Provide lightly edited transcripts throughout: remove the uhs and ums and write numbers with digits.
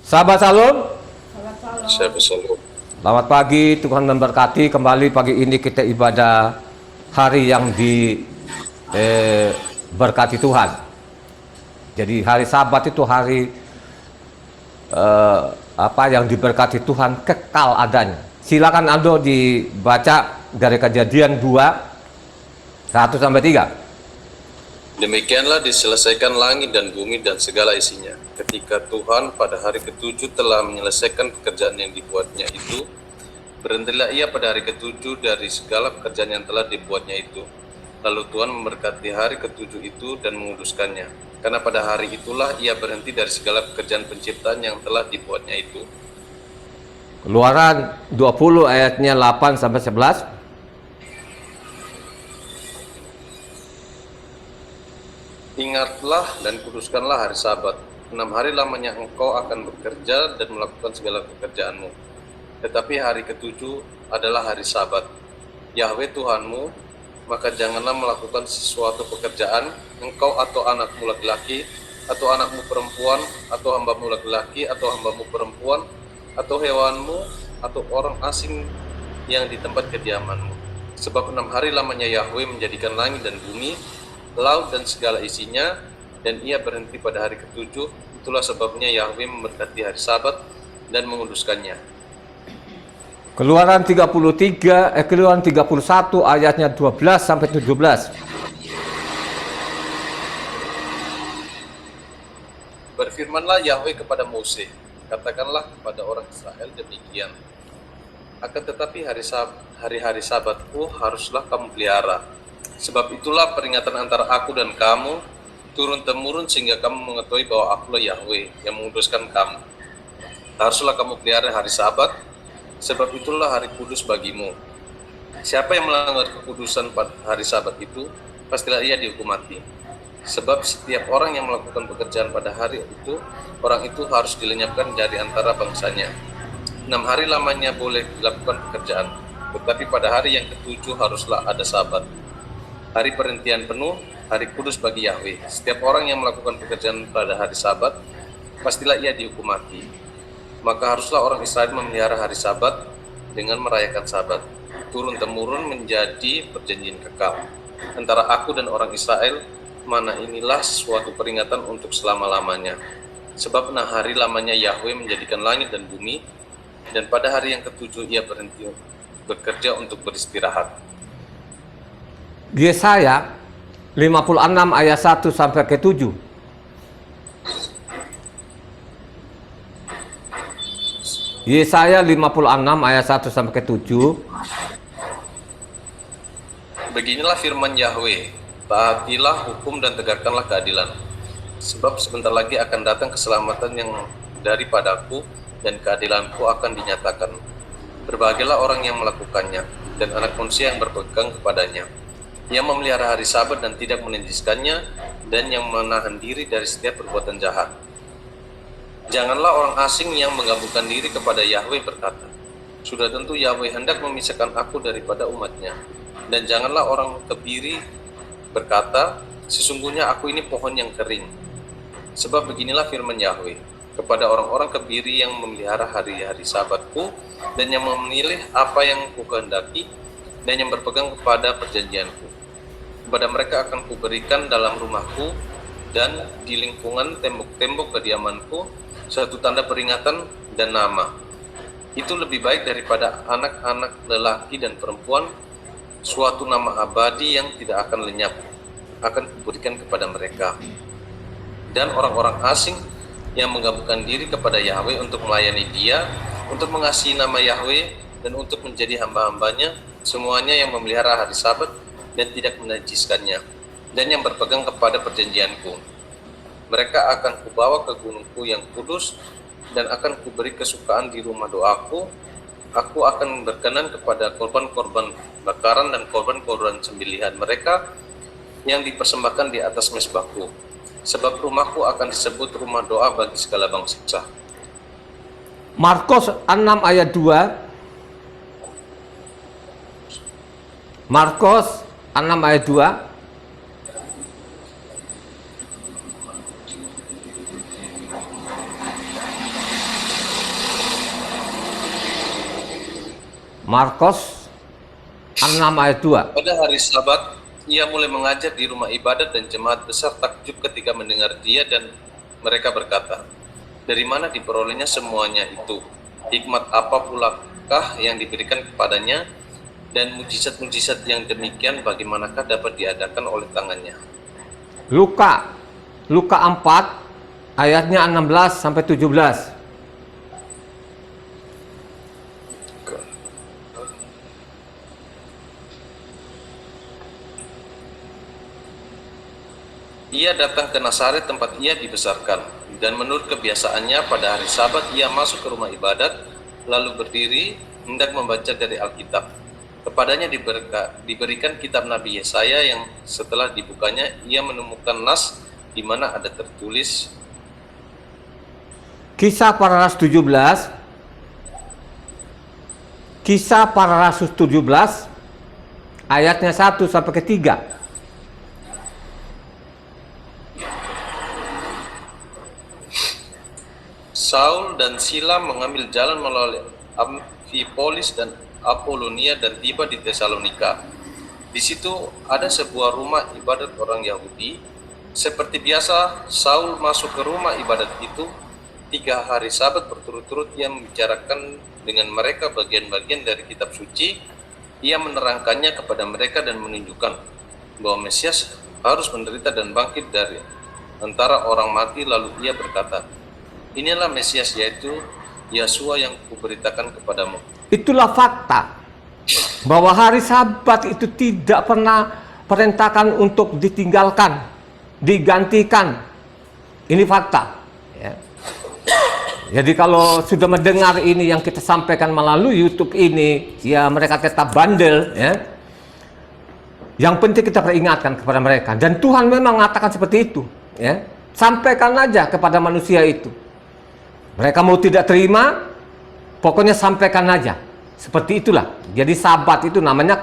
Sahabat Salum, Saya bersalut. selamat pagi, Tuhan memberkati. Kembali pagi ini kita ibadah hari yang diberkati Tuhan. Jadi hari Sabat itu hari yang diberkati Tuhan, kekal adanya. Silakan Aldo dibaca dari Kejadian 2, 1-3. Demikianlah diselesaikan langit dan bumi dan segala isinya. Ketika Tuhan pada hari ketujuh telah menyelesaikan pekerjaan yang dibuatnya itu, berhentilah ia pada hari ketujuh dari segala pekerjaan yang telah dibuatnya itu. Lalu Tuhan memberkati hari ketujuh itu dan menguduskannya. Karena pada hari itulah ia berhenti dari segala pekerjaan penciptaan yang telah dibuatnya itu. Keluaran 20 ayatnya 8-11. Ingatlah dan kuduskanlah hari Sabat. 6 hari lamanya engkau akan bekerja dan melakukan segala pekerjaanmu. Tetapi hari ketujuh adalah hari Sabat, Yahweh Tuhanmu. Maka janganlah melakukan sesuatu pekerjaan, engkau atau anakmu laki-laki, atau anakmu perempuan, atau hambamu laki-laki, atau hambamu perempuan, atau hewanmu, atau orang asing yang di tempat kediamanmu. Sebab 6 hari lamanya Yahweh menjadikan langit dan bumi, laut dan segala isinya, dan ia berhenti pada hari ketujuh. Itulah sebabnya Yahweh memberkati hari Sabat dan menguduskannya. Keluaran 31 ayatnya 12-17. Berfirmanlah Yahweh kepada Mose, katakanlah kepada orang Israel demikian. Akan tetapi hari-hari Sabatku haruslah kamu pelihara. Sebab itulah peringatan antara aku dan kamu turun-temurun, sehingga kamu mengetahui bahwa akulah Yahweh yang menguduskan kamu. Haruslah kamu pelihara hari Sabat, sebab itulah hari kudus bagimu. Siapa yang melanggar kekudusan pada hari Sabat itu, pastilah ia dihukum mati. Sebab setiap orang yang melakukan pekerjaan pada hari itu, orang itu harus dilenyapkan dari antara bangsanya. 6 hari lamanya boleh dilakukan pekerjaan, tetapi pada hari yang ketujuh haruslah ada Sabat, hari perhentian penuh, hari kudus bagi Yahweh. Setiap orang yang melakukan pekerjaan pada hari Sabat, pastilah ia dihukum mati. Maka haruslah orang Israel memelihara hari Sabat dengan merayakan Sabat, turun-temurun menjadi perjanjian kekal antara aku dan orang Israel. Mana inilah suatu peringatan untuk selama-lamanya. Sebab 6 hari lamanya Yahweh menjadikan langit dan bumi, dan pada hari yang ketujuh ia berhenti bekerja untuk beristirahat. Yesaya 56 ayat 1-7. Yesaya 56 ayat 1-7. Beginilah firman Yahweh, taatilah hukum dan tegakkanlah keadilan. Sebab sebentar lagi akan datang keselamatan yang daripadaku, dan keadilanku akan dinyatakan. Berbahagialah orang yang melakukannya, dan anak manusia yang berpegang kepadanya, yang memelihara hari Sabat dan tidak menajiskannya, dan yang menahan diri dari setiap perbuatan jahat. Janganlah orang asing yang menggabungkan diri kepada Yahweh berkata, sudah tentu Yahweh hendak memisahkan aku daripada umatnya. Dan janganlah orang kebiri berkata, sesungguhnya aku ini pohon yang kering. Sebab beginilah firman Yahweh, kepada orang-orang kebiri yang memelihara hari-hari Sabatku, dan yang memilih apa yang kukehendaki, dan yang berpegang kepada perjanjianku. Kepada mereka akan kuberikan dalam rumahku dan di lingkungan tembok-tembok kediamanku satu tanda peringatan dan nama. Itu lebih baik daripada anak-anak lelaki dan perempuan, suatu nama abadi yang tidak akan lenyap akan kuberikan kepada mereka. Dan orang-orang asing yang menggabungkan diri kepada Yahweh untuk melayani Dia, untuk mengasihi nama Yahweh dan untuk menjadi hamba-hambanya, semuanya yang memelihara hari Sabat dan tidak menajiskannya, dan yang berpegang kepada perjanjianku. Mereka akan kubawa ke gunungku yang kudus, dan akan kuberi kesukaan di rumah doaku. Aku akan berkenan kepada korban-korban bakaran dan korban-korban sembelihan mereka yang dipersembahkan di atas mezbahku. Sebab rumahku akan disebut rumah doa bagi segala bangsa. Markus 6 ayat 2. Markus 6 ayat 2. Markus 6 ayat 2. Pada hari Sabat, ia mulai mengajar di rumah ibadat dan jemaat besar takjub ketika mendengar dia dan mereka berkata, dari mana diperolehnya semuanya itu? Hikmat apa pulakah yang diberikan kepadanya? Dan mujizat-mujizat yang demikian bagaimanakah dapat diadakan oleh tangannya? Luka 4 ayatnya 16 sampai 17. Ia datang ke Nazaret tempat ia dibesarkan, dan menurut kebiasaannya pada hari Sabat ia masuk ke rumah ibadat, lalu berdiri hendak membaca dari Alkitab. Kepadanya diberikan kitab Nabi Yesaya yang setelah dibukanya ia menemukan nas di mana ada tertulis, Kisah Para Rasul 17, Kisah Para Rasul 17 ayatnya 1 sampai ke 3. Saul dan Sila mengambil jalan melalui Amfipolis dan Apolonia dan tiba di Tesalonika. Di situ ada sebuah rumah ibadat orang Yahudi. Seperti biasa, Saul masuk ke rumah ibadat itu. 3 hari Sabat berturut-turut ia membicarakan dengan mereka bagian-bagian dari kitab suci. Ia menerangkannya kepada mereka dan menunjukkan bahwa Mesias harus menderita dan bangkit dari antara orang mati. Lalu ia berkata, inilah Mesias, yaitu Yesua yang kuberitakan kepadamu. Itulah fakta bahwa hari Sabat itu tidak pernah perintahkan untuk ditinggalkan, digantikan. Ini fakta ya. Jadi kalau sudah mendengar ini yang kita sampaikan melalui YouTube ini, ya mereka tetap bandel ya. Yang penting kita peringatkan kepada mereka, dan Tuhan memang mengatakan seperti itu ya. Sampaikan aja kepada manusia itu. Mereka mau tidak terima, pokoknya sampaikan aja. Seperti itulah. Jadi Sabat itu namanya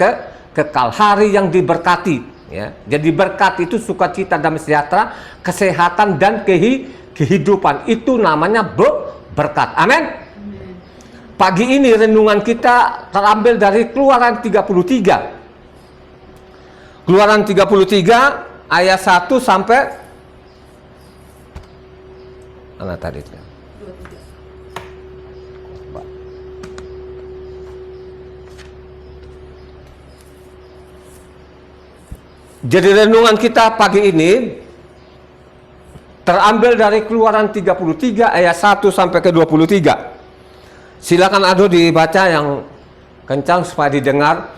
kekal, hari yang diberkati ya. Jadi berkat itu sukacita, damai sejahtera, kesehatan dan kehidupan. Itu namanya berkat. Amin. Pagi ini renungan kita terambil dari Keluaran 33. Keluaran 33 ayat 1 sampai mana tadi itu? Jadi renungan kita pagi ini terambil dari Keluaran 33 ayat 1 sampai ke 23. Silakan Ado dibaca yang kencang supaya didengar.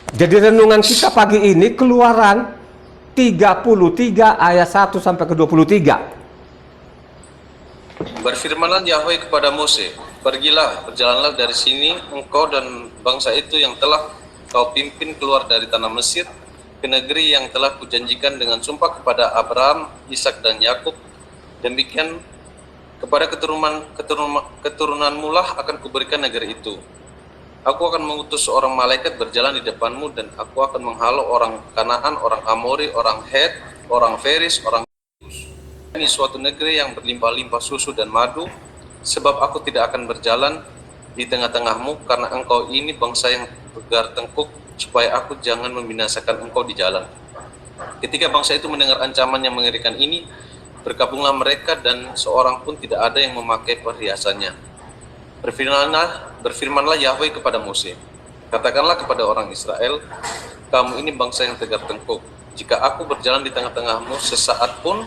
Jadi renungan kita pagi ini Keluaran 33 ayat 1 sampai ke 23. Berfirmanlah Yahweh kepada Mose, pergilah, berjalanlah dari sini, engkau dan bangsa itu yang telah kau pimpin keluar dari tanah Mesir, ke negeri yang telah kujanjikan dengan sumpah kepada Abraham, Ishak dan Yakub. Demikian kepada keturunanmu lah akan kuberikan negeri itu. Aku akan mengutus seorang malaikat berjalan di depanmu, dan aku akan menghalau orang Kanaan, orang Amori, orang Het, orang Feris, orang ini suatu negeri yang berlimpah-limpah susu dan madu, sebab aku tidak akan berjalan di tengah-tengahmu, karena engkau ini bangsa yang tegar tengkuk, supaya aku jangan membinasakan engkau di jalan. Ketika bangsa itu mendengar ancaman yang mengerikan ini, bergabunglah mereka, dan seorang pun tidak ada yang memakai perhiasannya. Berfirmanlah Yahweh kepada Mose, katakanlah kepada orang Israel, kamu ini bangsa yang tegar tengkuk. Jika aku berjalan di tengah-tengahmu sesaat pun,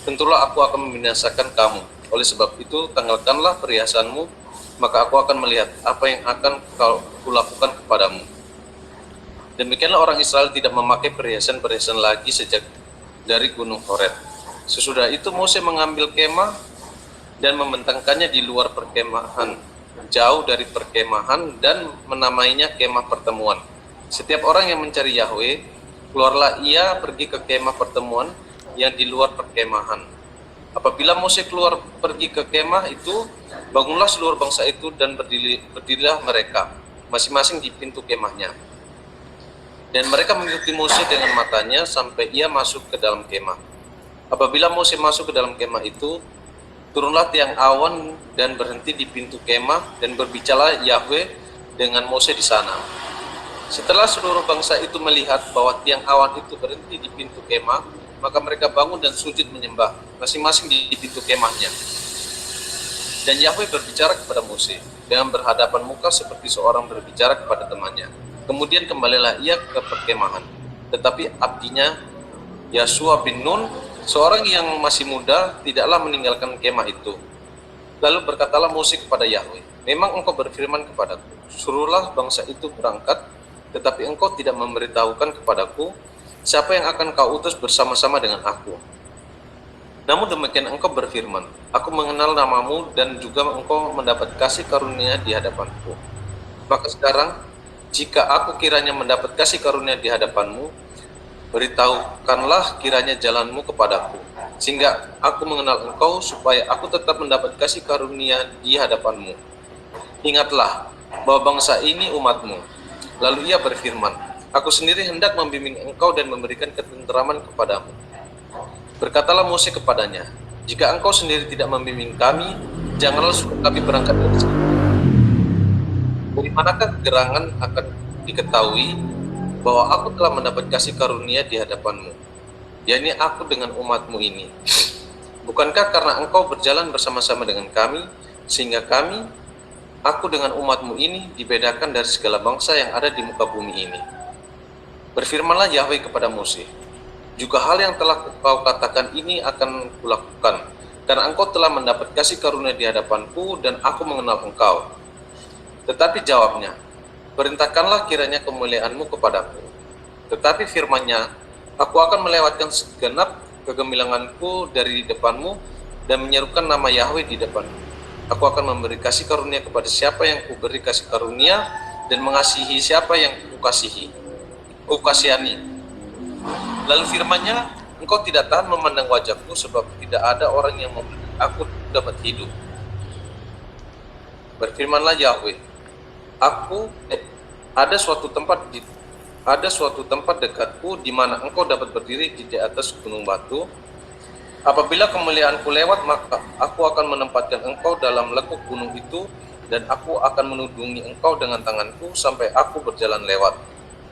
tentulah aku akan membinasakan kamu. Oleh sebab itu, tanggalkanlah perhiasanmu, maka aku akan melihat apa yang akan kulakukan kepadamu. Demikianlah orang Israel tidak memakai perhiasan-perhiasan lagi sejak dari gunung Horeb. Sesudah itu Mose mengambil kemah dan membentangkannya di luar perkemahan, jauh dari perkemahan, dan menamainya kemah pertemuan. Setiap orang yang mencari Yahweh, keluarlah ia pergi ke kemah pertemuan yang di luar perkemahan. Apabila Mose keluar pergi ke kemah itu, bangunlah seluruh bangsa itu dan berdirilah mereka, masing-masing di pintu kemahnya. Dan mereka mengikuti Mose dengan matanya sampai ia masuk ke dalam kemah. Apabila Mose masuk ke dalam kemah itu, turunlah tiang awan dan berhenti di pintu kemah, dan berbicaralah Yahweh dengan Mose di sana. Setelah seluruh bangsa itu melihat bahwa tiang awan itu berhenti di pintu kemah, maka mereka bangun dan sujud menyembah, masing-masing di pintu kemahnya. Dan Yahweh berbicara kepada Mose dengan berhadapan muka seperti seorang berbicara kepada temannya. Kemudian kembalilah ia ke perkemahan. Tetapi abdinya Yosua bin Nun, seorang yang masih muda, tidaklah meninggalkan kemah itu. Lalu berkatalah Mose kepada Yahweh, memang engkau berfirman kepadaku, suruhlah bangsa itu berangkat, tetapi engkau tidak memberitahukan kepadaku siapa yang akan kau utus bersama-sama dengan aku. Namun demikian engkau berfirman, aku mengenal namamu dan juga engkau mendapat kasih karunia di hadapanku. Maka sekarang, jika aku kiranya mendapat kasih karunia di hadapanmu, beritahukanlah kiranya jalanmu kepadaku, sehingga aku mengenal engkau supaya aku tetap mendapat kasih karunia di hadapanmu. Ingatlah bahwa bangsa ini umatmu. Lalu ia berfirman, aku sendiri hendak membimbing engkau dan memberikan ketenteraman kepadamu. Berkatalah Mose kepadanya, jika engkau sendiri tidak membimbing kami, janganlah suruh kami berangkat dari sini. Dari manakah gerangan akan diketahui bahwa aku telah mendapat kasih karunia di hadapanmu, yakni aku dengan umatmu ini? Bukankah karena engkau berjalan bersama-sama dengan kami, sehingga aku dengan umatmu ini dibedakan dari segala bangsa yang ada di muka bumi ini? Berfirmanlah Yahweh kepada Mose, juga hal yang telah kau katakan ini akan kulakukan, karena engkau telah mendapat kasih karunia di hadapanku dan aku mengenal engkau. Tetapi jawabnya, perintahkanlah kiranya kemuliaanmu kepadaku. Tetapi firman-Nya, aku akan melewatkan segenap kegemilanganku dari depanmu dan menyerukan nama Yahweh di depanmu. Aku akan memberi kasih karunia kepada siapa yang kuberi kasih karunia dan mengasihi siapa yang kukasihani. Lalu firman-Nya, engkau tidak tahan memandang wajahku sebab tidak ada orang yang memberi aku dapat hidup. Berfirmanlah Yahweh, ada suatu tempat dekatku di mana engkau dapat berdiri di atas gunung batu. Apabila kemuliaanku lewat, maka aku akan menempatkan engkau dalam lekuk gunung itu, dan aku akan menudungi engkau dengan tanganku sampai aku berjalan lewat.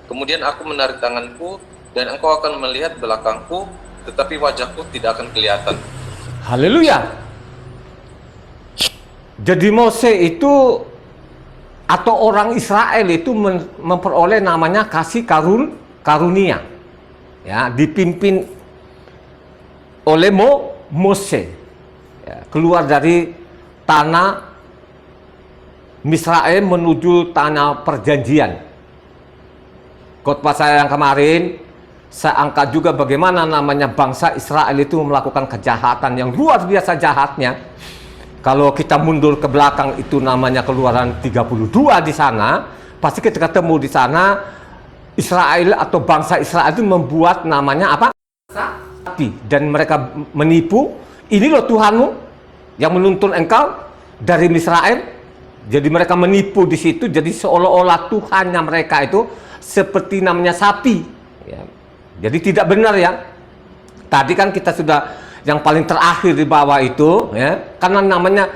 Kemudian aku menarik tanganku, dan engkau akan melihat belakangku, tetapi wajahku tidak akan kelihatan. Haleluya. Jadi Mose itu atau orang Israel itu memperoleh namanya kasih karunia. Ya, dipimpin oleh Mose, ya, keluar dari tanah Misraim menuju tanah perjanjian. Khotbah saya yang kemarin, saya angkat juga bagaimana namanya bangsa Israel itu melakukan kejahatan yang luar biasa jahatnya. Kalau kita mundur ke belakang itu namanya Keluaran 32 di sana, pasti kita ketemu di sana Israel atau bangsa Israel itu membuat namanya apa? Dan mereka menipu, ini loh Tuhanmu yang menuntun engkau dari Misraim. Jadi mereka menipu di situ, jadi seolah-olah Tuhannya mereka itu seperti namanya sapi, ya. Jadi tidak benar ya. Tadi kan kita sudah yang paling terakhir di bawah itu, ya, karena namanya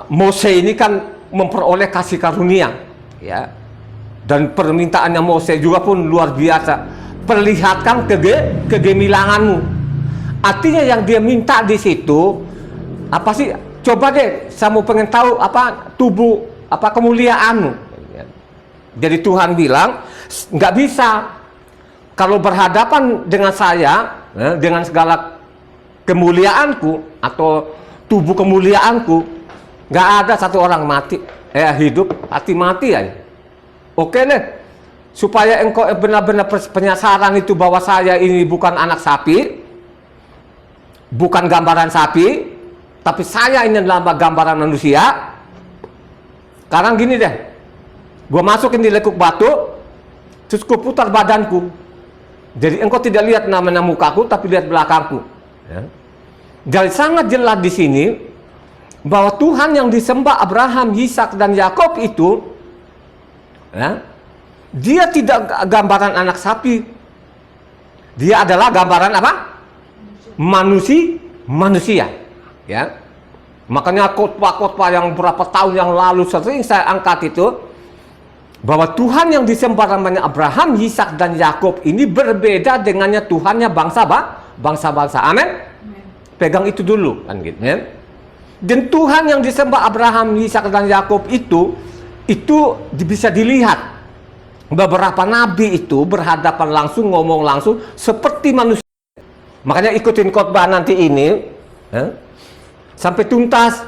Mose ini kan memperoleh kasih karunia, ya. Dan permintaannya Mose juga pun luar biasa. Perlihatkan kegemilanganmu. Artinya yang dia minta di situ apa sih? Coba deh, saya mau pengen tahu apa tubuh, apa kemuliaanmu. Jadi Tuhan bilang nggak bisa kalau berhadapan dengan saya, ya, dengan segala kemuliaanku atau tubuh kemuliaanku, nggak ada satu orang mati, hidup, mati aja. Oke deh, supaya engkau benar-benar penyasaran itu bahwa saya ini bukan anak sapi, bukan gambaran sapi, tapi saya ini adalah gambaran manusia. Sekarang gini deh, gua masukin di lekuk batu, terus gua putar badanku. Jadi engkau tidak lihat namanya mukaku, tapi lihat belakangku. Ya. Jadi sangat jelas di sini bahwa Tuhan yang disembah Abraham, Ishak dan Yakub itu, ya, dia tidak gambaran anak sapi. Dia adalah gambaran apa? Manusia. Ya. Makanya khotbah-khotbah yang berapa tahun yang lalu sering saya angkat itu, bahwa Tuhan yang disembah namanya Abraham, Ishak dan Yakub ini berbeda dengannya Tuhannya bangsa-bangsa. Amin. Pegang itu dulu kan gitu ya. Dan Tuhan yang disembah Abraham, Ishak dan Yakub itu bisa dilihat. Beberapa nabi itu berhadapan langsung, ngomong langsung seperti manusia. Makanya ikutin khotbah nanti ini ya, sampai tuntas.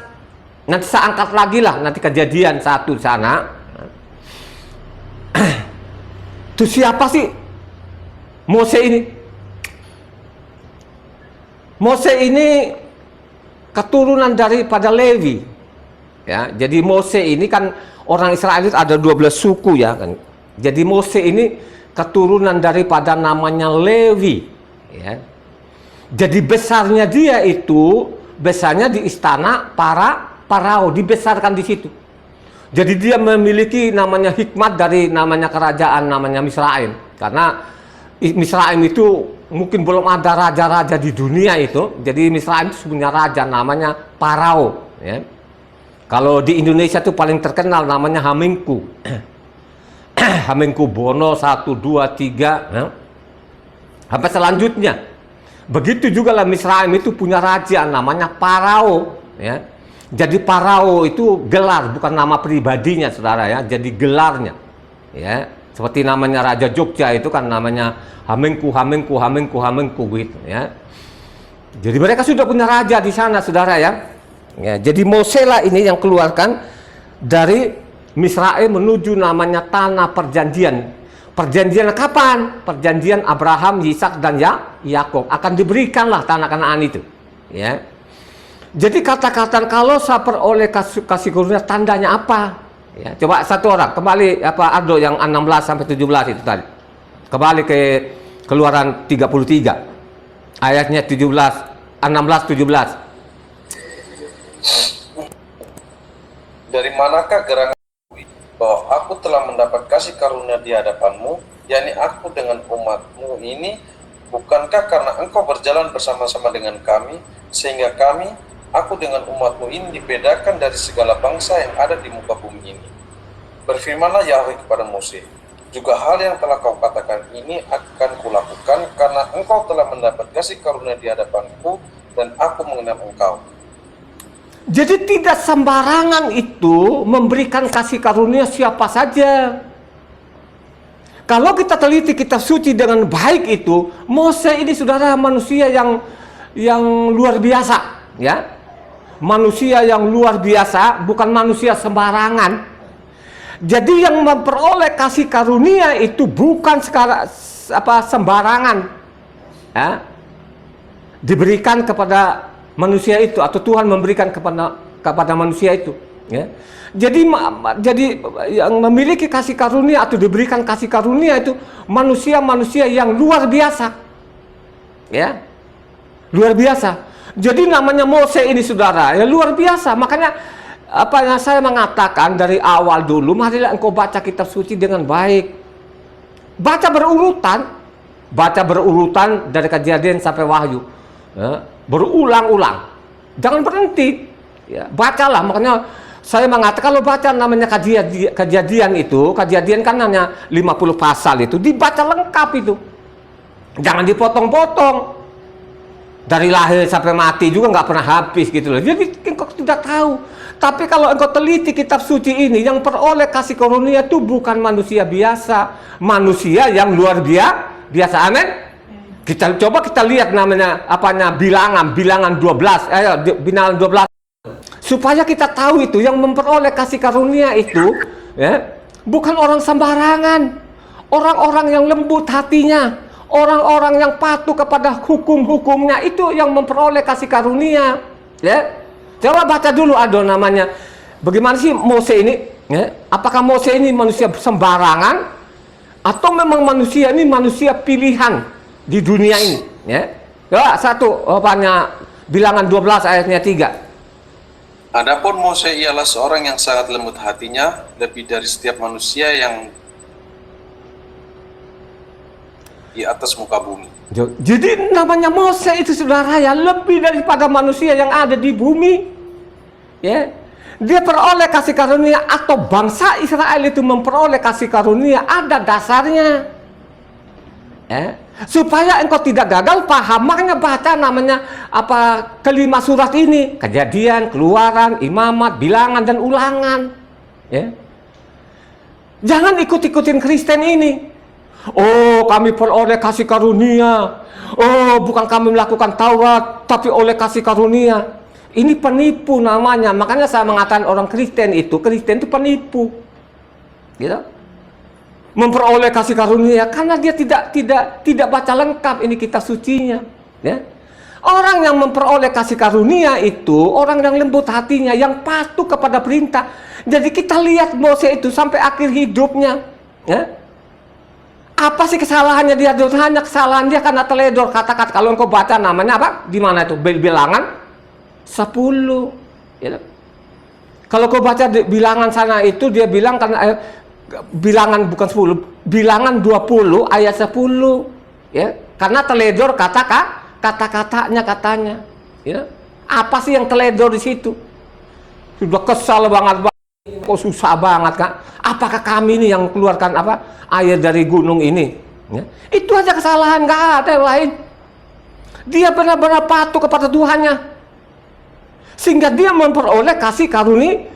Nanti saya angkat lagi lah nanti Kejadian 1 di sana. Itu siapa sih Mose ini? Mose ini keturunan daripada Lewi. Ya, jadi Mose ini kan orang Israel itu ada 12 suku ya kan. Jadi Mose ini keturunan daripada namanya Lewi. Ya. Jadi besarnya dia itu besarnya di istana Farao, dibesarkan di situ. Jadi dia memiliki namanya hikmat dari namanya kerajaan namanya Misraim. Karena Misraim itu mungkin belum ada raja-raja di dunia itu. Jadi Misraim itu punya raja namanya Farao. Ya. Kalau di Indonesia itu paling terkenal namanya Hamengku. Hamengku Bono 1, 2, 3. Ya. Sampai selanjutnya. Begitu juga lah Misraim itu punya raja namanya Farao. Ya. Jadi Farao itu gelar, bukan nama pribadinya saudara ya. Jadi gelarnya. Ya. Seperti namanya Raja Jogja itu kan namanya Hamengku gitu ya. Jadi mereka sudah punya raja di sana saudara ya. Ya, jadi Mose lah ini yang keluarkan dari Misraim menuju namanya tanah perjanjian. Perjanjian kapan? Perjanjian Abraham, Ishak dan Yakub. Akan diberikanlah tanah Kanaan itu. Ya. Jadi kata-kata kalau saya peroleh kasih karunia tandanya apa? Ya, coba satu orang kembali Ardo yang 16 sampai 17 itu tadi. Kembali ke Keluaran 33. Ayatnya 16 17. Dari manakah gerangan bahwa aku telah mendapat kasih karunia di hadapanmu, yakni aku dengan umatmu ini, bukankah karena engkau berjalan bersama-sama dengan kami, sehingga aku dengan umatmu ini dibedakan dari segala bangsa yang ada di muka bumi ini. Berfirmanlah Yahweh kepada Mose, juga hal yang telah kau katakan ini akan kulakukan, karena engkau telah mendapat kasih karunia di hadapanku, dan aku mengenal engkau. Jadi tidak sembarangan itu memberikan kasih karunia siapa saja. Kalau kita teliti kitab suci dengan baik itu, Mose ini saudara manusia yang luar biasa, ya. Manusia yang luar biasa, bukan manusia sembarangan. Jadi yang memperoleh kasih karunia itu bukan sembarangan, ya. Diberikan kepada manusia itu atau Tuhan memberikan kepada manusia itu. Ya. Jadi yang memiliki kasih karunia atau diberikan kasih karunia itu manusia-manusia yang luar biasa, ya, luar biasa. Jadi namanya Mose ini saudara, ya luar biasa. Makanya apa yang saya mengatakan dari awal dulu, marilah engkau baca kitab suci dengan baik, baca berurutan dari Kejadian sampai Wahyu, ya, berulang-ulang, jangan berhenti, ya, bacalah. Makanya saya mengatakan kalau baca namanya kejadian itu, kejadian kan hanya 50 pasal itu, dibaca lengkap itu, jangan dipotong-potong. Dari lahir sampai mati juga nggak pernah habis gitu loh. Jadi engkau tidak tahu. Tapi kalau engkau teliti kitab suci ini, yang peroleh kasih karunia itu bukan manusia biasa, manusia yang luar biasa. Amin. Kita lihat namanya bilangan 12. Bilangan 12. Supaya kita tahu itu yang memperoleh kasih karunia itu, ya, bukan orang sembarangan, orang-orang yang lembut hatinya, orang-orang yang patuh kepada hukum-hukumnya, itu yang memperoleh kasih karunia. Ya, coba baca dulu namanya. Bagaimana sih Mose ini? Ya? Apakah Mose ini manusia sembarangan atau memang manusia ini manusia pilihan di dunia ini? Ya, coba Bilangan 12 ayatnya 3. Adapun Mose ialah seorang yang sangat lembut hatinya, lebih dari setiap manusia yang di atas muka bumi. Jadi namanya Mose itu saudara ya lebih daripada manusia yang ada di bumi. Ya, dia peroleh kasih karunia atau bangsa Israel itu memperoleh kasih karunia ada dasarnya. Ya, supaya engkau tidak gagal paham, makanya baca namanya kelima surat ini, Kejadian, Keluaran, Imamat, Bilangan dan Ulangan. Ya. Jangan ikut-ikutin Kristen ini. Oh, kami peroleh kasih karunia. Oh, bukan kami melakukan Taurat, tapi oleh kasih karunia. Ini penipu namanya. Makanya saya mengatakan orang Kristen itu penipu. Gitu. Memperoleh kasih karunia karena dia tidak baca lengkap ini kitab sucinya. Ya. Orang yang memperoleh kasih karunia itu orang yang lembut hatinya, yang patuh kepada perintah. Jadi kita lihat Mose itu sampai akhir hidupnya. Ya. Apa sih kesalahannya dia? Hanya kesalahan dia karena teledor kata-kata. Kalau engkau baca namanya apa? Di mana itu? Bilangan 10. Ya. Kalau kau baca di Bilangan sana itu dia bilang karena Bilangan bukan 10, Bilangan 20 ayat 10. Ya. Karena teledor kata-katanya katanya. Ya. Apa sih yang teledor di situ? Sudah kesal banget. Kok susah banget kan? Apakah kami ini yang keluarkan air dari gunung ini? Ya. Itu aja kesalahan, nggak ada yang lain. Dia benar-benar patuh kepada Tuhannya, sehingga dia memperoleh kasih karunia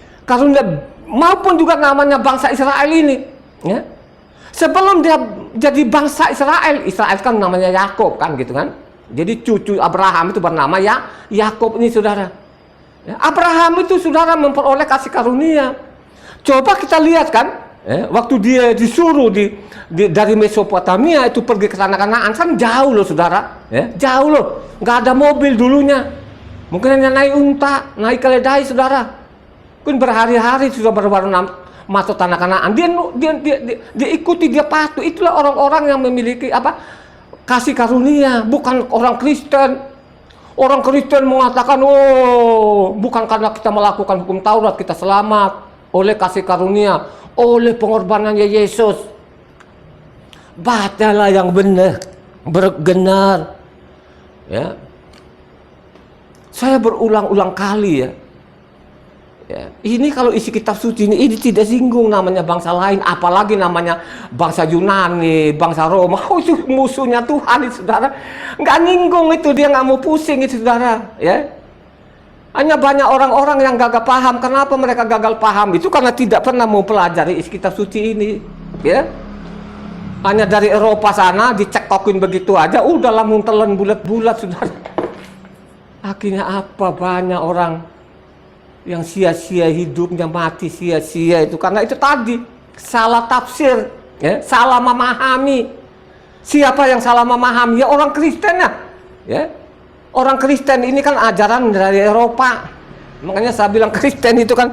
maupun juga namanya bangsa Israel ini. Ya. Sebelum dia jadi bangsa Israel kan namanya Yakub kan gitu kan. Jadi cucu Abraham itu bernama Yakub ini saudara. Ya, Abraham itu saudara memperoleh kasih karunia. Coba kita lihat kan, waktu dia disuruh dari Mesopotamia itu pergi ke tanah Kanaan kan jauh loh saudara, jauh loh, nggak ada mobil dulunya, mungkin hanya naik unta, naik keledai saudara. Kan berhari-hari sudah baru masuk tanah Kanaan. Dia ikuti, dia patuh. Itulah orang-orang yang memiliki kasih karunia, bukan orang Kristen. Orang Kristen mengatakan, oh, bukan karena kita melakukan hukum Taurat kita selamat, oleh kasih karunia, oleh pengorbanannya Yesus. Bacalah yang benar, bergenar. Ya. Saya berulang-ulang kali ya. Ya, ini kalau isi kitab suci ini tidak singgung namanya bangsa lain, apalagi namanya bangsa Yunani, bangsa Roma. Oh, itu musuhnya Tuhan itu saudara. Nggak nyinggung itu, dia nggak mau pusing itu saudara. Ya, hanya banyak orang-orang yang gagal paham. Kenapa mereka gagal paham? Itu karena tidak pernah mau pelajari isi kitab suci ini. Ya, hanya dari Eropa sana dicekokin begitu aja, udah langsung telan bulat-bulat saudara. Akhirnya apa, banyak orang yang sia-sia hidupnya, mati sia-sia itu karena itu tadi salah tafsir, ya, salah memahami. Siapa yang salah memahami? Ya orang Kristen ya. Orang Kristen ini kan ajaran dari Eropa. Makanya saya bilang Kristen itu kan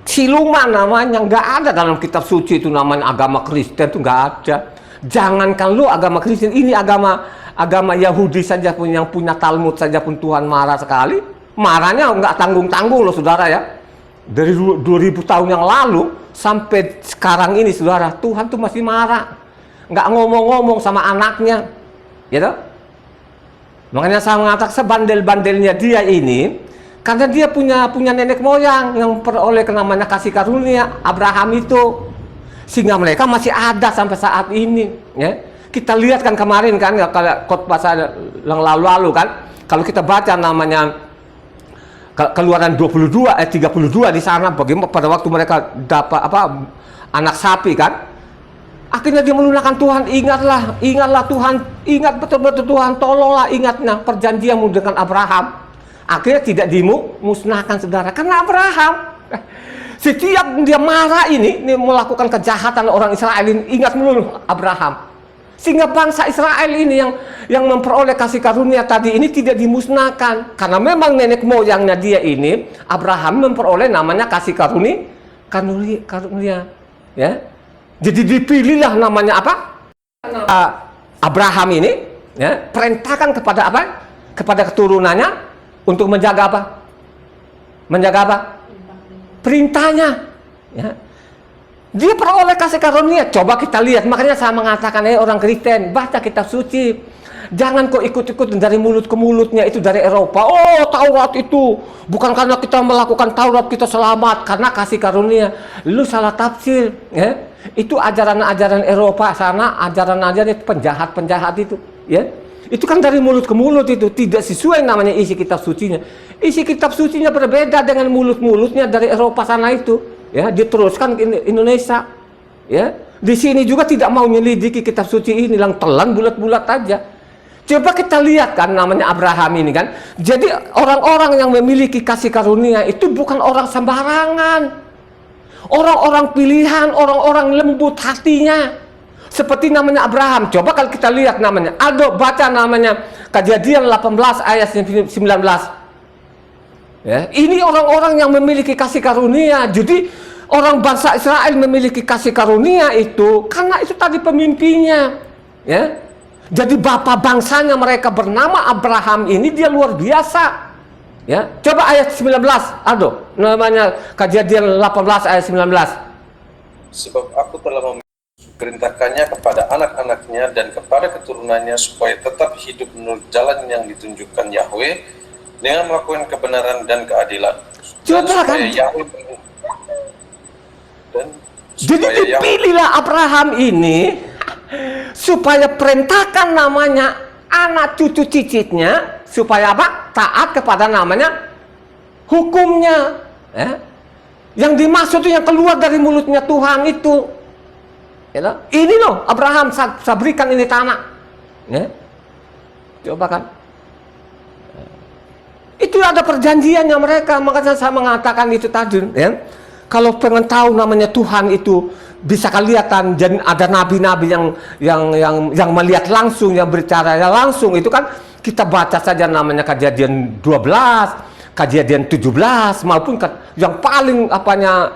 siluman namanya, nggak ada dalam kitab suci itu namanya agama Kristen, itu nggak ada. Jangankan lu agama Kristen, ini agama Yahudi saja pun yang punya Talmud saja pun Tuhan marah sekali. Marahnya nggak tanggung-tanggung loh saudara ya. Dari 2000 tahun yang lalu sampai sekarang ini saudara, Tuhan tuh masih marah. Nggak ngomong-ngomong sama anaknya. Gitu. Makanya saya mengatakan sebandel-bandelnya dia ini, karena dia punya nenek moyang yang peroleh namanya kasih karunia Abraham itu. Sehingga mereka masih ada sampai saat ini. Ya. Kita lihat kan kemarin kan, kalau khotbah saya yang lalu-lalu kan, kalau kita baca namanya Keluaran 22 ayat 32 di sana, bagaimana pada waktu mereka dapat anak sapi kan, akhirnya dia melunakkan, Tuhan ingatlah Tuhan, ingat betul-betul Tuhan, tolonglah ingatnya perjanjianmu dengan Abraham. Akhirnya tidak dimusnahkan saudara, karena Abraham setiap dia marah ini melakukan kejahatan orang Israel ini, ingat melulu Abraham. Sehingga bangsa Israel ini yang memperoleh kasih karunia tadi ini tidak dimusnahkan. Karena memang nenek moyangnya dia ini, Abraham memperoleh namanya kasih karunia. Ya. Jadi dipilihlah namanya Abraham ini, ya, perintahkan kepada kepada keturunannya untuk menjaga menjaga perintahnya. Ya. Dia peroleh kasih karunia. Coba kita lihat. Makanya saya mengatakan, orang Kristen, baca kitab suci. Jangan kok ikut-ikut dari mulut ke mulutnya itu dari Eropa. Oh, Taurat itu bukan karena kita melakukan Taurat kita selamat, karena kasih karunia. Lu salah tafsir, ya. Itu ajaran-ajaran Eropa sana, ajaran-ajaran penjahat-penjahat itu, ya. Itu kan dari mulut ke mulut itu, tidak sesuai namanya isi kitab sucinya. Isi kitab sucinya berbeda dengan mulut-mulutnya dari Eropa sana itu, ya. Diteruskan ke Indonesia, ya. Di sini juga tidak mau menyelidiki kitab suci ini, lang telan bulat-bulat aja. Coba kita lihat kan namanya Abraham ini kan. Jadi orang-orang yang memiliki kasih karunia itu bukan orang sembarangan. Orang-orang pilihan, orang-orang lembut hatinya. Seperti namanya Abraham. Coba kalau kita lihat namanya. Aldo baca namanya Kejadian 18 ayat 19. Ya, ini orang-orang yang memiliki kasih karunia. Jadi orang bangsa Israel memiliki kasih karunia itu karena itu tadi pemimpinnya, ya. Jadi bapak bangsanya mereka bernama Abraham ini dia luar biasa, ya. Coba ayat 19, aduh, namanya Kejadian 18 ayat 19. Sebab aku telah memerintahkannya kepada anak-anaknya dan kepada keturunannya supaya tetap hidup menurut jalan yang ditunjukkan Yahweh dengan melakukan kebenaran dan keadilan. Coba kan. Jadi dipilihlah Abraham ini supaya perintahkan namanya anak cucu cicitnya supaya apa? Taat kepada namanya hukumnya, ya. Yang dimaksud itu yang keluar dari mulutnya Tuhan itu, ya. Ini loh Abraham saya berikan ini tanah, ya. Coba kan, itu ada perjanjiannya mereka, makanya saya mengatakan itu tadi, ya. Kalau pengen tahu namanya Tuhan itu bisa kelihatan, dan ada nabi-nabi yang melihat langsung, yang berbicara langsung itu kan kita baca saja namanya Kejadian 12, Kejadian 17 maupun yang paling apanya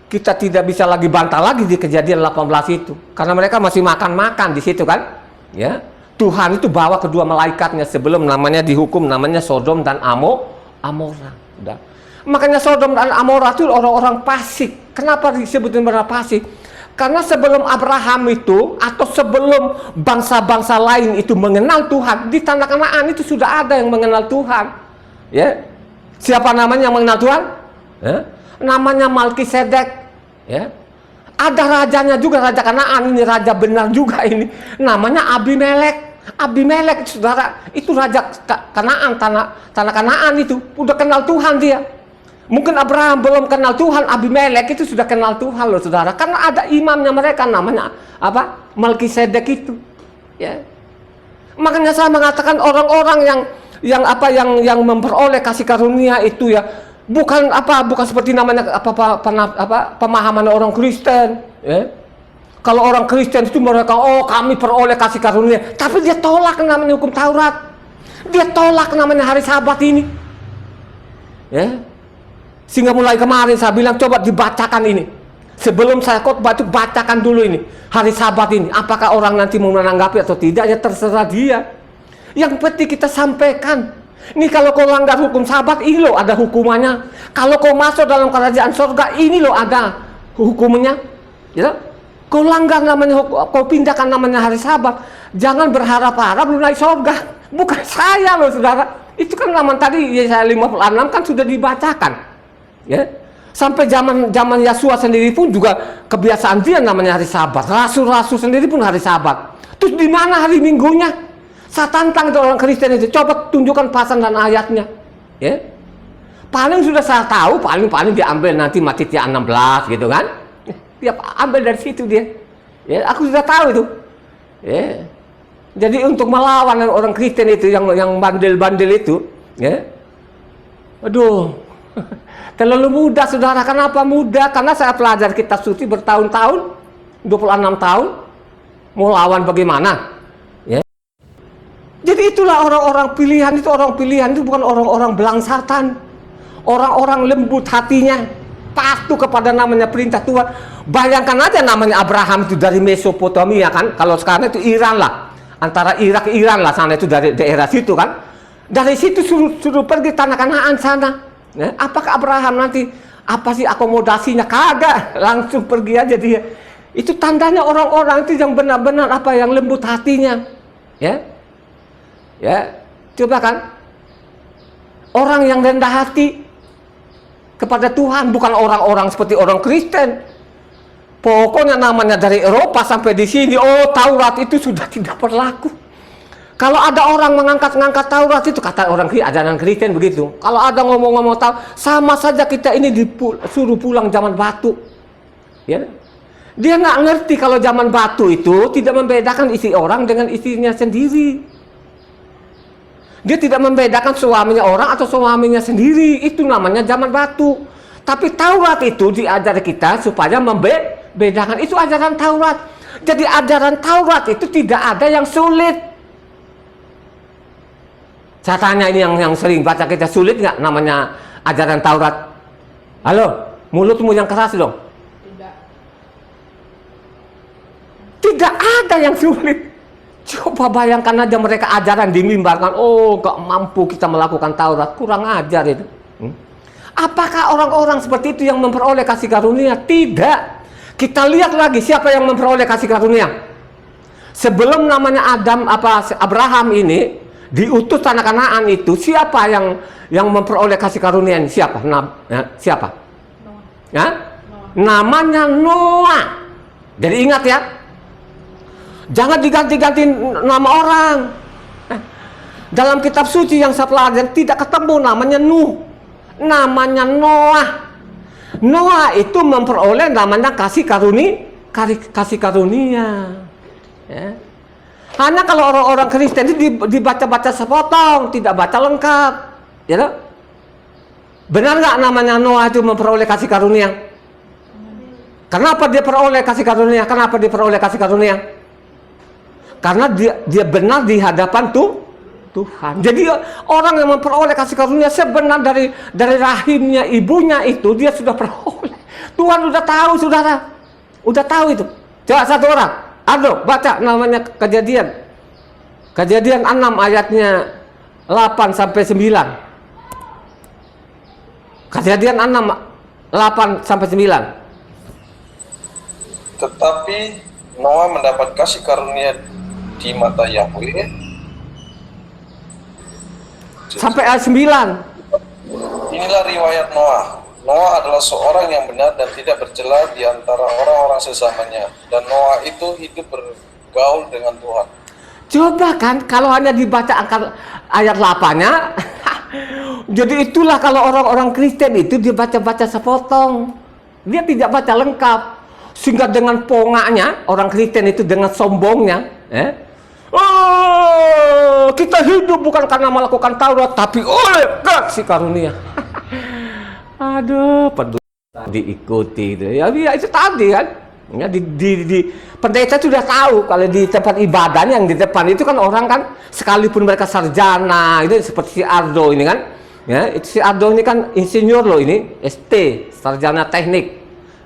kita tidak bisa lagi bantah lagi di Kejadian 18 itu karena mereka masih makan-makan di situ kan, ya. Tuhan itu bawa kedua malaikatnya sebelum namanya dihukum namanya Sodom dan Amora, udah. Makanya Sodom dan Amora itu orang-orang fasik. Kenapa disebutin orang fasik? Karena sebelum Abraham itu atau sebelum bangsa-bangsa lain itu mengenal Tuhan, di tanah Kanaan itu sudah ada yang mengenal Tuhan, ya. Siapa namanya yang mengenal Tuhan? Ya? Namanya Melkisedek, ya. Ada rajanya juga, raja Kanaan ini, raja benar juga ini. Namanya Abimelek. Abimelek, saudara, itu raja Kanaan, tanah Kanaan itu udah kenal Tuhan dia. Mungkin Abraham belum kenal Tuhan, Abimelek itu sudah kenal Tuhan loh, saudara. Karena ada imamnya mereka namanya apa? Melkisedek itu, ya. Makanya saya mengatakan orang-orang yang memperoleh kasih karunia itu ya bukan seperti namanya pemahaman orang Kristen, ya. Kalau orang Kristen itu mereka kami peroleh kasih karunia, tapi dia tolak namanya hukum Taurat. Dia tolak namanya hari Sabat ini, ya. Sehingga mulai kemarin saya bilang coba dibacakan ini. Sebelum saya khotbah itu bacakan dulu ini hari Sabat ini. Apakah orang nanti mau menanggapi atau tidak ya terserah dia. Yang penting kita sampaikan. Ini kalau kau langgar hukum Sabat ini loh ada hukumannya. Kalau kau masuk dalam kerajaan surga ini loh ada hukumnya. Ya. Kau langgar namanya, kau pindahkan namanya hari Sabat. Jangan berharap-harap lu naik surga. Bukan saya loh, saudara. Itu kan nama tadi Yesaya 56 kan sudah dibacakan. Ya, sampai zaman Yesua sendiri pun juga kebiasaan dia namanya hari Sabat. Rasul-rasul sendiri pun hari Sabat. Terus di mana hari Minggunya? Saya tantang orang Kristen itu, coba tunjukkan pasal dan ayatnya. Ya, paling sudah saya tahu, paling diambil nanti Matitia 16 gitu kan? Dia ambil dari situ dia. Ya, aku sudah tahu itu. Ya, jadi untuk melawan orang Kristen itu yang bandel-bandel itu, ya, aduh. Terlalu mudah, saudara. Kenapa mudah? Karena saya pelajar kitab suci bertahun-tahun, 26 tahun. Mau lawan bagaimana? Ya. Jadi itulah orang-orang pilihan itu. Orang pilihan itu bukan orang-orang belangsatan. Orang-orang lembut hatinya, patuh kepada namanya perintah Tuhan. Bayangkan aja namanya Abraham itu dari Mesopotamia kan. Kalau sekarang itu Iran lah. Antara Irak ke Iran lah sana itu dari daerah situ kan. Dari situ suruh pergi tanah Kanaan sana. Ya, apakah Abraham nanti apa sih akomodasinya? Kagak, langsung pergi aja dia. Itu tandanya orang-orang itu yang benar-benar yang lembut hatinya, ya. Ya, coba kan, orang yang rendah hati kepada Tuhan, bukan orang-orang seperti orang Kristen. Pokoknya namanya dari Eropa sampai di sini, oh Taurat itu sudah tidak berlaku. Kalau ada orang mengangkat-ngangkat Taurat itu, kata orang ajaran Kristen begitu. Kalau ada ngomong-ngomong Taurat, sama saja kita ini disuruh pulang zaman batu. Ya. Dia nggak ngerti kalau zaman batu itu tidak membedakan isi orang dengan istrinya sendiri. Dia tidak membedakan suaminya orang atau suaminya sendiri. Itu namanya zaman batu. Tapi Taurat itu diajar kita supaya membedakan. Itu ajaran Taurat. Jadi ajaran Taurat itu tidak ada yang sulit. Saya tanya ini yang sering baca kita, sulit nggak namanya ajaran Taurat? Halo, mulutmu yang keras dong. Tidak ada yang sulit. Coba bayangkan aja mereka ajaran dimimbarkan, oh gak mampu kita melakukan Taurat, kurang ajar itu. Apakah orang-orang seperti itu yang memperoleh kasih karunia? Tidak. Kita lihat lagi siapa yang memperoleh kasih karunia. Sebelum namanya Abraham ini diutus tanah Kanaan itu, siapa yang memperoleh kasih karunia ini? Siapa? Siapa? Ya? Namanya Noah. Jadi ingat ya. Jangan diganti-ganti nama orang. Dalam kitab suci yang saya pelajari tidak ketemu namanya Nuh. Namanya Noah. Noah itu memperoleh namanya kasih karunia. Ya. Hanya kalau orang-orang Kristen itu dibaca-baca sepotong, tidak baca lengkap. Ya. Benar nggak namanya Noah itu memperoleh kasih karunia? Kenapa dia peroleh kasih karunia? Kenapa dia peroleh kasih karunia? Karena dia benar di hadapan Tuhan. Jadi orang yang memperoleh kasih karunia sebenarnya dari rahimnya ibunya itu dia sudah peroleh. Tuhan sudah tahu, saudara. Udah tahu itu. Coba satu orang, aduh baca namanya Kejadian. Kejadian 6 ayatnya 8 sampai 9. Kejadian 6 8 sampai 9. Tetapi Noah mendapat kasih karunia di mata Yahweh sampai ayat 9. Inilah riwayat Noah. Noah adalah seorang yang benar dan tidak bercela di antara orang-orang sesamanya, dan Noah itu hidup bergaul dengan Tuhan. Coba kan kalau hanya dibaca ayat 8-nya jadi itulah kalau orang-orang Kristen itu dibaca-baca sepotong, dia tidak baca lengkap, sehingga dengan pongaknya orang Kristen itu dengan sombongnya oh, kita hidup bukan karena melakukan Taurat, tapi oleh kasih karunia. Aduh, peduli diikuti itu. Ya itu tadi kan. Ya, di pendeta sudah tahu kalau di tempat ibadahnya yang di depan itu kan orang kan sekalipun mereka sarjana, itu seperti si Ardo ini kan. Ya, itu si Ardo ini kan insinyur loh ini, ST, sarjana teknik.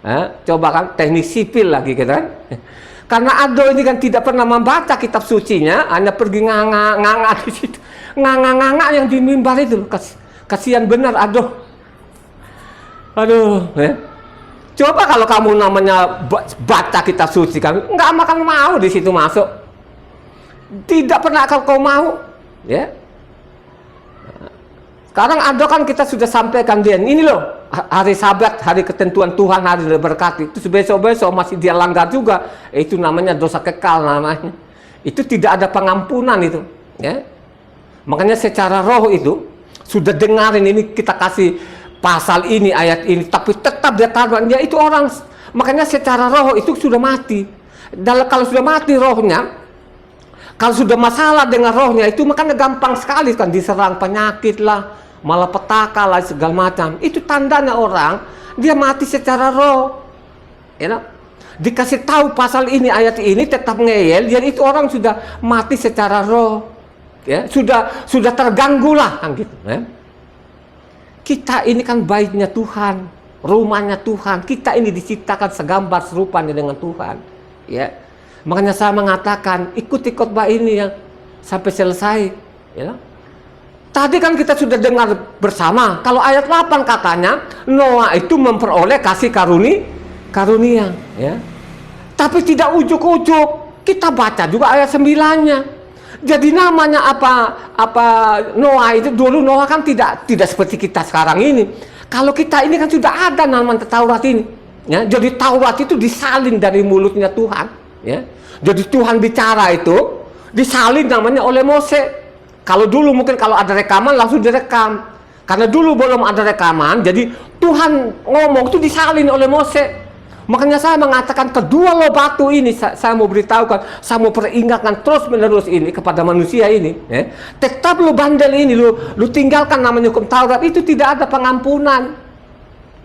Ya, coba kan teknik sipil lagi gitu kan. Karena Ado ini kan tidak pernah membaca kitab sucinya, hanya pergi nganga di situ. Nganga yang di mimbar itu. Kasihan benar Ado. Aduh, ya. Coba kalau kamu namanya baca kitab suci kan, nggak makan mau di situ masuk. Tidak pernah kau mau, ya. Sekarang Ado kan kita sudah sampaikan dia, ini loh hari Sabat, hari ketentuan Tuhan, hari diberkati. Itu besok-besok masih dia langgar juga, itu namanya dosa kekal namanya. Itu tidak ada pengampunan itu, ya. Makanya secara roh itu sudah dengarin ini kita kasih pasal ini, ayat ini, tapi tetap dia taruh dia itu orang. Makanya secara roh itu sudah mati. Kalau sudah mati rohnya, kalau sudah masalah dengan rohnya itu makanya gampang sekali kan diserang penyakit lah, malapetaka lah segala macam. Itu tandanya orang dia mati secara roh. Ya, dikasih tahu pasal ini ayat ini tetap ngeyel, jadi itu orang sudah mati secara roh. Ya, sudah terganggu lah kan gitu, ya. Kita ini kan baiknya Tuhan, rumahnya Tuhan. Kita ini diciptakan segambar serupanya dengan Tuhan, ya. Makanya saya mengatakan ikuti khotbah ini ya sampai selesai, ya. Tadi kan kita sudah dengar bersama kalau ayat 8 katanya Noah itu memperoleh kasih karunia, ya. Tapi tidak ujuk-ujuk. Kita baca juga ayat 9-nya. Jadi namanya apa Noah itu dulu, Noah kan tidak seperti kita sekarang ini. Kalau kita ini kan sudah ada namanya Taurat ini, ya. Jadi Taurat itu disalin dari mulutnya Tuhan, ya. Jadi Tuhan bicara itu disalin namanya oleh Mose. Kalau dulu mungkin kalau ada rekaman langsung direkam. Karena dulu belum ada rekaman, jadi Tuhan ngomong itu disalin oleh Mose. Makanya saya mengatakan kedua lo batu ini, saya mau beritahukan, saya mau peringatkan terus menerus ini kepada manusia ini, ya. Tetap lo bandel ini, lu tinggalkan namanya hukum Taurat, itu tidak ada pengampunan,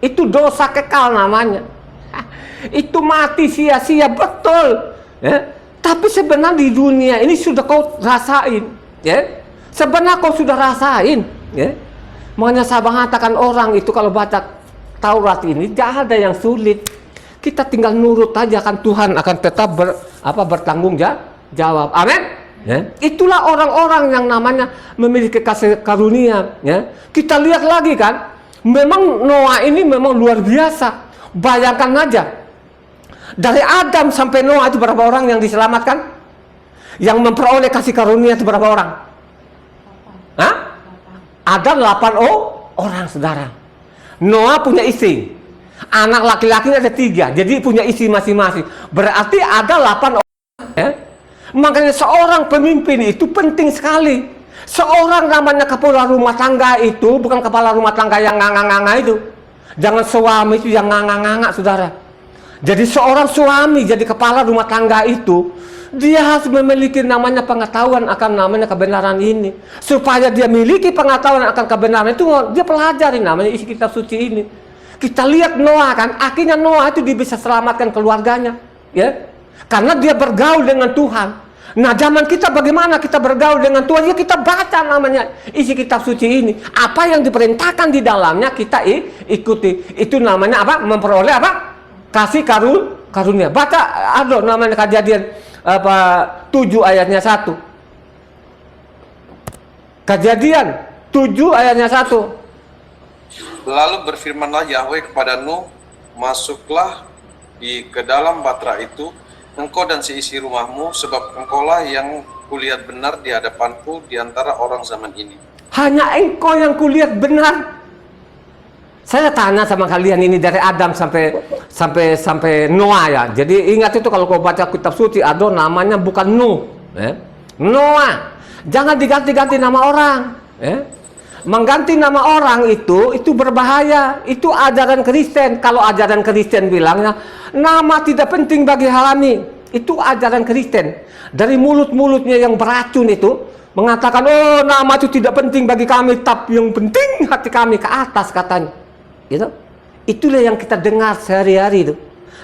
itu dosa kekal namanya. Itu mati sia-sia betul, ya. Tapi sebenarnya di dunia ini sudah kau rasain, ya. Sebenarnya kau sudah rasain, ya. Makanya saya mengatakan orang itu kalau baca Taurat ini tidak ada yang sulit. Kita tinggal nurut aja, kan Tuhan akan tetap bertanggung jawab. Amin. Ya. Itulah orang-orang yang namanya memiliki kasih karunia. Ya. Kita lihat lagi kan, memang Noah ini memang luar biasa. Bayangkan aja, dari Adam sampai Noah itu berapa orang yang diselamatkan? Yang memperoleh kasih karunia itu berapa orang? Hah? Ada 8 orang, saudara. Noah punya istri. Anak laki-lakinya ada 3, jadi punya isi masing-masing. Berarti ada 8 orang. Ya? Makanya seorang pemimpin itu penting sekali. Seorang namanya kepala rumah tangga itu bukan kepala rumah tangga yang nganga-nganga itu. Jangan suami itu yang nganga-nganga, saudara. Jadi seorang suami jadi kepala rumah tangga itu, dia harus memiliki namanya pengetahuan akan namanya kebenaran ini. Supaya dia miliki pengetahuan akan kebenaran itu, dia pelajari namanya isi kitab suci ini. Kita lihat Noah kan, akhirnya Noah itu dia bisa selamatkan keluarganya, ya, karena dia bergaul dengan Tuhan. Nah, zaman kita bagaimana kita bergaul dengan Tuhan? Ya kita baca namanya isi kitab suci ini. Apa yang diperintahkan di dalamnya kita ikuti. Itu namanya apa? Memperoleh apa? Kasih karunia. Baca ada namanya Kejadian 7 ayatnya 1. Kejadian 7 ayatnya 1. Lalu berfirmanlah Yahweh kepada Nuh, masuklah ke dalam batra itu, engkau dan seisi rumahmu, sebab engkaulah yang kulihat benar di hadapanku di antara orang zaman ini. Hanya engkau yang kulihat benar. Saya tanya sama kalian ini dari Adam sampai Noah, ya. Jadi ingat itu kalau kau baca kitab suci ada namanya bukan Nuh, ya. Noah. Jangan diganti-ganti nama orang, ya. Mengganti nama orang itu berbahaya. Itu ajaran Kristen. Kalau ajaran Kristen bilangnya nama tidak penting bagi kami, itu ajaran Kristen. Dari mulut-mulutnya yang beracun itu mengatakan, oh nama itu tidak penting bagi kami, tapi yang penting hati kami ke atas, katanya. Gitu. Itulah yang kita dengar sehari-hari itu.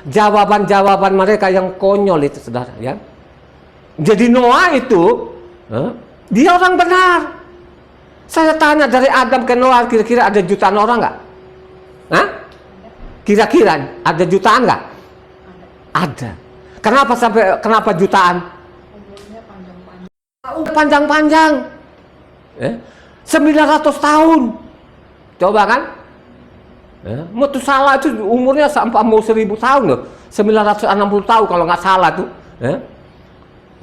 Jawaban-jawaban mereka yang konyol itu, saudara, ya. Jadi Noah itu dia orang benar. Saya tanya dari Adam ke Noah, kira-kira ada jutaan orang nggak? Hah? Kira-kira ada jutaan nggak? Ada. Kenapa jutaan? Panjang-panjang. 900 tahun. Coba kan? Metusalah itu umurnya sampai mau 1000 tahun loh. 960 tahun kalau nggak salah tuh.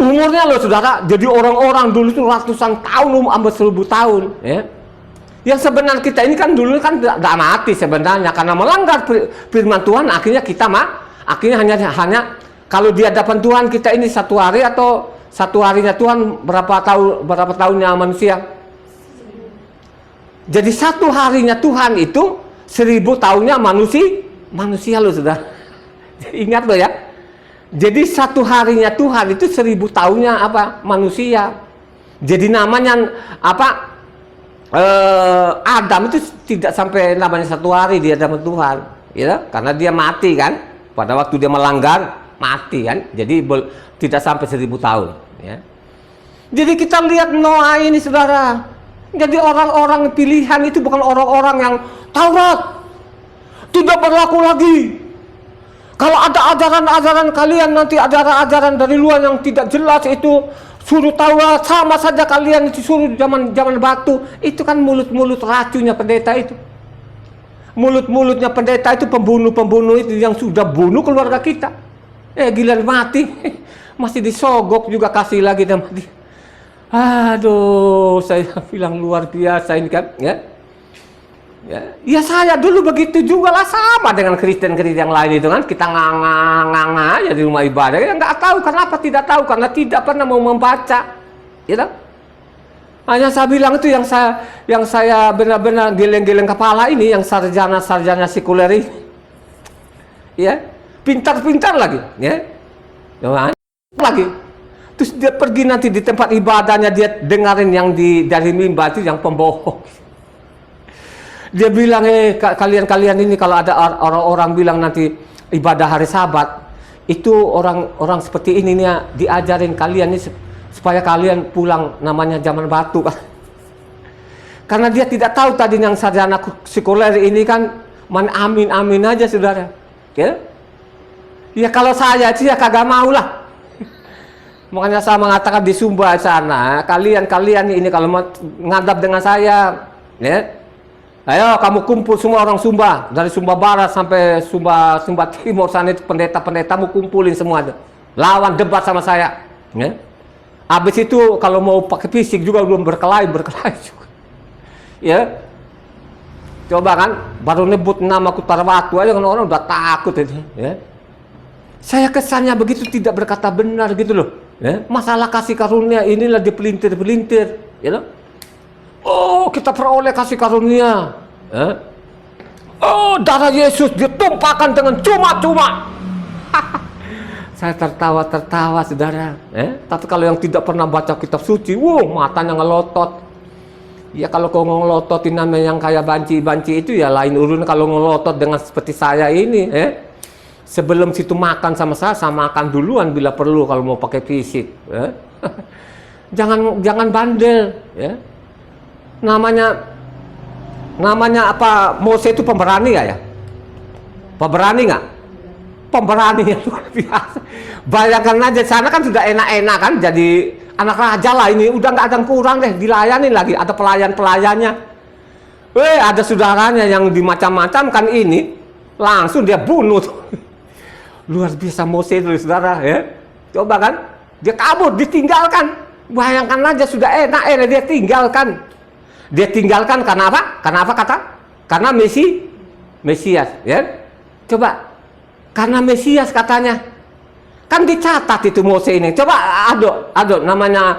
Umurnya loh, saudara. Jadi orang-orang dulu itu ratusan tahun, sampai 1000 tahun, ya. Yang sebenarnya kita ini kan dulu kan tidak mati sebenarnya karena melanggar firman Tuhan. Akhirnya kita akhirnya hanya kalau di hadapan Tuhan kita ini 1 hari atau 1 harinya Tuhan berapa tahunnya manusia. Jadi 1 harinya Tuhan itu 1000 tahunnya manusia loh, saudara. Ingat loh, ya. Jadi 1 harinya Tuhan itu 1000 tahunnya apa? Manusia. Jadi namanya apa? Adam itu tidak sampai namanya 1 hari di hadapan Tuhan, ya, karena dia mati kan. Pada waktu dia melanggar mati kan. Jadi tidak sampai 1000 tahun, ya. Jadi kita lihat Noah ini, saudara. Jadi orang-orang pilihan itu bukan orang-orang yang Taurat tidak berlaku lagi. Kalau ada ajaran-ajaran kalian nanti, ajaran-ajaran dari luar yang tidak jelas itu suruh Taurat, sama saja kalian disuruh zaman batu. Itu kan mulut-mulut racunnya pendeta itu. Mulut-mulutnya pendeta itu pembunuh-pembunuh itu yang sudah bunuh keluarga kita. Giliran mati masih disogok juga kasih lagi dan mati. Aduh, saya bilang luar biasa ini kan, ya. Ya saya dulu begitu juga lah, sama dengan Kristen-Kristen yang lain itu kan, kita nganga aja di rumah ibadah, ya nggak tahu. Kenapa tidak tahu? Karena tidak pernah mau membaca, gitu. Hanya saya bilang itu yang saya benar-benar geleng-geleng kepala ini, yang sarjana sekuler ini, ya, pintar-pintar lagi, ya, lagi. Terus dia pergi nanti di tempat ibadahnya, dia dengerin yang dari mimbar itu yang pembohong. Dia bilang, kalian ini kalau ada orang-orang bilang nanti ibadah hari Sabat, itu orang-orang seperti ini nih diajarin kalian nih supaya kalian pulang namanya zaman batu kan. Karena dia tidak tahu tadi yang sarjana sekuler ini kan amin aja saudara. Ya kalau saya sih ya kagak mau lah. Makanya saya mengatakan di Sumba sana, kalian ini kalau mau ngadap dengan saya, ya. Ayo kamu kumpul semua orang Sumba, dari Sumba Barat sampai Sumba Timur sana, itu pendeta-pendetamu kumpulin semua itu. Lawan debat sama saya, ya. Habis itu kalau mau pakai fisik juga belum berkelahi juga. Ya. Coba kan baru nyebut nama Kutarwatu aja kan orang udah takut itu, ya. Saya kesannya begitu tidak berkata benar gitu loh, ya. Masalah kasih karunia inilah dipelintir-pelintir, ya. Oh, kita peroleh kasih karunia. Oh, darah Yesus ditumpahkan dengan cuma-cuma. Saya tertawa, saudara. Tapi kalau yang tidak pernah baca kitab suci, matanya ngelotot. Ya kalau kau ngelototin namanya yang kayak banci-banci itu ya lain urusan. Kalau ngelotot dengan seperti saya ini, sebelum situ makan sama saya makan duluan bila perlu kalau mau pakai fisik. Jangan bandel, ya. Namanya apa, Mose itu pemberani nggak ya? Pemberani nggak? Pemberani yang luar biasa. Bayangkan aja, sana kan sudah enak-enak kan, jadi anak raja lah ini, udah nggak ada yang kurang deh, dilayani lagi, ada pelayan-pelayannya. Ada saudaranya yang dimacam-macam kan ini, langsung dia bunuh. Luar biasa Mose itu saudara, ya. Coba kan, dia kabur, ditinggalkan. Bayangkan aja sudah enak dia tinggalkan. Dia tinggalkan karena apa? Karena apa kata? Karena Mesias, ya. Coba, karena Mesias katanya. Kan dicatat itu Mose ini. Coba aduk namanya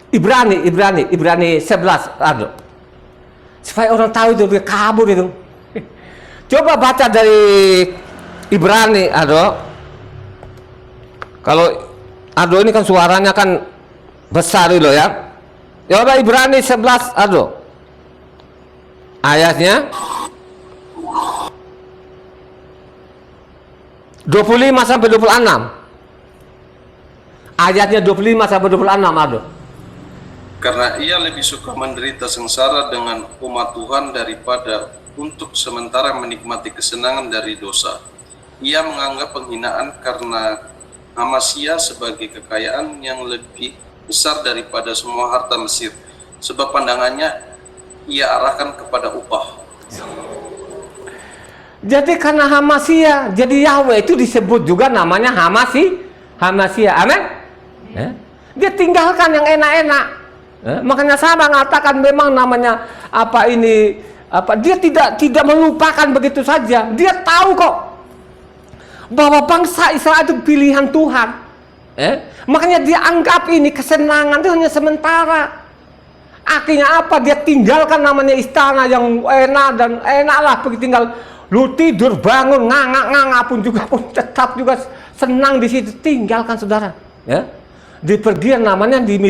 Ibrani 11 aduk. Supaya orang tahu itu dia kabur itu. Coba baca dari Ibrani aduk. Kalau aduk ini kan suaranya kan besar itu ya. Coba Ibrani 11 aduh. Ayatnya 25 sampai 26. Ayatnya 25 sampai 26 aduh. Karena ia lebih suka menderita sengsara dengan umat Tuhan daripada untuk sementara menikmati kesenangan dari dosa. Ia menganggap penghinaan karena Amasya sebagai kekayaan yang lebih besar daripada semua harta Mesir, sebab pandangannya ia arahkan kepada upah. Jadi karena Hamasya, jadi Yahweh itu disebut juga namanya Hamasya, amin. Dia tinggalkan yang enak-enak. Makanya saya mengatakan memang namanya dia tidak melupakan begitu saja. Dia tahu kok bahwa bangsa Israel itu pilihan Tuhan. Makanya dia anggap ini kesenangan itu hanya sementara. Akhirnya apa? Dia tinggalkan namanya istana yang enak lah, pergi tinggal. Lu tidur bangun nganga pun tetap juga senang di situ. Tinggalkan saudara. Ya, di pergian namanya di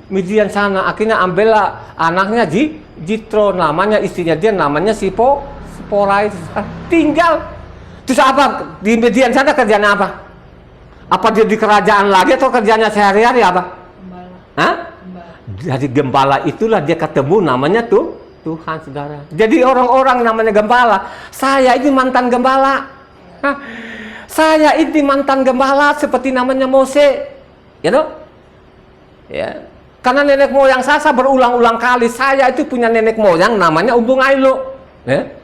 Midian sana. Akhirnya ambillah anaknya Jitro, namanya istrinya dia namanya Sipora. Tinggal. Terus apa? Di Midian sana kerjanya apa? Apa dia di kerajaan lagi atau kerjanya sehari-hari apa? Gembala. Jadi gembala itulah dia ketemu namanya Tuhan saudara. Jadi orang-orang namanya gembala. Saya ini mantan gembala. Saya ini mantan gembala seperti namanya Mose. Gitu? Ya. Karena nenek moyang saya berulang-ulang kali saya itu punya nenek moyang namanya Umbung Ailo. Ya.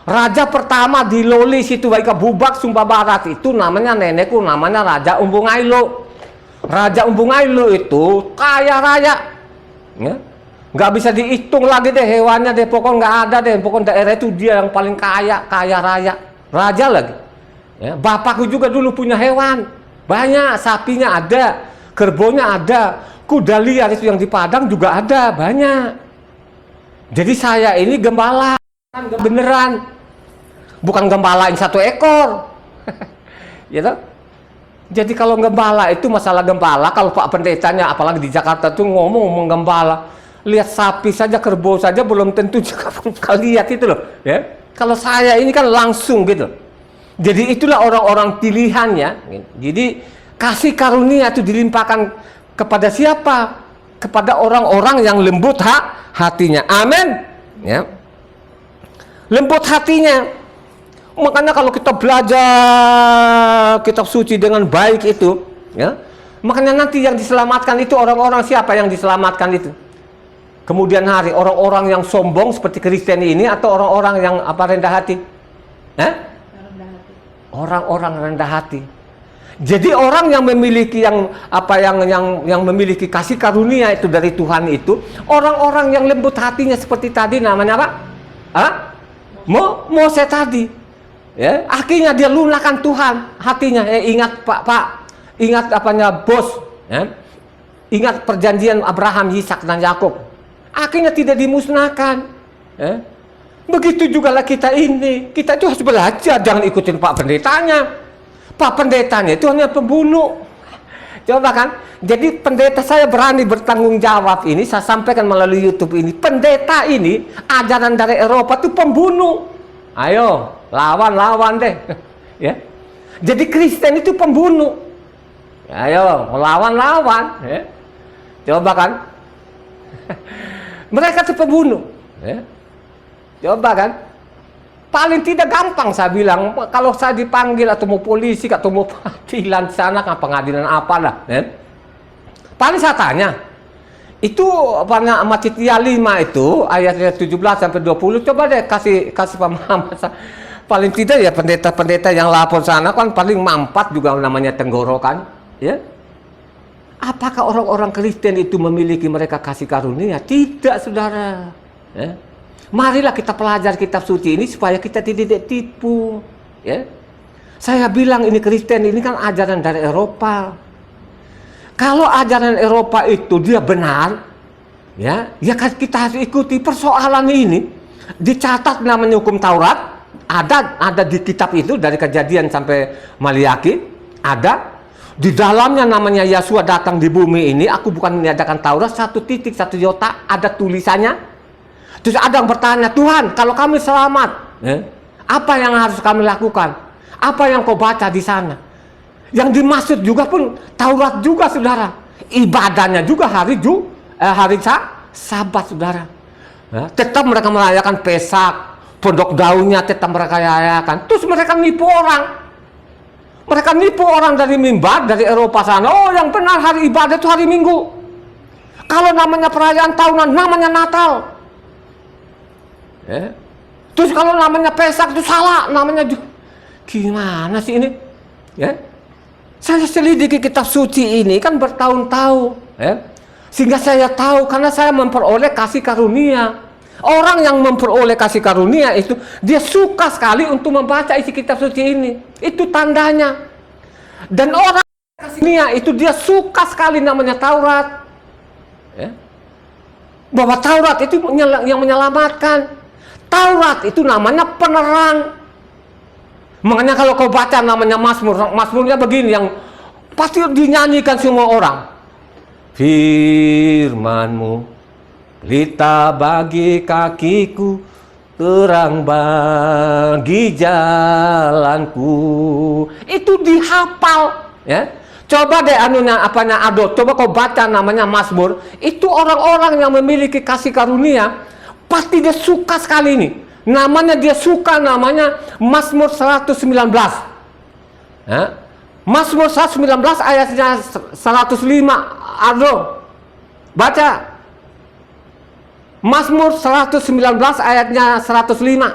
Raja pertama di Loli situ Waika Bubak Sumba Barat itu namanya nenekku namanya Raja Umbung Ailo. Raja Umbung Ailu itu kaya raya, ya. Nggak bisa dihitung lagi deh hewannya deh, pokoknya nggak ada deh, pokoknya daerah itu dia yang paling kaya, kaya raya, raja lagi. Ya, bapakku juga dulu punya hewan, banyak, sapinya ada, kerbonya ada, kuda liar itu yang di Padang juga ada, banyak. Jadi saya ini gembala, beneran, bukan gembalain satu ekor, gitu. Jadi kalau gembala itu masalah gembala, kalau Pak Pendetanya apalagi di Jakarta tuh ngomong gembala, lihat sapi saja, kerbau saja belum tentu juga lihat itu loh, ya. Kalau saya ini kan langsung gitu. Jadi itulah orang-orang pilihannya. Jadi kasih karunia itu dilimpahkan kepada siapa? Kepada orang-orang yang lembut hatinya. Amin. Ya. Lembut hatinya. Makanya kalau kita belajar kitab suci dengan baik itu, ya, makanya nanti yang diselamatkan itu orang-orang siapa yang diselamatkan itu? Kemudian hari orang-orang yang sombong seperti Kristen ini atau orang-orang yang apa rendah hati? Orang-orang rendah hati. Jadi orang yang memiliki yang memiliki kasih karunia itu dari Tuhan itu, orang-orang yang lembut hatinya seperti tadi namanya apa? Mose tadi. Ya, akhirnya dia lunakkan Tuhan hatinya. Ingat Pak, ingat apanya bos, ya? Ingat perjanjian Abraham, Ishak dan Yakub. Akhirnya tidak dimusnahkan. Ya? Begitu juga lah kita ini. Kita itu harus belajar, jangan ikutin Pak Pendetanya. Pak Pendetanya itu hanya pembunuh. Coba kan. Jadi pendeta saya berani bertanggung jawab ini, saya sampaikan melalui YouTube ini. Pendeta ini ajaran dari Eropa itu pembunuh. Ayo, lawan deh. Ya. Jadi Kristen itu pembunuh. Ayo, lawan. Ya. Coba kan. Mereka itu pembunuh. Ya. Coba kan. Paling tidak gampang saya bilang, kalau saya dipanggil atau mau polisi atau mau pengadilan sana, kan pengadilan apalah. Ya. Paling saya tanya, itu apa Matitia 5 itu ayat 17 sampai 20, coba deh kasih pemahaman. Paling tidak ya pendeta-pendeta yang lapor sana kan paling mampat juga namanya tenggorokan, ya. Apakah orang-orang Kristen itu memiliki mereka kasih karunia? Tidak, saudara. Ya. Marilah kita pelajari kitab suci ini supaya kita tidak tipu, ya. Saya bilang ini Kristen ini kan ajaran dari Eropa. Kalau ajaran Eropa itu dia benar, ya kan kita harus ikuti. Persoalan ini dicatat namanya hukum Taurat, ada di kitab itu dari Kejadian sampai Maliaki, ada di dalamnya namanya Yesua datang di bumi ini. Aku bukan meniadakan Taurat, 1 titik 1 iota ada tulisannya. Terus ada yang bertanya, Tuhan kalau kami selamat, apa yang harus kami lakukan? Apa yang kau baca di sana? Yang dimaksud juga pun Taurat juga, saudara. Ibadahnya juga hari Sabat, saudara. Ya, tetap mereka merayakan Pesak, pondok daunnya tetap mereka rayakan. Terus mereka nipu orang. Mereka nipu orang dari mimbar, dari Eropa sana. Oh, yang benar hari ibadah itu hari Minggu. Kalau namanya perayaan tahunan, namanya Natal. Ya. Terus kalau namanya Pesak itu salah, namanya gimana sih ini? Ya. Saya selidiki kitab suci ini kan bertahun-tahun, ya. Sehingga saya tahu karena saya memperoleh kasih karunia. Orang yang memperoleh kasih karunia itu dia suka sekali untuk membaca isi kitab suci ini. Itu tandanya. Dan orang kasih karunia itu dia suka sekali namanya Taurat. Ya. Bahwa Taurat itu yang menyelamatkan. Taurat itu namanya penerang. Makanya kalau kau baca namanya Mazmurnya begini yang pasti dinyanyikan semua orang. Firman-Mu pelita bagi kakiku, terang bagi jalanku. Itu dihafal, ya. Coba deh coba kau baca namanya Mazmur. Itu orang-orang yang memiliki kasih karunia pasti dia suka sekali ini. Namanya dia suka namanya Mazmur 119. Ya. Mazmur 119 ayatnya 105. Aduh. Baca. Mazmur 119 ayatnya 105.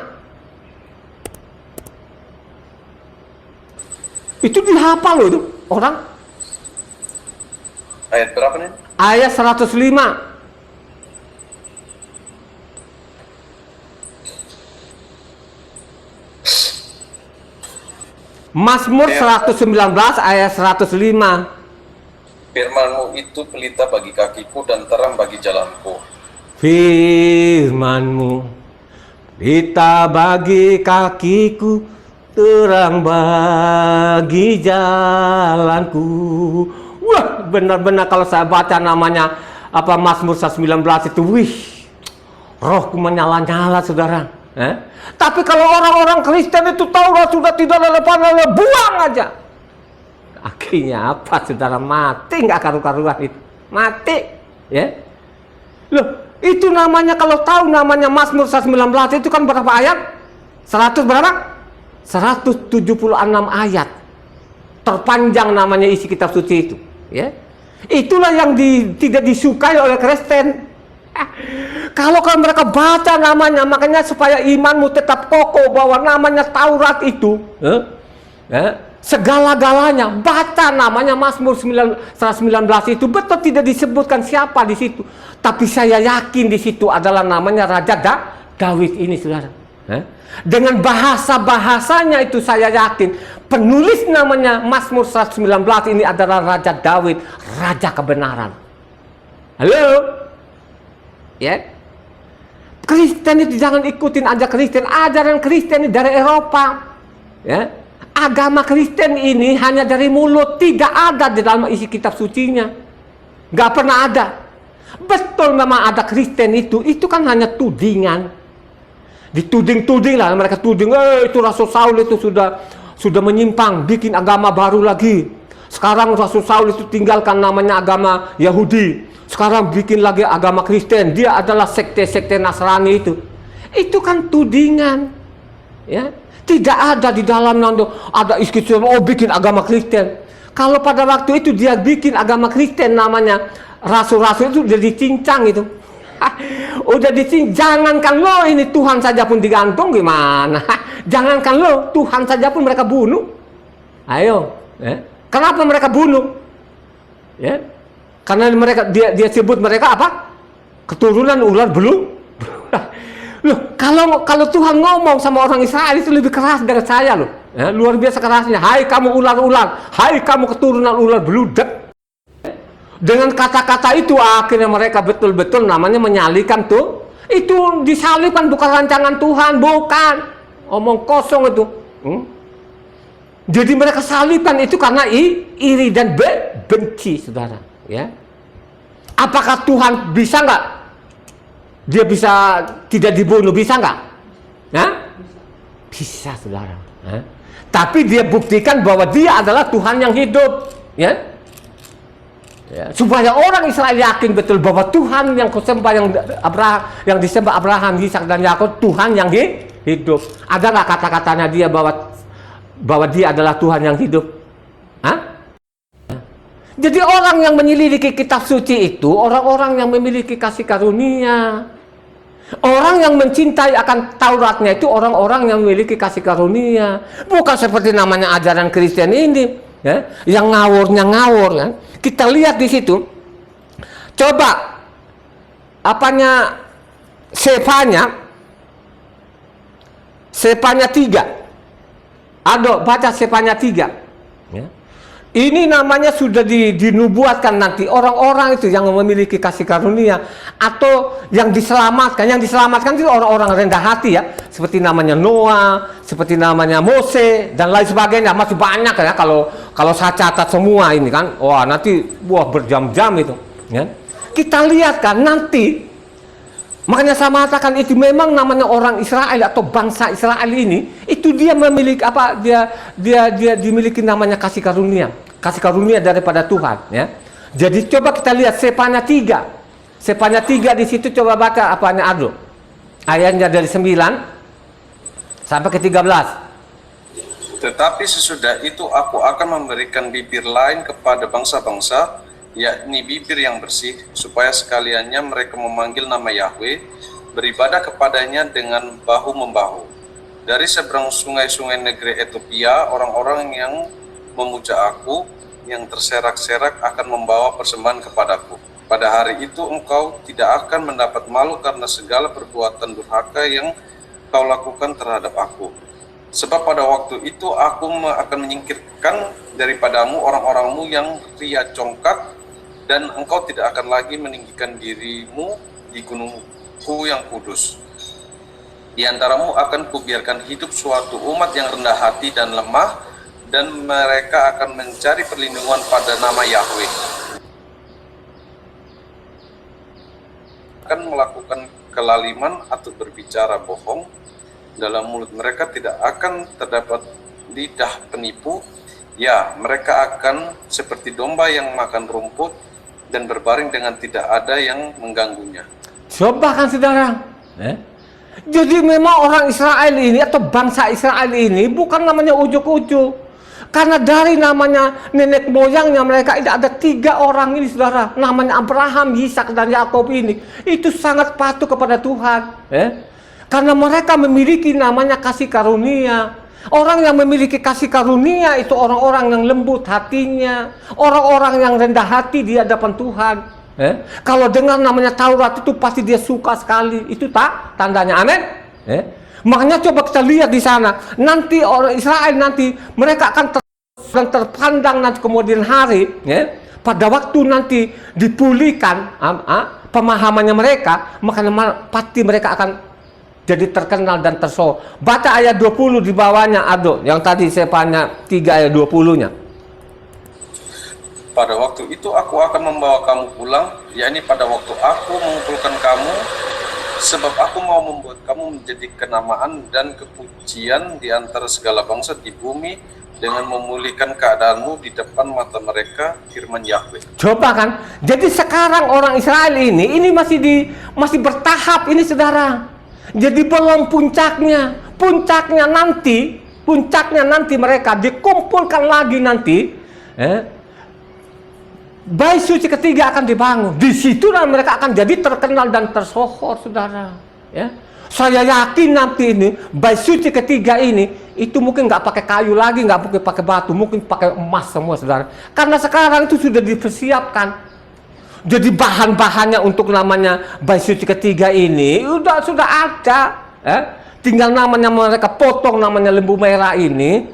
Itu dihafal loh itu orang. Ayat berapa nih? Ayat 105. Mazmur 119 ayat 105. Firman-Mu itu pelita bagi kakiku dan terang bagi jalanku. Firman-Mu pelita bagi kakiku, terang bagi jalanku. Wah, benar-benar kalau saya baca namanya Mazmur 119 itu, wih, rohku menyala-nyala, saudara. Tapi kalau orang-orang Kristen itu Taurat sudah tidak relevan, buang aja. Akhirnya apa, saudara? Mati nggak karu-karuan itu, mati, ya. Loh, itu namanya, kalau tahu namanya Mazmur 119 itu kan berapa ayat? 100 berapa? 176 ayat. Terpanjang namanya isi kitab suci itu, ya. Itulah yang tidak disukai oleh Kristen. Kalau mereka baca namanya, makanya supaya imanmu tetap kokoh bahwa namanya Taurat itu segala-galanya, baca namanya Mazmur 119 itu, betul tidak disebutkan siapa di situ, tapi saya yakin di situ adalah namanya Raja Daud ini, saudara. Dengan bahasa-bahasanya itu saya yakin penulis namanya Mazmur 119 ini adalah Raja Daud, Raja kebenaran. Halo? Ya, Kristen itu jangan ikutin aja Kristen, ajaran Kristen ini dari Eropa, ya. Agama Kristen ini hanya dari mulut, tidak ada di dalam isi kitab sucinya, nggak pernah ada. Betul memang ada Kristen itu kan hanya tudingan, dituding-tuding lah, mereka tuding, itu Rasul Saul itu sudah menyimpang, bikin agama baru lagi. Sekarang Rasul Saul itu tinggalkan namanya agama Yahudi, sekarang bikin lagi agama Kristen, dia adalah sekte-sekte Nasrani itu. Itu kan tudingan, ya. Tidak ada di dalam ada istilah bikin agama Kristen. Kalau pada waktu itu dia bikin agama Kristen namanya rasul-rasul itu udah dicincang itu. Udah dicincang, jangankan lo ini Tuhan saja pun digantung, gimana? Jangankan lo, Tuhan saja pun mereka bunuh. Ayo, kenapa mereka bunuh? Ya. Karena dia sebut mereka apa? Keturunan ular belu. Loh, kalau Tuhan ngomong sama orang Israel itu lebih keras dari saya loh. Ya, luar biasa kerasnya. Hai kamu ular-ular, hai kamu keturunan ular beludak. Dengan kata-kata itu akhirnya mereka betul-betul namanya menyalikan tuh. Itu disalibkan bukan rancangan Tuhan, bukan. Omong kosong itu. Jadi mereka salibkan itu karena iri dan benci, saudara. Ya. Apakah Tuhan bisa nggak? Dia bisa tidak dibunuh, bisa nggak? Bisa, saudara. Tapi dia buktikan bahwa dia adalah Tuhan yang hidup, ya. Supaya orang Israel yakin betul bahwa Tuhan yang kusembah, yang disembah Abraham, Ishak dan Yakub, Tuhan yang hidup. Adalah kata-katanya dia bahwa dia adalah Tuhan yang hidup. Jadi orang yang menyelidiki kitab suci itu orang-orang yang memiliki kasih karunia. Orang yang mencintai akan Tauratnya itu orang-orang yang memiliki kasih karunia. Bukan seperti namanya ajaran Kristen ini, ya, yang ngawurnya ngawur, kan. Kita lihat di situ. Coba apanya Sefanya 3. Aduh, baca Sefanya 3. Ya. Ini namanya sudah dinubuatkan nanti orang-orang itu yang memiliki kasih karunia atau yang diselamatkan. Yang diselamatkan itu orang-orang rendah hati, ya, seperti namanya Noah, seperti namanya Mose dan lain sebagainya. Masih banyak ya kalau saya catat semua ini kan. Wah, nanti berjam-jam itu, ya. Kita lihat kan nanti. Makanya saya mengatakan itu memang namanya orang Israel atau bangsa Israel ini itu dia memiliki apa? Dia dimiliki namanya kasih karunia daripada Tuhan, ya. Jadi coba kita lihat Sefanya 3. Sefanya 3 di situ coba baca apanya Ado. Ayatnya dari 9 sampai ke 13. Tetapi sesudah itu aku akan memberikan bibir lain kepada bangsa-bangsa, yakni bibir yang bersih, supaya sekaliannya mereka memanggil nama Yahweh, beribadah kepadanya dengan bahu-membahu. Dari seberang sungai-sungai negeri Ethiopia, orang-orang yang memuja aku yang terserak-serak akan membawa persembahan kepadaku. Pada hari itu engkau tidak akan mendapat malu karena segala perbuatan durhaka yang kau lakukan terhadap aku. Sebab pada waktu itu aku akan menyingkirkan daripadamu orang-orangmu yang ria congkak, dan engkau tidak akan lagi meninggikan dirimu di gunungku yang kudus. Di antaramu akan kubiarkan hidup suatu umat yang rendah hati dan lemah, dan mereka akan mencari perlindungan pada nama Yahweh. Akan melakukan kelaliman atau berbicara bohong, dalam mulut mereka tidak akan terdapat lidah penipu. Ya, mereka akan seperti domba yang makan rumput dan berbaring dengan tidak ada yang mengganggunya. Coba kan saudara, jadi memang orang Israel ini atau bangsa Israel ini bukan namanya ujuk-ujuk. Karena dari namanya nenek moyangnya mereka ini ada 3 orang ini saudara, namanya Abraham, Ishak dan Yakub ini, itu sangat patuh kepada Tuhan. Karena mereka memiliki namanya kasih karunia. Orang yang memiliki kasih karunia itu orang-orang yang lembut hatinya, orang-orang yang rendah hati di hadapan Tuhan. Kalau dengar namanya Taurat itu pasti dia suka sekali. Itu tak tandanya, amin. Makanya coba kita lihat di sana. Nanti orang Israel nanti mereka akan terpandang nanti kemudian hari, pada waktu nanti dipulihkan pemahamannya mereka, maka pasti mereka akan jadi terkenal dan tersohor. Baca ayat 20 di bawahnya, Ado, yang tadi saya tanya 3 ayat 20-nya. Pada waktu itu aku akan membawa kamu pulang, yakni pada waktu aku mengumpulkan kamu, sebab aku mau membuat kamu menjadi kenamaan dan kepujian di antara segala bangsa di bumi, dengan memulihkan keadaanmu di depan mata mereka, firman Yahweh. Coba kan, jadi sekarang orang Israel ini masih bertahap ini saudara. Jadi belum puncaknya. Puncaknya nanti mereka dikumpulkan lagi nanti. Bait suci ketiga akan dibangun. Di situlah mereka akan jadi terkenal dan tersohor, saudara. Saya yakin nanti ini bait suci ketiga ini itu mungkin nggak pakai kayu lagi, nggak mungkin pakai batu, mungkin pakai emas semua, saudara. Karena sekarang itu sudah dipersiapkan. Jadi bahan-bahannya untuk namanya bait suci ketiga ini sudah ada. Tinggal namanya mereka potong namanya lembu merah ini.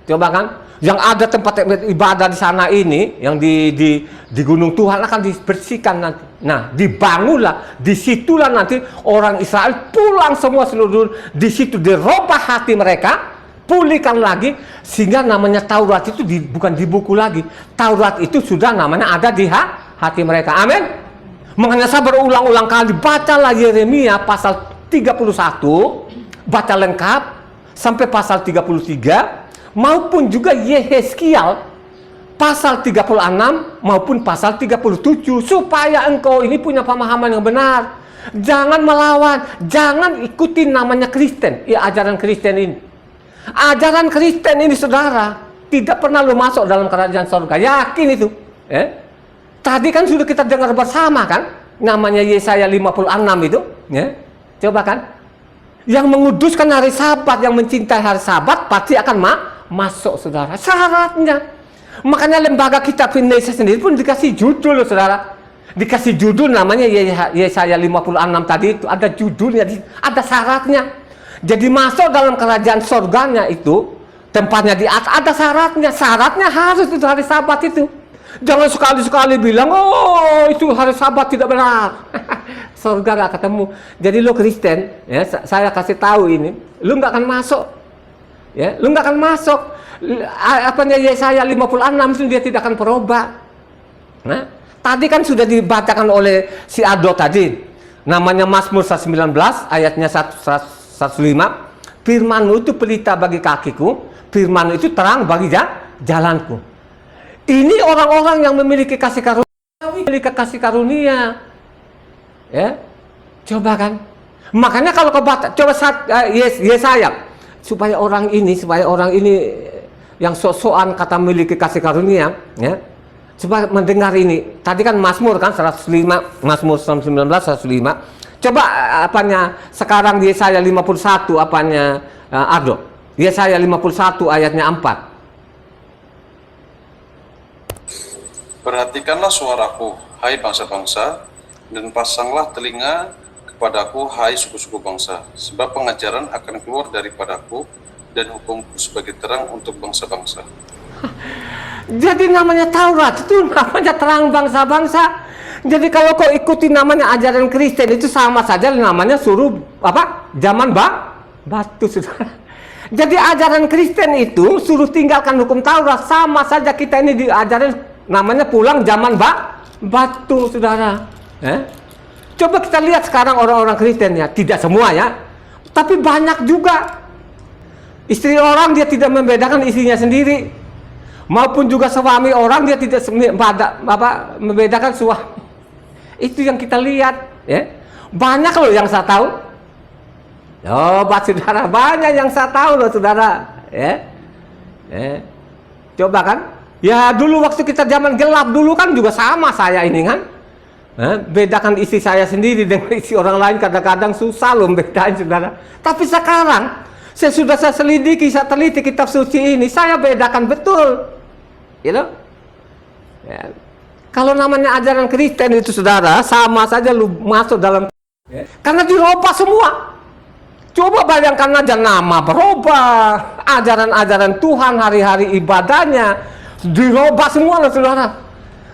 Coba kan, yang ada tempat ibadah di sana ini, yang di Gunung Tuhan akan dibersihkan nanti. Nah, dibangunlah, disitulah nanti orang Israel pulang semua seluruh, di situ dirubah hati mereka, pulihkan lagi, sehingga namanya Taurat itu bukan di buku lagi. Taurat itu sudah namanya ada di hati mereka. Amin. Makanya saya berulang-ulang kali bacalah Yeremia pasal 31, baca lengkap sampai pasal 33, maupun juga Yehezkiel pasal 36 maupun pasal 37, supaya engkau ini punya pemahaman yang benar. Jangan melawan, jangan ikutin namanya Kristen, ajaran Kristen ini. Ajaran Kristen ini saudara, tidak pernah lu masuk dalam kerajaan surga, yakin itu. Tadi kan sudah kita dengar bersama kan, namanya Yesaya 56 itu. Coba kan, yang menguduskan hari Sabat, yang mencintai hari Sabat pasti akan masuk, saudara. Syaratnya. Makanya lembaga kitab Indonesia sendiri pun dikasih judul, saudara. Dikasih judul namanya Yesaya 56 tadi itu, ada judulnya, ada syaratnya. Jadi masuk dalam kerajaan surganya itu, tempatnya di atas, ada syaratnya. Syaratnya harus itu hari Sabat itu. Jangan sekali-sekali bilang, oh itu hari Sabat tidak benar. Surga gak ketemu. Jadi lo Kristen, saya kasih tahu ini, lo nggak akan masuk. Lo nggak akan masuk. Apanya Yesaya 56 itu dia tidak akan berubah. Nah, tadi kan sudah dibacakan oleh si Ado tadi. Namanya Mazmur 119 ayatnya 105. Firman-Mu itu pelita bagi kakiku, firman-Mu itu terang bagi jalanku. Ini orang-orang yang memiliki kasih karunia, coba kan. Makanya kalau kau baca, coba Yesaya, supaya orang ini yang sok-sokan kata memiliki kasih karunia, coba mendengar ini. Tadi kan Mazmur kan 105, Mazmur 19 105. Coba sekarang Yesaya 51 Ardo. Yesaya 51 ayatnya 4. Perhatikanlah suaraku, hai bangsa-bangsa, dan pasanglah telinga kepadaku, hai suku-suku bangsa, sebab pengajaran akan keluar daripadaku, dan hukumku sebagai terang untuk bangsa-bangsa. Jadi namanya Taurat itu namanya terang bangsa-bangsa. Jadi kalau kau ikuti namanya ajaran Kristen itu sama saja namanya suruh apa? Zaman batu, saudara. Jadi ajaran Kristen itu suruh tinggalkan hukum Taurat, sama saja kita ini diajarin namanya pulang zaman batu, saudara. Coba kita lihat sekarang orang-orang Kristen ya, tidak semua ya, tapi banyak juga. Istri orang dia tidak membedakan istrinya sendiri, maupun juga suami orang dia tidak membedakan suami. Itu yang kita lihat ya. Banyak loh yang saya tahu. Saudara, banyak yang saya tahu loh, saudara ya. Coba kan ya, dulu waktu kita zaman gelap dulu kan juga sama saya ini kan, bedakan istri saya sendiri dengan istri orang lain kadang-kadang susah loh bedain, saudara. Tapi sekarang saya selidiki, saya teliti kitab suci ini, saya bedakan betul, gitu. Ya. Kalau namanya ajaran Kristen itu, saudara, sama saja lu masuk dalam, karena dirubah semua. Coba bayangkan aja, nama berubah, ajaran-ajaran Tuhan, hari-hari ibadahnya dirubah semua loh, saudara.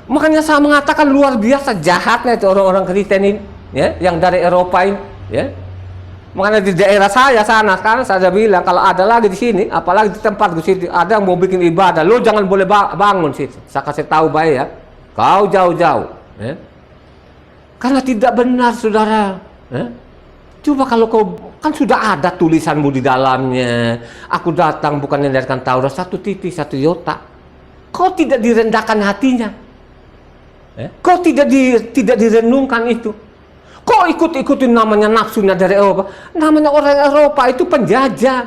Makanya saya mengatakan luar biasa jahatnya itu orang-orang Kristen ini, ya, yang dari Eropa ini, ya. Makanya di daerah saya sana sekarang saya bilang kalau ada lagi di sini, apalagi di tempat gue situ ada yang mau bikin ibadah, lo jangan boleh bangun situ. Saya kasih tahu baik ya, kau jauh-jauh, ya. Karena tidak benar, saudara. Ya. Coba kalau kau kan sudah ada tulisanmu di dalamnya, aku datang bukan mendengarkan Taurat, 1 titik 1 iota. Kau tidak direndahkan hatinya, ya. Kau tidak direnungkan itu. Kok ikut-ikutin namanya nafsunya dari Eropa? Namanya orang Eropa itu penjajah,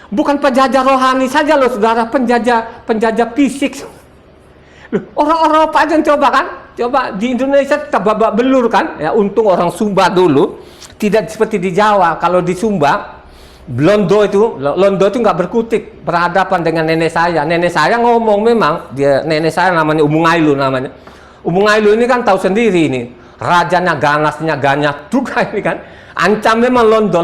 bukan penjajah rohani saja loh, saudara, penjajah fisik. Orang Eropa aja coba kan, coba di Indonesia kita babak belur kan, ya. Untung orang Sumba dulu tidak seperti di Jawa. Kalau di Sumba, Londo itu nggak berkutik berhadapan dengan nenek saya. Nenek saya ngomong memang, nenek saya namanya Umungailu namanya. Umungailu ini kan tahu sendiri ini. Rajanya ganasnya ganyak juga ini kan, ancam memang Londo,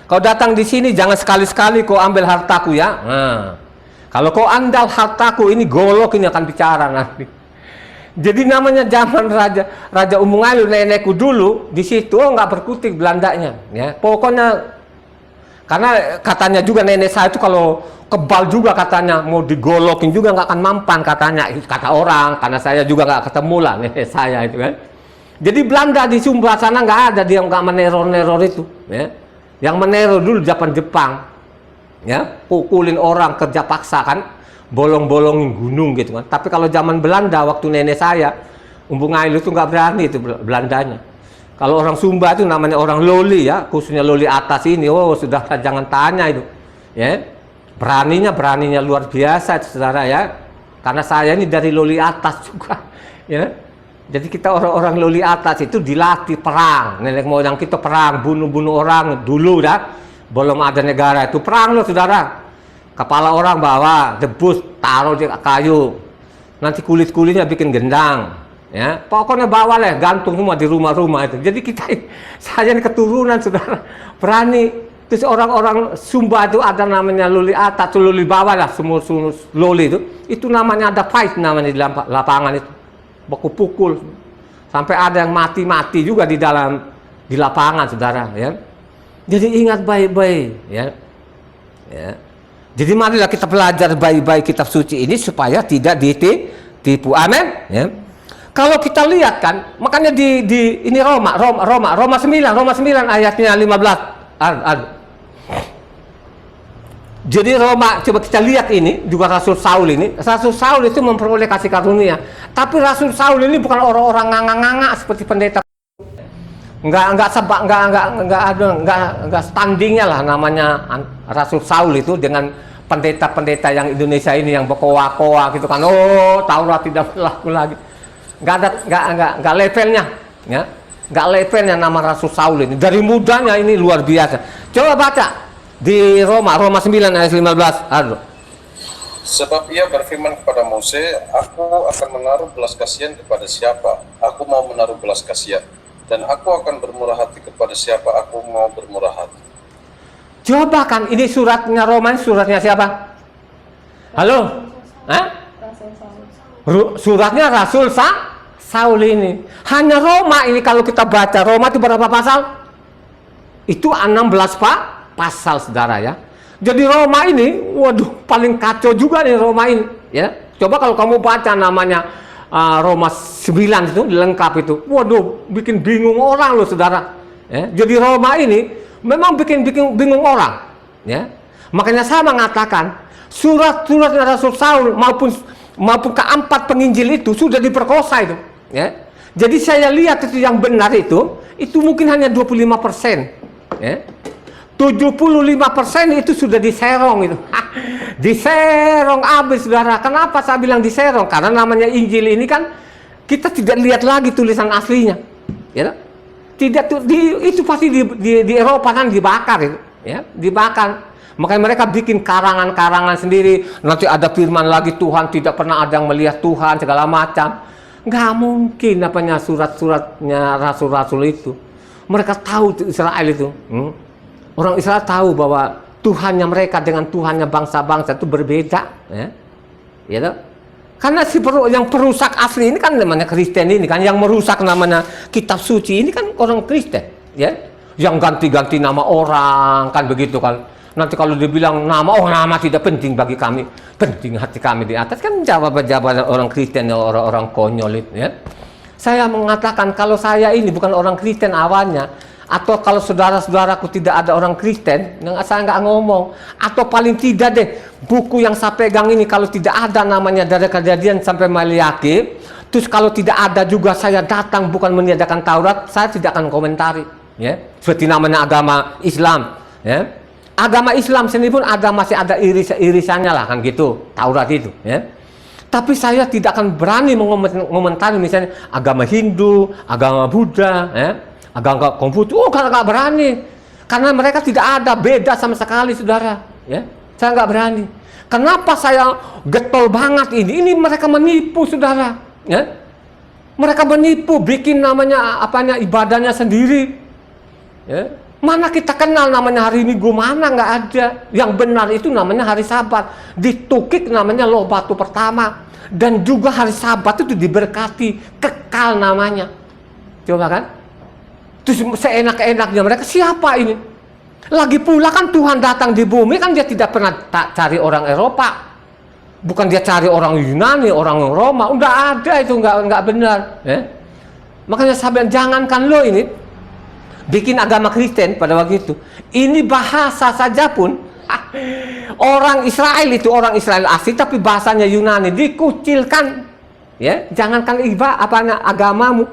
kau datang di sini jangan sekali-sekali kau ambil hartaku ya. Nah, kalau kau andal hartaku ini golok ini akan bicara nanti. Jadi namanya zaman Raja Umungailu nenekku dulu di situ nggak berkutik Belandanya, ya. Pokoknya karena katanya juga nenek saya itu kalau kebal juga katanya mau digolokin juga nggak akan mampan katanya, kata orang, karena saya juga nggak ketemu lah nenek saya itu kan. Jadi Belanda di Sumba sana nggak ada dia nggak meneror itu, ya. Yang meneror dulu Jepang, ya, pukulin orang kerja paksa kan, bolong-bolongin gunung gitu kan. Tapi kalau zaman Belanda waktu nenek saya, Umungailu itu nggak berani itu Belandanya. Kalau orang Sumba itu namanya orang loli ya, khususnya loli atas ini, sudah jangan tanya itu, ya. Beraninya luar biasa itu, saudara ya. Karena saya ini dari loli atas juga, ya. Jadi kita orang-orang loli atas itu dilatih perang. Nenek moyang kita perang, bunuh-bunuh orang dulu dah. Belum ada negara itu perang loh, saudara. Kepala orang bawa, debus, taruh di kayu. Nanti kulit-kulitnya bikin gendang. Ya, pokoknya bawa lah, gantung semua di rumah-rumah itu. Jadi kita, saya ini keturunan, saudara, berani. Terus orang-orang Sumba itu ada namanya loli atas, loli bawah lah, semua loli itu. Itu namanya ada fight namanya di lapangan itu. Baku pukul sampai ada yang mati juga di lapangan, saudara ya. Jadi ingat baik-baik ya. Jadi marilah kita belajar baik-baik kitab suci ini supaya tidak ditipu, amin ya. Kalau kita lihat kan, makanya di ini Roma 9 ayatnya 15. Jadi Roma, coba kita lihat ini juga Rasul Saul ini. Rasul Saul itu memperoleh kasih karunia. Tapi Rasul Saul ini bukan orang-orang nganga-nganga seperti pendeta. Enggak standingnya lah namanya Rasul Saul itu dengan pendeta-pendeta yang Indonesia ini yang berkoa-koa gitu kan. Oh, Taurat tidak berlaku lagi. Enggak levelnya, ya. Enggak levelnya nama Rasul Saul ini. Dari mudanya ini luar biasa. Coba baca di Roma 9 ayat 15. Aduh. Sebab ia berfirman kepada Mose, aku akan menaruh belas kasihan kepada siapa aku mau menaruh belas kasihan, dan aku akan bermurah hati kepada siapa aku mau bermurah hati. Coba kan, ini suratnya Roma, suratnya siapa? Halo? Hah? Suratnya Rasul Saul ini. Hanya Roma ini kalau kita baca, Roma itu berapa pasal? Itu 16 pasal, saudara ya. Jadi Roma ini, waduh, paling kacau juga nih Roma ini, ya. Coba kalau kamu baca namanya Roma 9 itu, lengkap itu. Waduh, bikin bingung orang loh, saudara. Ya. Jadi Roma ini memang bikin bingung orang, ya. Makanya saya mengatakan surat-suratnya Rasul Saul maupun keempat penginjil itu sudah diperkosa itu, ya. Jadi saya lihat itu yang benar itu mungkin hanya 25%, ya. 75% itu sudah diserong itu. Diserong habis, saudara. Kenapa saya bilang diserong? Karena namanya Injil ini kan kita tidak lihat lagi tulisan aslinya, ya. Tidak itu pasti di Eropa kan dibakar itu, ya, dibakar. Makanya mereka bikin karangan-karangan sendiri. Nanti ada firman lagi, Tuhan tidak pernah ada yang melihat Tuhan segala macam. Nggak mungkin apanya surat-suratnya rasul-rasul itu. Mereka tahu Israel itu. Orang Israel tahu bahwa Tuhannya mereka dengan Tuhannya bangsa-bangsa itu berbeda, ya. Gitu. Karena yang perusak asli ini kan namanya Kristen ini kan, yang merusak namanya kitab suci ini kan orang Kristen, ya. Yang ganti-ganti nama orang kan begitu kan. Nanti kalau dibilang nama tidak penting bagi kami, penting hati kami di atas, kan jawaban-jawaban orang Kristen, orang konyol itu, ya. Saya mengatakan kalau saya ini bukan orang Kristen awalnya, atau kalau saudara-saudaraku tidak ada orang Kristen, saya nggak ngomong. Atau paling tidak deh, buku yang saya pegang ini kalau tidak ada namanya dari Kejadian sampai Maliaki, terus kalau tidak ada juga saya datang bukan meniadakan Taurat, saya tidak akan komentari, ya. Seperti namanya agama Islam, ya. Agama Islam sendiri pun masih ada irisannya lah kan gitu, Taurat itu, ya. Tapi saya tidak akan berani mengomentari misalnya agama Hindu, agama Buddha, ya. Agama Konfusius, nggak berani, karena mereka tidak ada beda sama sekali, saudara. Ya, saya nggak berani. Kenapa saya getol banget ini? Ini mereka menipu, saudara. Ya, mereka menipu, bikin namanya ibadahnya sendiri. Ya, mana kita kenal namanya hari Minggu, mana nggak ada. Yang benar itu namanya hari Sabat. Ditukik namanya loh batu pertama, dan juga hari Sabat itu diberkati, kekal namanya. Coba kan? Terus seenak-enaknya mereka, siapa ini? Lagi pula kan Tuhan datang di bumi kan dia tidak pernah cari orang Eropa. Bukan dia cari orang Yunani, orang Roma. Udah ada itu, nggak benar. Ya? Makanya saya bilang, jangankan lo ini bikin agama Kristen pada waktu itu. Ini bahasa saja pun orang Israel itu orang Israel asli tapi bahasanya Yunani dikucilkan. Ya, jangankan agamamu.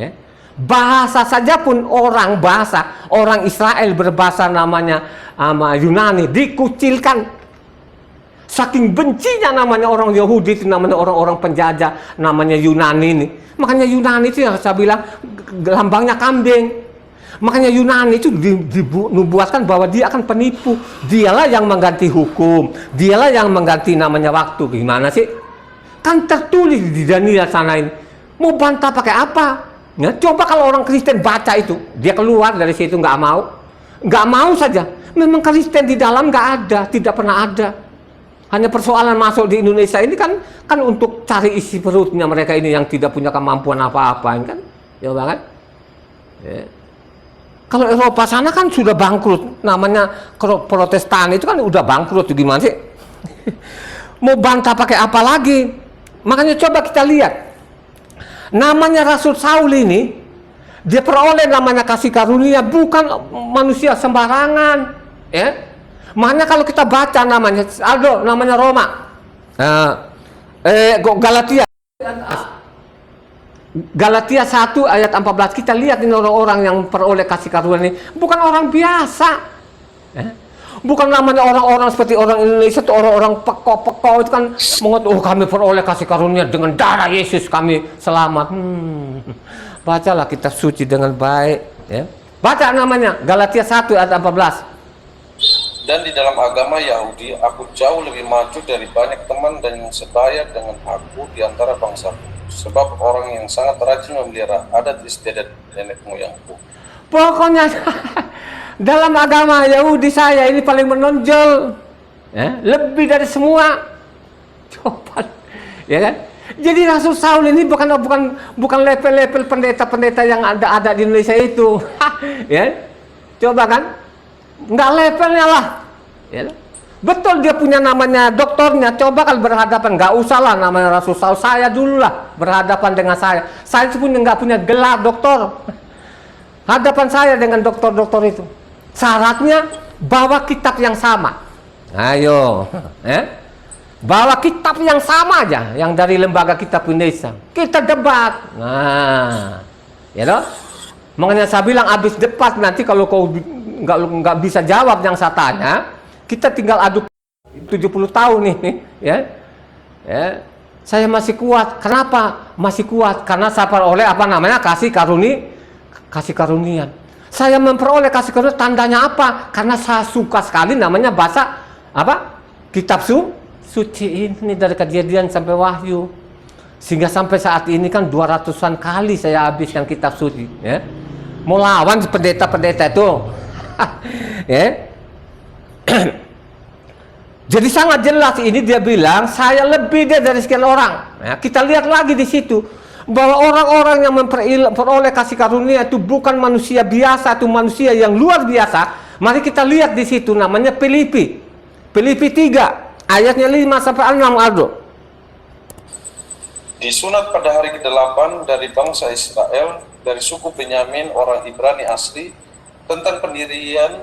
Ya. Bahasa saja pun orang Israel berbahasa namanya Yunani dikucilkan. Saking bencinya namanya orang Yahudi itu, namanya orang-orang penjajah namanya Yunani ini. Makanya Yunani itu yang saya bilang lambangnya kambing. Makanya Yunani itu dinubuatkan bahwa dia akan penipu. Dialah yang mengganti hukum, dialah yang mengganti namanya waktu. Gimana sih? Kan tertulis di Daniel sana ini. Mau bantah pakai apa? Ya, coba kalau orang Kristen baca itu, dia keluar dari situ nggak mau saja. Memang Kristen di dalam nggak ada, tidak pernah ada. Hanya persoalan masuk di Indonesia ini kan untuk cari isi perutnya mereka ini yang tidak punya kemampuan apa-apa, kan? Coba kan? Ya. Kalau Eropa sana kan sudah bangkrut, namanya Protestan itu kan udah bangkrut, gimana sih? Mau bantah pakai apa lagi? Makanya coba kita lihat. Namanya Rasul Saul ini, dia peroleh namanya kasih karunia, bukan manusia sembarangan, ya. Makanya kalau kita baca namanya Roma, Galatia 1 ayat 14, kita lihat ini orang-orang yang peroleh kasih karunia ini, bukan orang biasa, ya. Bukan namanya orang-orang seperti orang Indonesia, itu orang-orang pekok-pekok itu kan mengatakan, kami peroleh kasih karunia dengan darah Yesus kami selamat. Bacalah kitab suci dengan baik, ya. Baca namanya Galatia 1 ayat 14. Dan di dalam agama Yahudi, aku jauh lebih maju dari banyak teman dan yang sebaya dengan aku di antara bangsaku. Sebab orang yang sangat rajin memelihara adat istiadat nenek moyangku. Pokoknya dalam agama Yahudi saya ini paling menonjol, ya, lebih dari semua. Coba, ya kan? Jadi Rasul Saul ini bukan level-level pendeta-pendeta yang ada di Indonesia itu, ya. Coba kan? Nggak levelnya lah, ya. Betul dia punya namanya doktornya, coba kalau berhadapan, nggak usah lah namanya Rasul Saul, saya dulu lah berhadapan dengan saya itu pun nggak punya gelar doktor, hadapan saya dengan doktor-doktor itu, syaratnya bawa kitab yang sama, ayo, bawa kitab yang sama aja, yang dari lembaga kitab Indonesia, kita debat, nah, ya loh, makanya saya bilang abis debat nanti kalau kau nggak bisa jawab yang saya tanya, kita tinggal adu 70 tahun nih, ya. Saya masih kuat. Kenapa masih kuat? Karena saya peroleh apa namanya kasih karunia. Saya memperoleh kasih karunia, tandanya apa? Karena saya suka sekali namanya bahasa apa? Kitab suci ini dari Kejadian sampai Wahyu, sehingga sampai saat ini kan 200-an kali saya habiskan kitab suci, ya. Mau lawan pendeta-pendeta itu. Ya. Jadi sangat jelas ini dia bilang saya lebih dari sekian orang. Ya, kita lihat lagi di situ bahwa orang-orang yang memperoleh kasih karunia itu bukan manusia biasa, itu manusia yang luar biasa. Mari kita lihat di situ namanya Filipi 3 ayatnya 5 sampai 6 Aldo. Disunat pada hari ke-8 dari bangsa Israel, dari suku Benyamin, orang Ibrani asli, tentang pendirian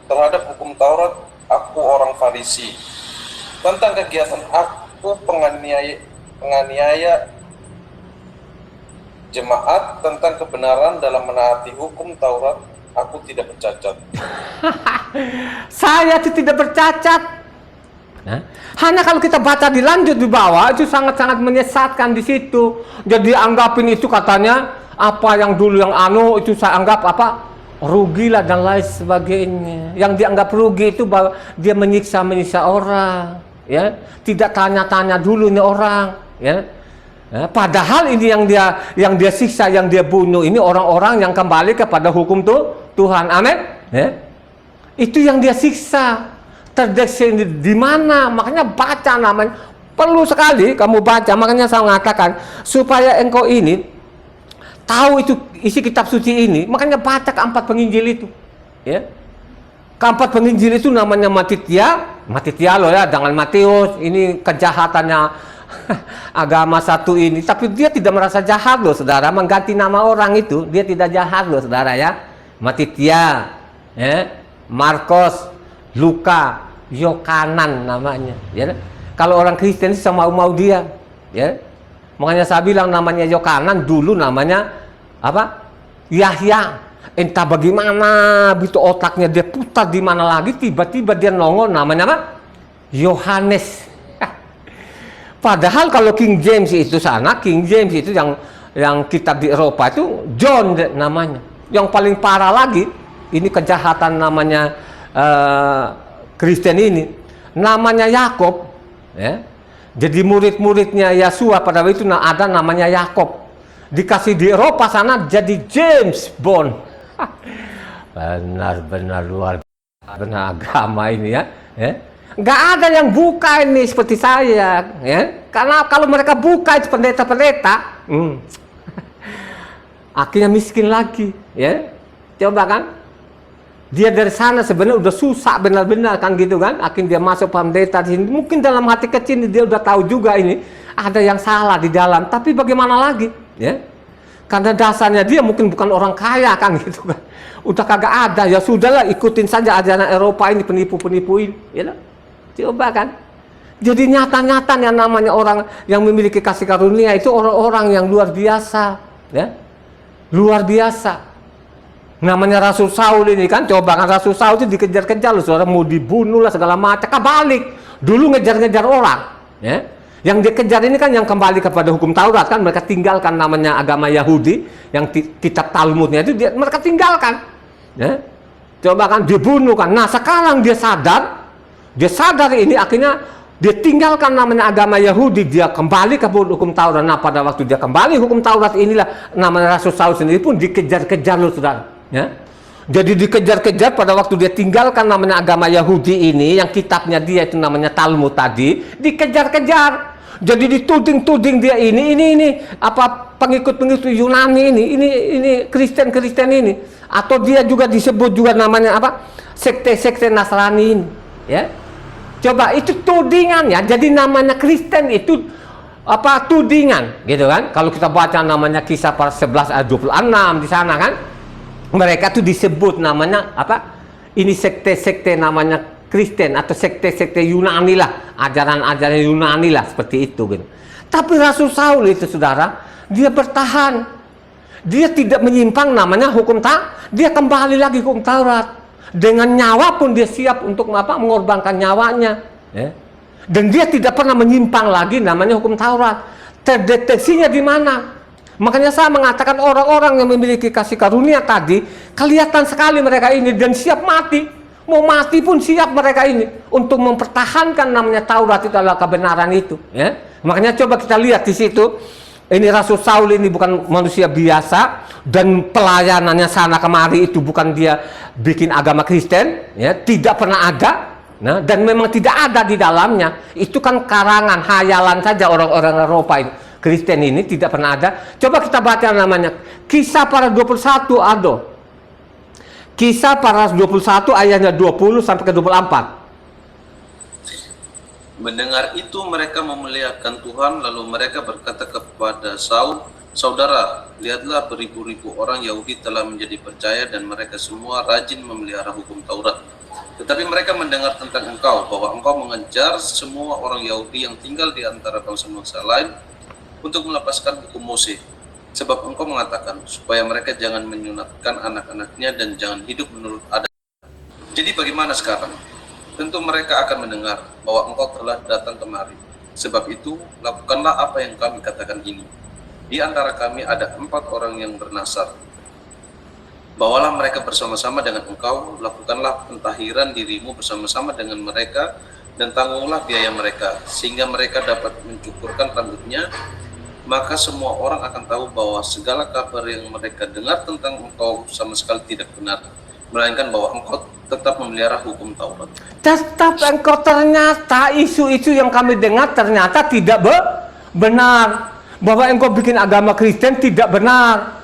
terhadap hukum Taurat, aku orang Farisi. Tentang kegiatan aku penganiaya jemaat, tentang kebenaran dalam menaati hukum Taurat, aku tidak bercacat. Saya itu tidak bercacat. Nah, hanya kalau kita baca dilanjut di bawah itu sangat-sangat menyesatkan di situ. Jadi anggapin itu katanya apa yang dulu yang itu saya anggap apa rugilah dan lain sebagainya. Yang dianggap rugi itu bahwa dia menyiksa orang, ya, tidak tanya-tanya dulu ini orang, ya. Padahal ini yang dia siksa, yang dia bunuh ini orang-orang yang kembali kepada hukum Tuhan, amin, ya. Itu yang dia siksa. Terdeteksi di mana? Makanya baca namanya perlu sekali kamu baca. Makanya saya mengatakan supaya engkau ini tahu itu isi kitab suci ini, makanya baca keempat penginjil itu, ya. Keempat penginjil itu namanya Matitia loh ya, jangan Matius. Ini kejahatannya agama satu ini, tapi dia tidak merasa jahat loh saudara, mengganti nama orang itu dia tidak jahat loh saudara ya. Matitia, ya, Markus, Luka, Yohanan namanya, ya. Kalau orang Kristen sama mau dia, ya. Makanya saya bilang namanya Yohanan, dulu namanya apa? Yahya. Entah bagaimana begitu otaknya dia putar di mana lagi, tiba-tiba dia nongol namanya apa? Yohanes. Padahal kalau King James itu sana, King James itu yang kitab di Eropa itu John namanya. Yang paling parah lagi, ini kejahatan namanya Kristen ini, namanya Yakob, ya. Jadi murid-muridnya Yesua pada waktu itu ada namanya Yakob, dikasih di Eropa sana jadi James Bond. Benar-benar luar biasa agama ini ya. Nggak ada yang buka ini seperti saya, ya. Karena kalau mereka buka itu pendeta-pendeta, akhirnya miskin lagi, ya. Coba kan. Dia dari sana sebenarnya udah susah benar-benar kan gitu kan, akhirnya dia masuk pendeta di sini. Mungkin dalam hati kecil dia udah tahu juga ini ada yang salah di dalam, tapi bagaimana lagi, ya? Karena dasarnya dia mungkin bukan orang kaya kan gitu kan. Udah kagak ada, ya sudahlah ikutin saja ajaran Eropa ini, penipu-penipu ini, ya. Coba kan. Jadi nyata-nyata yang namanya orang yang memiliki kasih karunia itu orang-orang yang luar biasa, ya. Luar biasa. Namanya Rasul Saul ini kan, coba kan Rasul Saul itu dikejar-kejar loh, saudara, mau dibunuh lah segala macam, kebalik. Dulu ngejar-ngejar orang, ya. Yang dikejar ini kan yang kembali kepada hukum Taurat kan, mereka tinggalkan namanya agama Yahudi, yang kitab Talmudnya itu mereka tinggalkan, ya. Coba kan dibunuh kan. Nah sekarang dia sadar ini akhirnya dia tinggalkan namanya agama Yahudi, dia kembali ke hukum Taurat. Nah pada waktu dia kembali hukum Taurat inilah namanya Rasul Saul sendiri pun dikejar-kejar loh saudara. Ya. Jadi dikejar-kejar pada waktu dia tinggalkan namanya agama Yahudi ini, yang kitabnya dia itu namanya Talmud tadi, dikejar-kejar. Jadi dituding-tuding dia ini apa pengikut-pengikut Yunani ini Kristen ini, atau dia juga disebut juga namanya apa sekte Nasrani ini, ya. Coba itu tudingannya, jadi namanya Kristen itu apa tudingan, gitu kan? Kalau kita baca namanya Kisah Para 11 ayat 26 di sana kan, mereka tuh disebut namanya apa? Ini sekte namanya Kristen atau sekte Yunani lah, ajaran-ajaran Yunani lah seperti itu gitu. Tapi Rasul Saul itu saudara, dia bertahan, dia tidak menyimpang namanya hukum dia kembali lagi hukum Taurat. Dengan nyawa pun dia siap untuk apa? Mengorbankan nyawanya, ya. Dan dia tidak pernah menyimpang lagi namanya hukum Taurat. Terdeteksinya di mana? Makanya saya mengatakan orang-orang yang memiliki kasih karunia tadi, kelihatan sekali mereka ini dan siap mati. Mau mati pun siap mereka ini untuk mempertahankan namanya Taurat itu adalah kebenaran itu, ya. Makanya coba kita lihat di situ. Ini Rasul Saul ini bukan manusia biasa, dan pelayanannya sana kemari itu bukan dia bikin agama Kristen, ya, tidak pernah ada. Nah, dan memang tidak ada di dalamnya. Itu kan karangan, hayalan saja orang-orang Eropa ini. Kristen ini tidak pernah ada. Coba kita baca namanya Kisah Para 21 Ado. Kisah Para 21 ayatnya 20 sampai ke 24. Mendengar itu mereka memuliakan Tuhan, lalu mereka berkata kepada Saul, "Saudara, lihatlah beribu-ribu orang Yahudi telah menjadi percaya dan mereka semua rajin memelihara hukum Taurat. Tetapi mereka mendengar tentang engkau, bahwa engkau mengejar semua orang Yahudi yang tinggal di antara bangsa-bangsa lain untuk melepaskan hukum Mose. Sebab engkau mengatakan supaya mereka jangan menyunatkan anak-anaknya dan jangan hidup menurut adat." Jadi bagaimana sekarang? Tentu mereka akan mendengar bahwa engkau telah datang kemari. Sebab itu, lakukanlah apa yang kami katakan ini. Di antara kami ada 4 orang yang bernasar. Bawalah mereka bersama-sama dengan engkau, lakukanlah pentahiran dirimu bersama-sama dengan mereka, dan tanggunglah biaya mereka, sehingga mereka dapat mencukurkan rambutnya. Maka semua orang akan tahu bahwa segala kabar yang mereka dengar tentang engkau sama sekali tidak benar, melainkan bahwa engkau tetap memelihara hukum Taurat. Tetap engkau ternyata isu-isu yang kami dengar ternyata tidak benar. Bahwa engkau bikin agama Kristen tidak benar.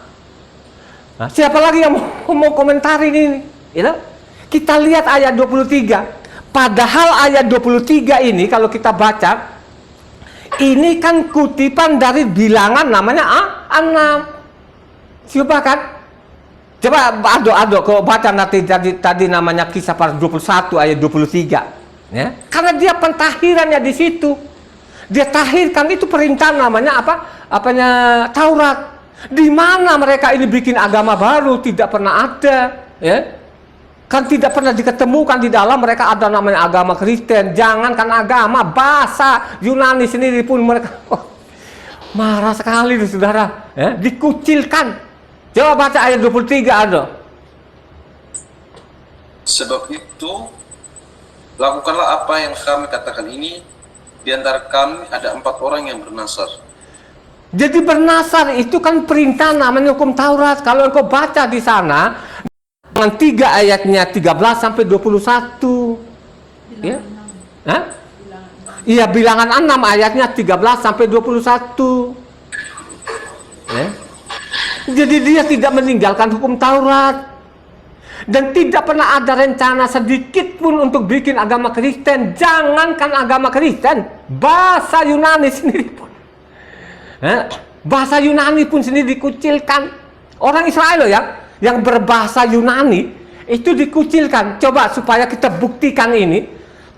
Nah, siapa lagi yang mau komentarin ini? You know? Kita lihat ayat 23. Padahal ayat 23 ini kalau kita baca, ini kan kutipan dari bilangan namanya 6. Coba kan? Coba Ado kalau baca nanti tadi namanya Kisah Para 21 ayat 23, ya. Karena dia pentahirannya di situ. Dia tahirkan itu perintah namanya apanya Taurat. Di mana mereka ini bikin agama baru tidak pernah ada, ya. Kan tidak pernah diketemukan di dalam mereka ada namanya agama Kristen. Jangankan agama, bahasa Yunani sendiri pun mereka marah sekali saudara, ya. Dikucilkan. Coba baca ayat 23 ada. Sebab itu, lakukanlah apa yang kami katakan ini. Di antara kami ada 4 orang yang bernasar. Jadi bernasar itu kan perintah namanya hukum Taurat. Kalau engkau baca di sana, dengan 3 ayatnya 13 sampai 21. Ya? Hah? Iya, bilangan 6 ayatnya 13 sampai 21. Ya? Jadi dia tidak meninggalkan hukum Taurat. Dan tidak pernah ada rencana sedikit pun untuk bikin agama Kristen. Jangankan agama Kristen, bahasa Yunani sendiri pun. Bahasa Yunani pun sendiri dikucilkan. Orang Israel loh ya, yang berbahasa Yunani itu dikucilkan. Coba supaya kita buktikan ini.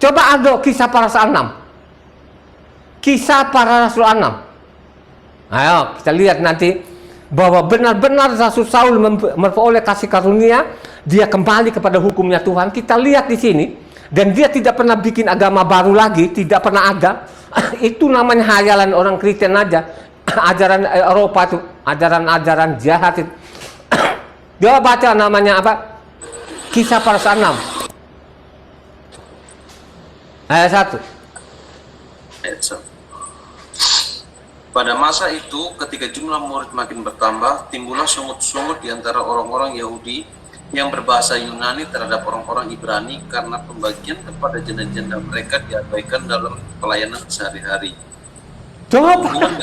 Coba ada Kisah Para Rasul 6. Kisah Para Rasul 6. Ayo kita lihat nanti bahwa benar-benar Rasul Saul memperoleh kasih karunia, dia kembali kepada hukumnya Tuhan. Kita lihat di sini, dan dia tidak pernah bikin agama baru lagi, tidak pernah ada. Itu namanya hayalan orang Kristen aja, ajaran Eropa itu, ajaran-ajaran jahat itu. Dia baca namanya apa? Kisah para 6 ayat 1. Ayat 1. Pada masa itu, ketika jumlah murid makin bertambah, timbullah sungut-sungut di antara orang-orang Yahudi yang berbahasa Yunani terhadap orang-orang Ibrani karena pembagian kepada janda-janda mereka diabaikan dalam pelayanan sehari-hari. Coba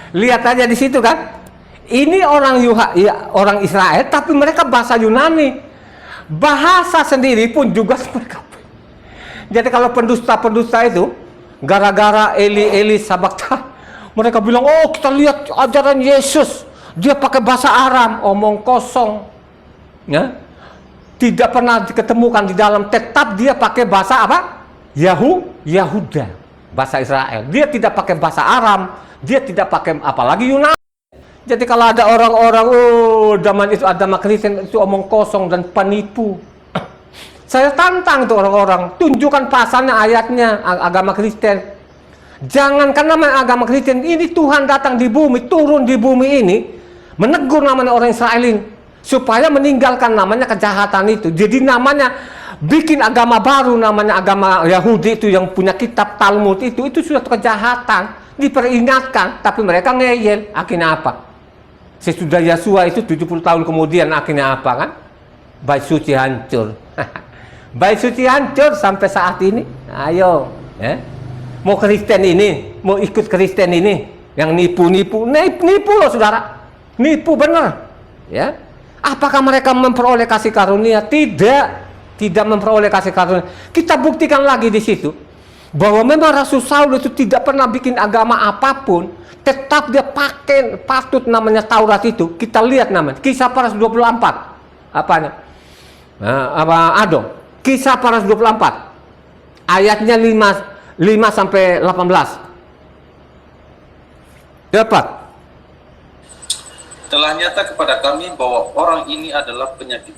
lihat aja di situ kan. Ini orang Israel, tapi mereka bahasa Yunani. Bahasa sendiri pun juga mereka. Jadi kalau pendusta-pendusta itu, gara-gara Eli Sabakta, mereka bilang, oh kita lihat ajaran Yesus, dia pakai bahasa Aram, omong kosong, ya, tidak pernah diketemukan di dalam, tetap dia pakai bahasa apa? Yahuda, bahasa Israel. Dia tidak pakai bahasa Aram, dia tidak pakai apalagi Yunani. Jadi kalau ada orang-orang, zaman itu agama Kristen itu omong kosong dan penipu. Saya tantang tuh orang-orang, tunjukkan pasalnya, ayatnya, agama Kristen. Jangankan namanya agama Kristen, ini Tuhan datang di bumi, turun di bumi ini, menegur namanya orang Israelin, supaya meninggalkan namanya kejahatan itu. Jadi namanya bikin agama baru, namanya agama Yahudi itu yang punya kitab Talmud itu sudah kejahatan, diperingatkan, tapi mereka ngeyel. Akhirnya apa? Sesudah Yesua itu 70 tahun kemudian, akhirnya apa kan? Bait suci hancur. Bait suci hancur sampai saat ini. Ayo, ya. Mau Kristen ini, mau ikut Kristen ini, yang nipu loh saudara, nipu bener, ya. Apakah mereka memperoleh kasih karunia? Tidak memperoleh kasih karunia. Kita buktikan lagi di situ bahwa memang Rasul Saul itu tidak pernah bikin agama apapun, tetap dia pakai patut namanya Taurat itu. Kita lihat namanya Kisah Para 24, apanya? Kisah Para 24, ayatnya 5 sampai 18. Dapat. Telah nyata kepada kami bahwa orang ini adalah penyakit.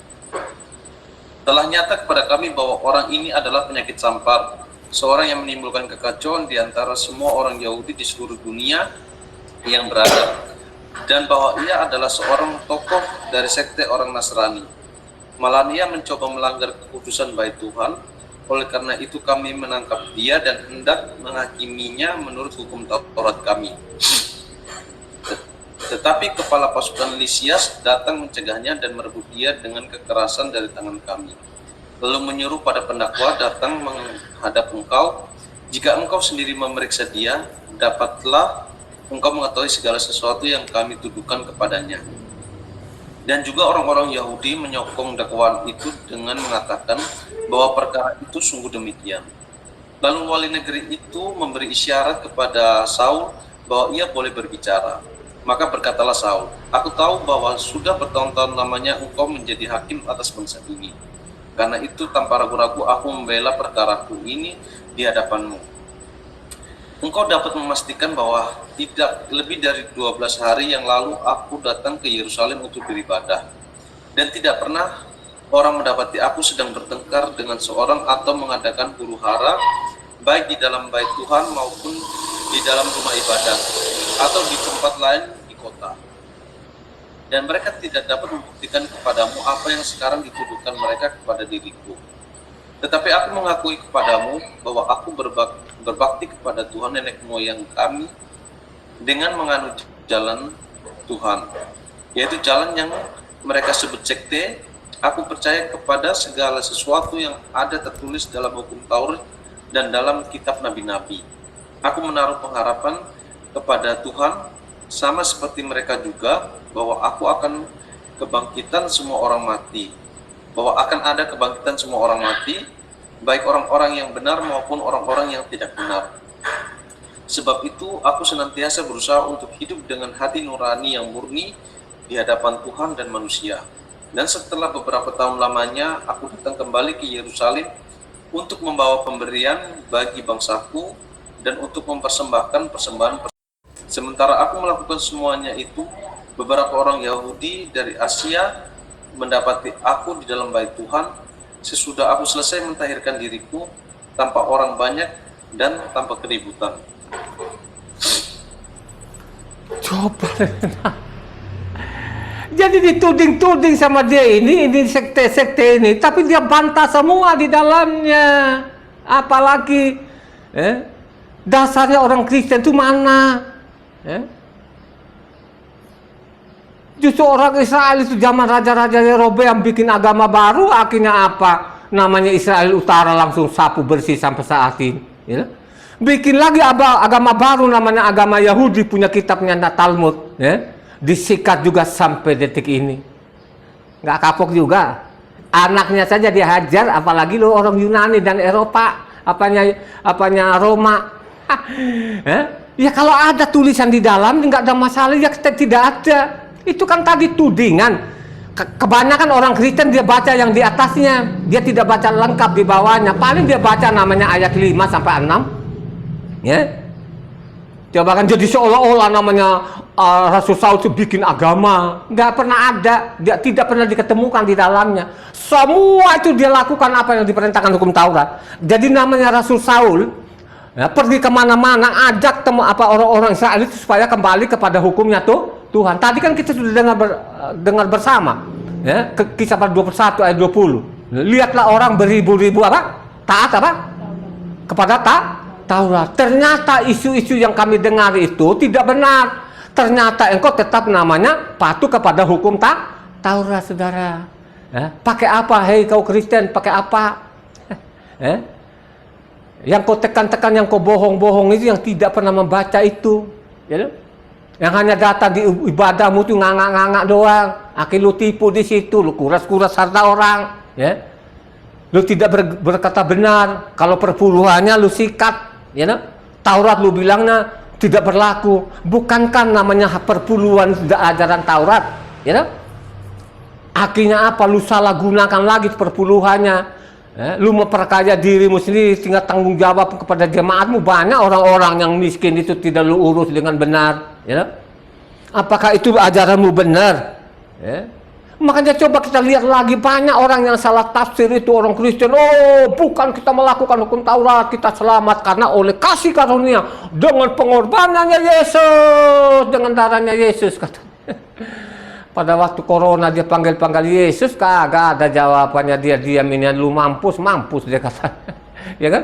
Telah nyata kepada kami bahwa orang ini adalah penyakit sampar, seorang yang menimbulkan kekacauan di antara semua orang Yahudi di seluruh dunia yang berada, dan bahwa ia adalah seorang tokoh dari sekte orang Nasrani. Malah ia mencoba melanggar kekudusan bait Tuhan. Oleh karena itu kami menangkap dia dan hendak menghakiminya menurut hukum Taurat kami. Tetapi kepala pasukan Lisias datang mencegahnya dan merebut dia dengan kekerasan dari tangan kami. Lalu menyuruh pada pendakwa datang menghadap engkau. Jika engkau sendiri memeriksa dia, dapatlah engkau mengetahui segala sesuatu yang kami tuduhkan kepadanya. Dan juga orang-orang Yahudi menyokong dakwaan itu dengan mengatakan bahwa perkara itu sungguh demikian. Lalu wali negeri itu memberi isyarat kepada Saul bahwa ia boleh berbicara. Maka berkatalah Saul, aku tahu bahwa sudah bertahun-tahun lamanya engkau menjadi hakim atas bangsa ini. Karena itu tanpa ragu-ragu aku membela perkaraku ini di hadapanmu. Engkau dapat memastikan bahwa tidak lebih dari 12 hari yang lalu aku datang ke Yerusalem untuk beribadah. Dan tidak pernah orang mendapati aku sedang bertengkar dengan seorang atau mengadakan huru-hara, baik di dalam bait Tuhan maupun di dalam rumah ibadah, atau di tempat lain di kota. Dan mereka tidak dapat membuktikan kepadamu apa yang sekarang dituduhkan mereka kepada diriku. Tetapi aku mengakui kepadamu bahwa aku berbakti kepada Tuhan nenek moyang kami dengan menganut jalan Tuhan, yaitu jalan yang mereka sebut sekte. Aku percaya kepada segala sesuatu yang ada tertulis dalam hukum Taurat dan dalam kitab nabi-nabi. Aku menaruh pengharapan kepada Tuhan sama seperti mereka juga, bahwa aku akan kebangkitan semua orang mati, bahwa akan ada kebangkitan semua orang mati, baik orang-orang yang benar maupun orang-orang yang tidak benar. Sebab itu aku senantiasa berusaha untuk hidup dengan hati nurani yang murni di hadapan Tuhan dan manusia. Dan setelah beberapa tahun lamanya aku datang kembali ke Yerusalem untuk membawa pemberian bagi bangsaku dan untuk mempersembahkan persembahan. Sementara aku melakukan semuanya itu, beberapa orang Yahudi dari Asia mendapati aku di dalam bait Tuhan sesudah aku selesai mentahirkan diriku tanpa orang banyak dan tanpa keributan. Jadi dituding-tuding sama dia ini sekte-sekte ini, tapi dia bantah semua di dalamnya. Apalagi dasarnya orang Kristen itu mana? Justru orang Israel itu zaman raja-raja Yerobeam bikin agama baru, akhirnya apa? Namanya Israel Utara langsung sapu bersih sampai saat ini. Ya? Bikin lagi agama baru namanya agama Yahudi, punya kitabnya Talmud. Ya? Disikat juga sampai detik ini. Nggak kapok juga. Anaknya saja dia hajar, apalagi lo orang Yunani dan Eropa. Apanya Roma. Ya kalau ada tulisan di dalam nggak ada masalah, ya tidak ada. Itu kan tadi tudingan. Kebanyakan orang Kristen dia baca yang di atasnya, dia tidak baca lengkap di bawahnya. Paling dia baca namanya ayat 5 sampai 6. Ya. Coba kan jadi seolah-olah namanya Rasul Saul itu bikin agama. Nggak pernah ada, dia tidak pernah diketemukan di dalamnya. Semua itu dia lakukan apa yang diperintahkan hukum Taurat. Jadi namanya Rasul Saul ya, pergi kemana-mana ajak orang-orang Israel itu supaya kembali kepada hukumnya Tuhan. Tadi kan kita sudah dengar bersama ya, Kisah 21 ayat 20. Lihatlah orang beribu-ribu taat kepada Taurat. Ternyata isu-isu yang kami dengar itu tidak benar. Ternyata engkau tetap namanya patuh kepada hukum Taurat, saudara. Pakai apa, hei kau Kristen? Pakai apa? Yang kau tekan-tekan, yang kau bohong-bohong itu, yang tidak pernah membaca itu, ya? Yang hanya datang di ibadahmu itu ngangak-ngangak doang. Akhirnya lu tipu di situ, lu kuras-kuras harta orang, ya? Lu tidak berkata benar. Kalau perpuluhannya lu sikat, ya? Taurat lu bilangnya tidak berlaku. Bukankah namanya perpuluhan tidak ajaran Taurat, ya? Akhirnya apa? Lu salah gunakan lagi perpuluhannya. Lu memperkaya dirimu sendiri, tinggal tanggung jawab kepada jemaatmu. Banyak orang-orang yang miskin itu tidak lu urus dengan benar, ya? Apakah itu ajaranmu benar? Ya? Makanya coba kita lihat lagi, banyak orang yang salah tafsir itu orang Kristen. Oh, bukan kita melakukan hukum Taurat, kita selamat karena oleh kasih karunia dengan pengorbanannya Yesus, dengan darahnya Yesus, kata. Pada waktu corona dia panggil Yesus, kagak ada jawabannya, dia diamin, lu mampus dia kata. Ya kan?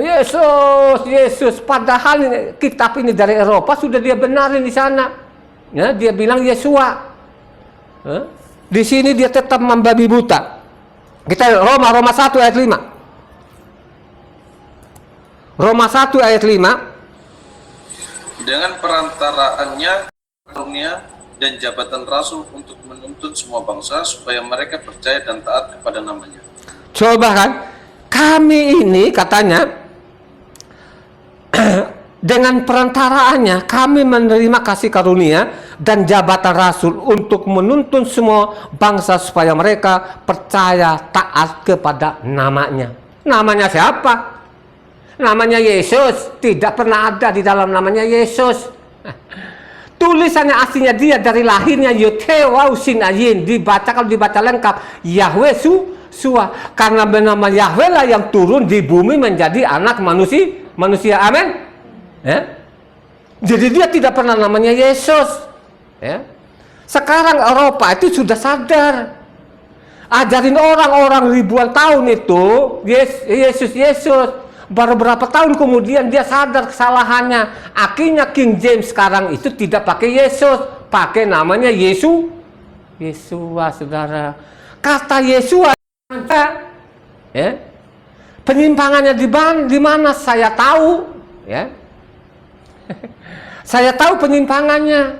Yesus. Padahal kitab ini dari Eropa sudah dia benarin di sana. Ya, dia bilang Yesua. Di sini dia tetap membabi buta. Kita Roma 1 ayat 5. Roma 1 ayat 5. Dengan perantaraannya karunia dan jabatan rasul untuk menuntun semua bangsa supaya mereka percaya dan taat kepada namanya. Coba kan, kami ini katanya dengan perantaraannya kami menerima kasih karunia dan jabatan rasul untuk menuntun semua bangsa supaya mereka percaya taat kepada namanya. Namanya siapa? Namanya Yesus. Tidak pernah ada di dalam namanya Yesus. Tulisannya aslinya dia dari lahirnya Yotewau Sinayin, kalau dibaca lengkap Yahweh Sua, karena bernama Yahweh lah yang turun di bumi menjadi anak manusia. Amin. Ya? Jadi dia tidak pernah namanya Yesus. Ya? Sekarang Eropa itu sudah sadar. Ajarin orang-orang ribuan tahun itu Yesus. Baru berapa tahun kemudian dia sadar kesalahannya. Akhirnya King James sekarang itu tidak pakai Yesus, pakai namanya Yesua, saudara. Kata Yesua, ya, penyimpangannya di mana saya tahu, ya. Saya tahu penyimpangannya.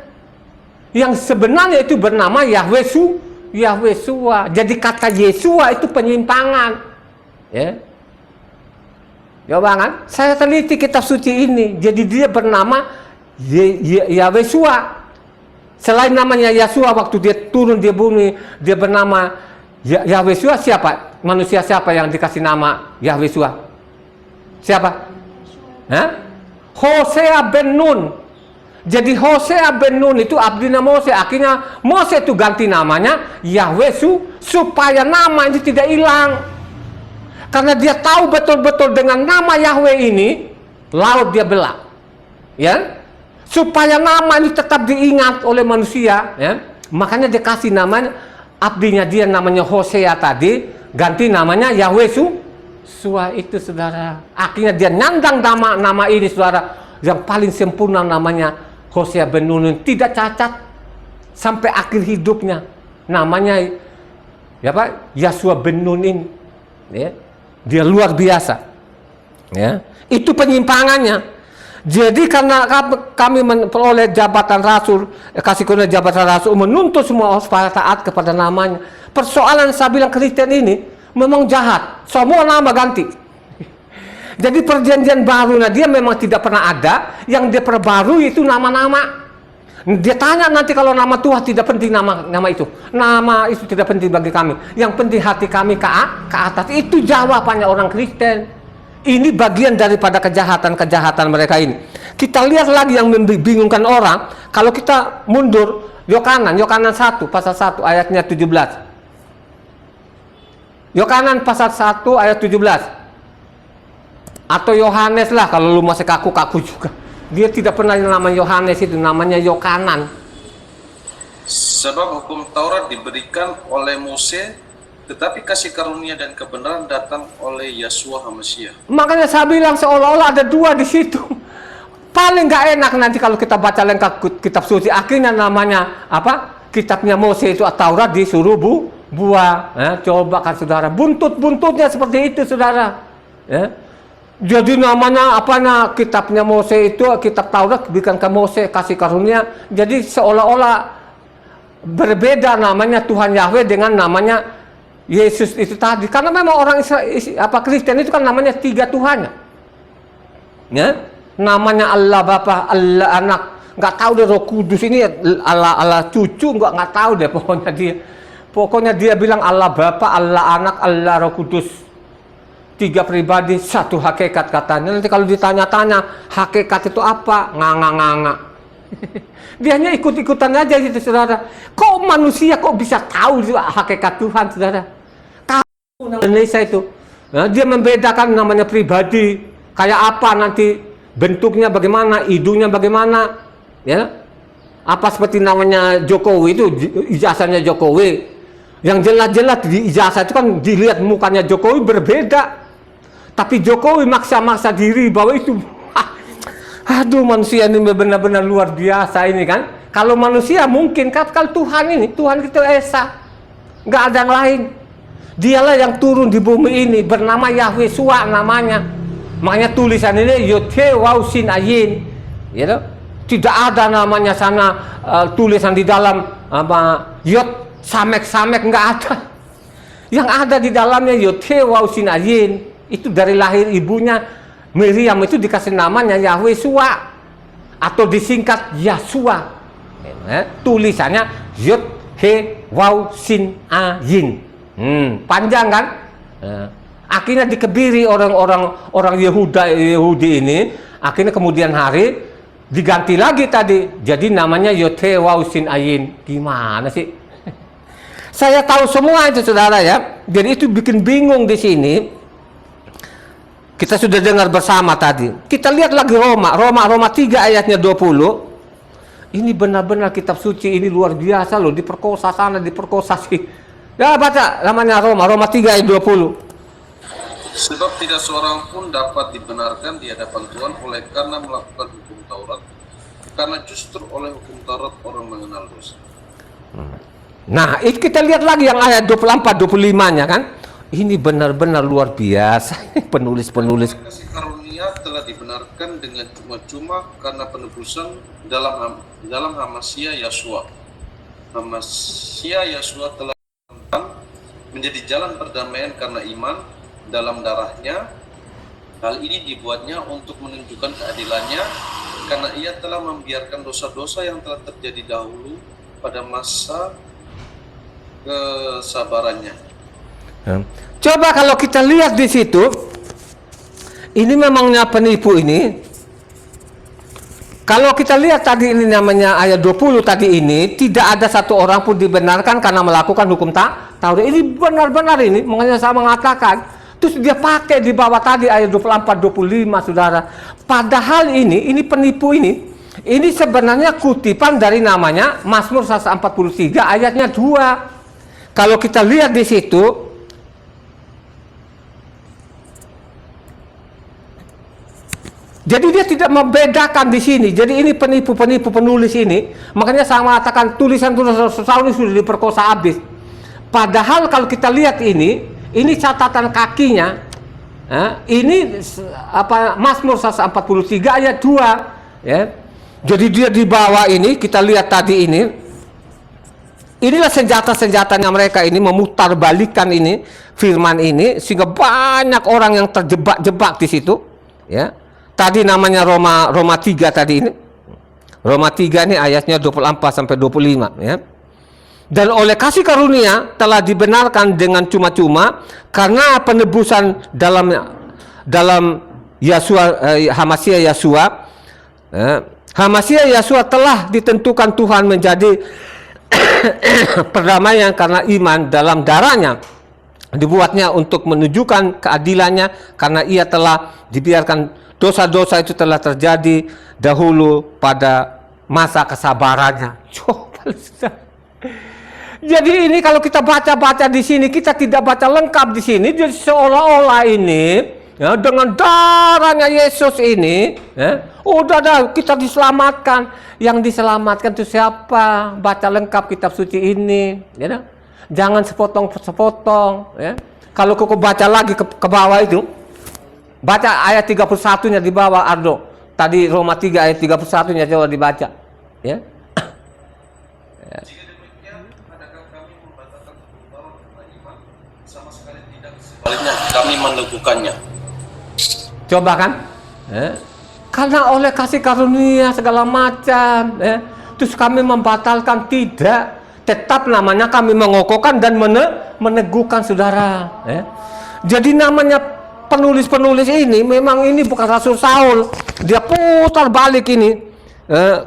Yang sebenarnya itu bernama Yahweh-Sua. Jadi kata Yesua itu penyimpangan, ya. Coba kan, saya teliti kitab suci ini. Jadi dia bernama Yahweh-Sua. Selain namanya Yesua, waktu dia turun di bumi, dia bernama Yahweh-Sua. Siapa? Manusia siapa yang dikasih nama Yahweh-Sua? Siapa? Hosea bin Nun. Jadi Hosea bin Nun itu abdinya Mose. Akhirnya Mose itu ganti namanya Yahweh-Su supaya nama ini tidak hilang. Karena dia tahu betul-betul dengan nama Yahweh ini, laut dia belah, ya, supaya nama ini tetap diingat oleh manusia, ya. Makanya dia kasih namanya, abdinya dia namanya Hosea tadi, ganti namanya Yahweh Sua itu saudara. Akhirnya dia nyandang nama ini saudara, yang paling sempurna namanya Hosea ben Nun, tidak cacat sampai akhir hidupnya. Namanya ya Pak, Yahshua ben Nun ini. Ya. Dia luar biasa. Ya. Itu penyimpangannya. Jadi karena kami memperoleh jabatan rasul, kasih karunia jabatan rasul, menuntut semua orang supaya taat kepada namanya. Persoalan saya bilang Kristen ini memang jahat, semua nama ganti. Jadi perjanjian barunya dia memang tidak pernah ada, yang dia perbarui itu nama-nama. Dia tanya nanti kalau nama Tuhan tidak penting, nama itu. Nama itu tidak penting bagi kami. Yang penting hati kami ke atas. Itu jawabannya orang Kristen. Ini bagian daripada kejahatan mereka ini. Kita lihat lagi yang membingungkan orang. Kalau kita mundur, Yohanan 1 pasal 1 ayatnya 17. Yohanan pasal 1 ayat 17. Atau Yohanes lah, kalau lu masih kaku-kaku juga. Dia tidak pernah namanya Yohanes, itu namanya Yohanan. Sebab hukum Taurat diberikan oleh Mose, tetapi kasih karunia dan kebenaran datang oleh Yahshua HaMashiach. Makanya saya bilang seolah-olah ada dua di situ. Paling nggak enak nanti kalau kita baca lengkap kitab suci. Akhirnya namanya apa? Kitabnya Mose itu Taurat disuruh buah. Ya, coba kan saudara, buntut-buntutnya seperti itu saudara. Ya. Jadi namanya apanya? Kitabnya Mose itu kitab Taurat berikan ke Mose kasih karunia. Jadi seolah-olah berbeda namanya Tuhan Yahweh dengan namanya Yesus itu tadi, karena memang orang Kristen itu kan namanya 3 Tuhannya, ya, namanya Allah Bapa, Allah Anak, nggak tahu deh Roh Kudus ini Allah cucu, nggak tahu deh pokoknya dia bilang Allah Bapa, Allah Anak, Allah Roh Kudus, 3 pribadi, 1 hakikat katanya. Nanti kalau ditanya-tanya hakikat itu apa, nganga-nganga. Dia hanya ikut-ikutan aja gitu saudara. Kok manusia kok bisa tahu hakikat Tuhan saudara? Indonesia itu, nah, dia membedakan namanya pribadi, kayak apa nanti bentuknya bagaimana, hidungnya bagaimana, ya, apa seperti namanya Jokowi itu ijazahnya Jokowi, yang jelas-jelas di ijazah itu kan dilihat mukanya Jokowi berbeda, tapi Jokowi maksa-maksa diri bahwa itu, aduh manusia ini benar-benar luar biasa ini kan. Kalau manusia mungkin, kalau Tuhan ini, Tuhan itu Esa, nggak ada yang lain. Dialah yang turun di bumi ini, bernama Yahweh Sua namanya. Makanya tulisan ini Yothe Wausin Ayin, gitu. Tidak ada namanya sana tulisan di dalam Yot Samek nggak ada. Yang ada di dalamnya Yothe Wausin Ayin. Itu dari lahir ibunya Miriam itu dikasih namanya Yahweh Sua atau disingkat Yahshua. Tulisannya Yothe Wausin Ayin. Panjang kan? Akhirnya dikebiri orang Yahudi ini. Akhirnya kemudian hari diganti lagi tadi. Jadi namanya Yothe Wausin Ayin. Gimana sih? Saya tahu semua itu saudara ya. Jadi itu bikin bingung di sini. Kita sudah dengar bersama tadi. Kita lihat lagi Roma 3 ayatnya 20. Ini benar-benar kitab suci ini luar biasa loh. Diperkosa sana, diperkosa sih. Ya baca namanya Roma 3 ayat 20. Sebab tidak seorang pun dapat dibenarkan di hadapan Tuhan oleh karena melakukan hukum Taurat, karena justru oleh hukum Taurat orang mengenal dosa. Nah itu kita lihat lagi yang ayat 24-25-nya kan. Ini benar-benar luar biasa. Penulis-penulis. Kasih karunia telah dibenarkan dengan cuma-cuma karena penebusan dalam HaMashiach Yahshua. HaMashiach Yahshua telah menjadi jalan perdamaian karena iman dalam darahnya. Hal ini dibuatnya untuk menunjukkan keadilannya, karena ia telah membiarkan dosa-dosa yang telah terjadi dahulu pada masa kesabarannya. Coba kalau kita lihat di situ, ini memangnya penipu ini. Kalau kita lihat tadi ini namanya ayat 20 tadi ini, tidak ada satu orang pun dibenarkan karena melakukan hukum Taurat. Ini benar-benar ini, makanya saya mengatakan, terus dia pakai di bawah tadi ayat 24-25 saudara. Padahal ini penipu ini, Ini sebenarnya kutipan dari namanya Mazmur 143 ayatnya 2. Kalau kita lihat di situ, jadi dia tidak membedakan di sini. Jadi ini penipu-penipu penulis ini. Makanya saya mengatakan tulisan-tulisan Saulus sudah diperkosa habis. Padahal kalau kita lihat ini catatan kakinya. Ini apa Mazmur 143 ayat 2, ya. Jadi dia di bawah ini kita lihat tadi ini. Inilah senjata-senjatanya mereka ini memutarbalikkan ini firman ini sehingga banyak orang yang terjebak-jebak di situ, ya. Tadi namanya Roma 3 tadi ini. Roma 3 ini ayatnya 24 sampai 25, ya. Dan oleh kasih karunia telah dibenarkan dengan cuma-cuma karena penebusan dalam Hamasiah Yesua. Hamasiah Yesua telah ditentukan Tuhan menjadi perdamaian karena iman dalam darahnya. Dibuatnya untuk menunjukkan keadilannya karena ia telah dibiarkan dosa-dosa itu telah terjadi dahulu pada masa kesabarannya. Coba. Jadi ini kalau kita baca-baca di sini, kita tidak baca lengkap di sini, jadi seolah-olah ini ya, dengan darahnya Yesus ini, ya, udah kita diselamatkan. Yang diselamatkan itu siapa? Baca lengkap kitab suci ini, ya. Jangan sepotong-sepotong, ya. Kalau kau baca lagi ke bawah itu, baca ayat 31-nya di bawah, Ardo. Tadi Roma 3 ayat 31-nya coba dibaca, ya. Sebaliknya kami meneguhkannya. Coba kan? Karena oleh kasih karunia segala macam, terus kami membatalkan, tidak. Tetap namanya kami mengokohkan dan meneguhkan saudara. Jadi namanya penulis-penulis ini memang ini bukan Rasul Saul. Dia putar balik ini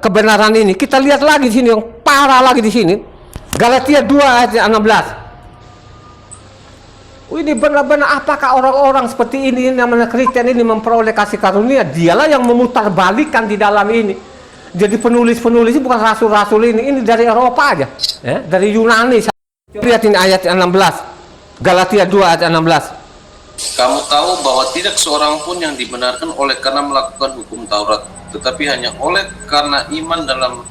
kebenaran ini. Kita lihat lagi di sini yang parah lagi di sini. Galatia 2 ayat 16. Ini benar-benar apakah orang-orang seperti ini namanya Kristen ini memperoleh kasih karunia? Dialah yang memutarbalikkan di dalam ini. Jadi penulis-penulis ini bukan rasul-rasul ini dari Eropa aja, ya, dari Yunani. Lihat ini ayat 16, Galatia 2 ayat 16. Kamu tahu bahwa tidak seorang pun yang dibenarkan oleh karena melakukan hukum Taurat, tetapi hanya oleh karena iman dalam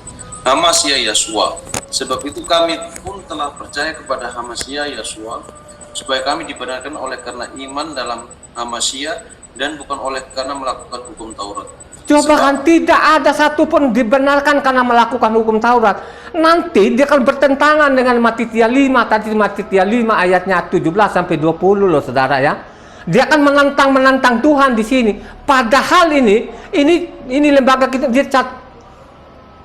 Hamasiah Yesua. Sebab itu kami pun telah percaya kepada Hamasiah Yesua, supaya kami dibenarkan oleh karena iman dalam Hamasiah dan bukan oleh karena melakukan hukum Taurat. Coba kan tidak ada satupun dibenarkan karena melakukan hukum Taurat. Nanti dia akan bertentangan dengan Matitia 5. Tadi Matitia 5 ayatnya 17 sampai 20 loh saudara ya. Dia akan menantang Tuhan di sini. Padahal ini lembaga kita dia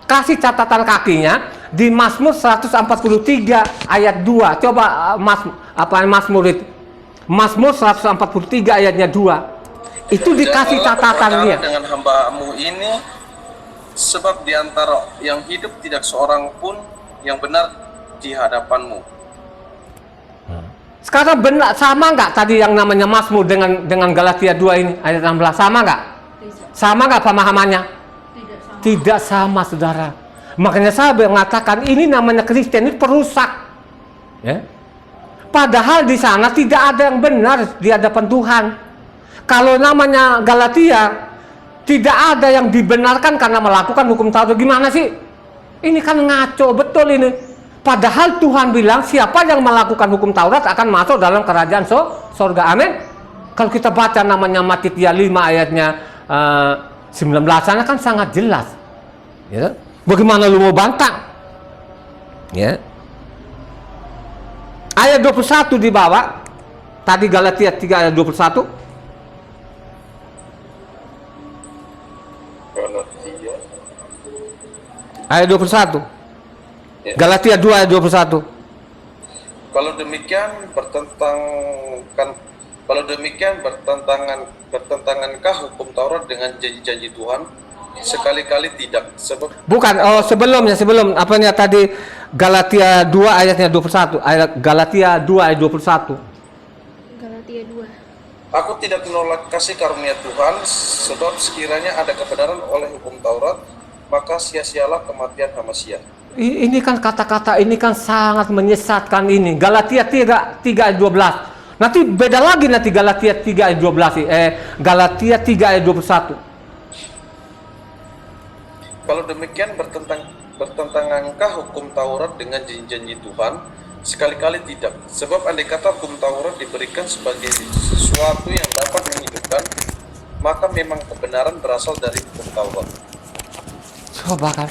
kasih catatan kakinya di Mazmur 143 ayat 2. Coba Mazmur itu. Mazmur 143 ayatnya 2. Itu dikasih catatannya. Dengan hamba-Mu ini, sebab di antara yang hidup tidak seorang pun yang benar di hadapan-Mu. Sekarang benar sama nggak tadi yang namanya Mazmur dengan Galatia 2 ini ayat 16, sama nggak? Sama nggak pemahamannya? Tidak sama saudara. Makanya saya mengatakan ini namanya Kristen ini perusak. Ya. Padahal di sana tidak ada yang benar di hadapan Tuhan. Kalau namanya Galatia, tidak ada yang dibenarkan karena melakukan hukum Taurat. Gimana sih? Ini kan ngaco betul ini. Padahal Tuhan bilang siapa yang melakukan hukum Taurat akan masuk dalam kerajaan sorga. Amin. Kalau kita baca namanya Matitia 5 ayatnya 19 sana kan sangat jelas. Ya. Bagaimana lu mau bantah? Ya. Ayat 21 di bawah. Tadi Galatia 3 ayat 21. Ayat 21. Ya. Galatia 2 ayat 21. Kalau demikian bertentangankah hukum Taurat dengan janji-janji Tuhan? Sekali-kali tidak. Sebab Bukan, sebelum apanya tadi Galatia 2 ayatnya 21. Ayat Galatia 2 ayat 21. Galatia 2. Aku tidak menolak kasih karunia Tuhan, sebab sekiranya ada kebenaran oleh hukum Taurat, maka sia-sialah kematian Hamasya. Ini kan kata-kata ini kan sangat menyesatkan ini. Galatia 3 ayat 12. Nanti beda lagi nanti Galatia 3 ayat 12. Galatia 3 ayat 21. Kalau demikian bertentangankah hukum Taurat dengan janji-janji Tuhan? Sekali-kali tidak. Sebab andai kata hukum Taurat diberikan sebagai sesuatu yang dapat menghidupkan, maka memang kebenaran berasal dari hukum Taurat. Coba kan.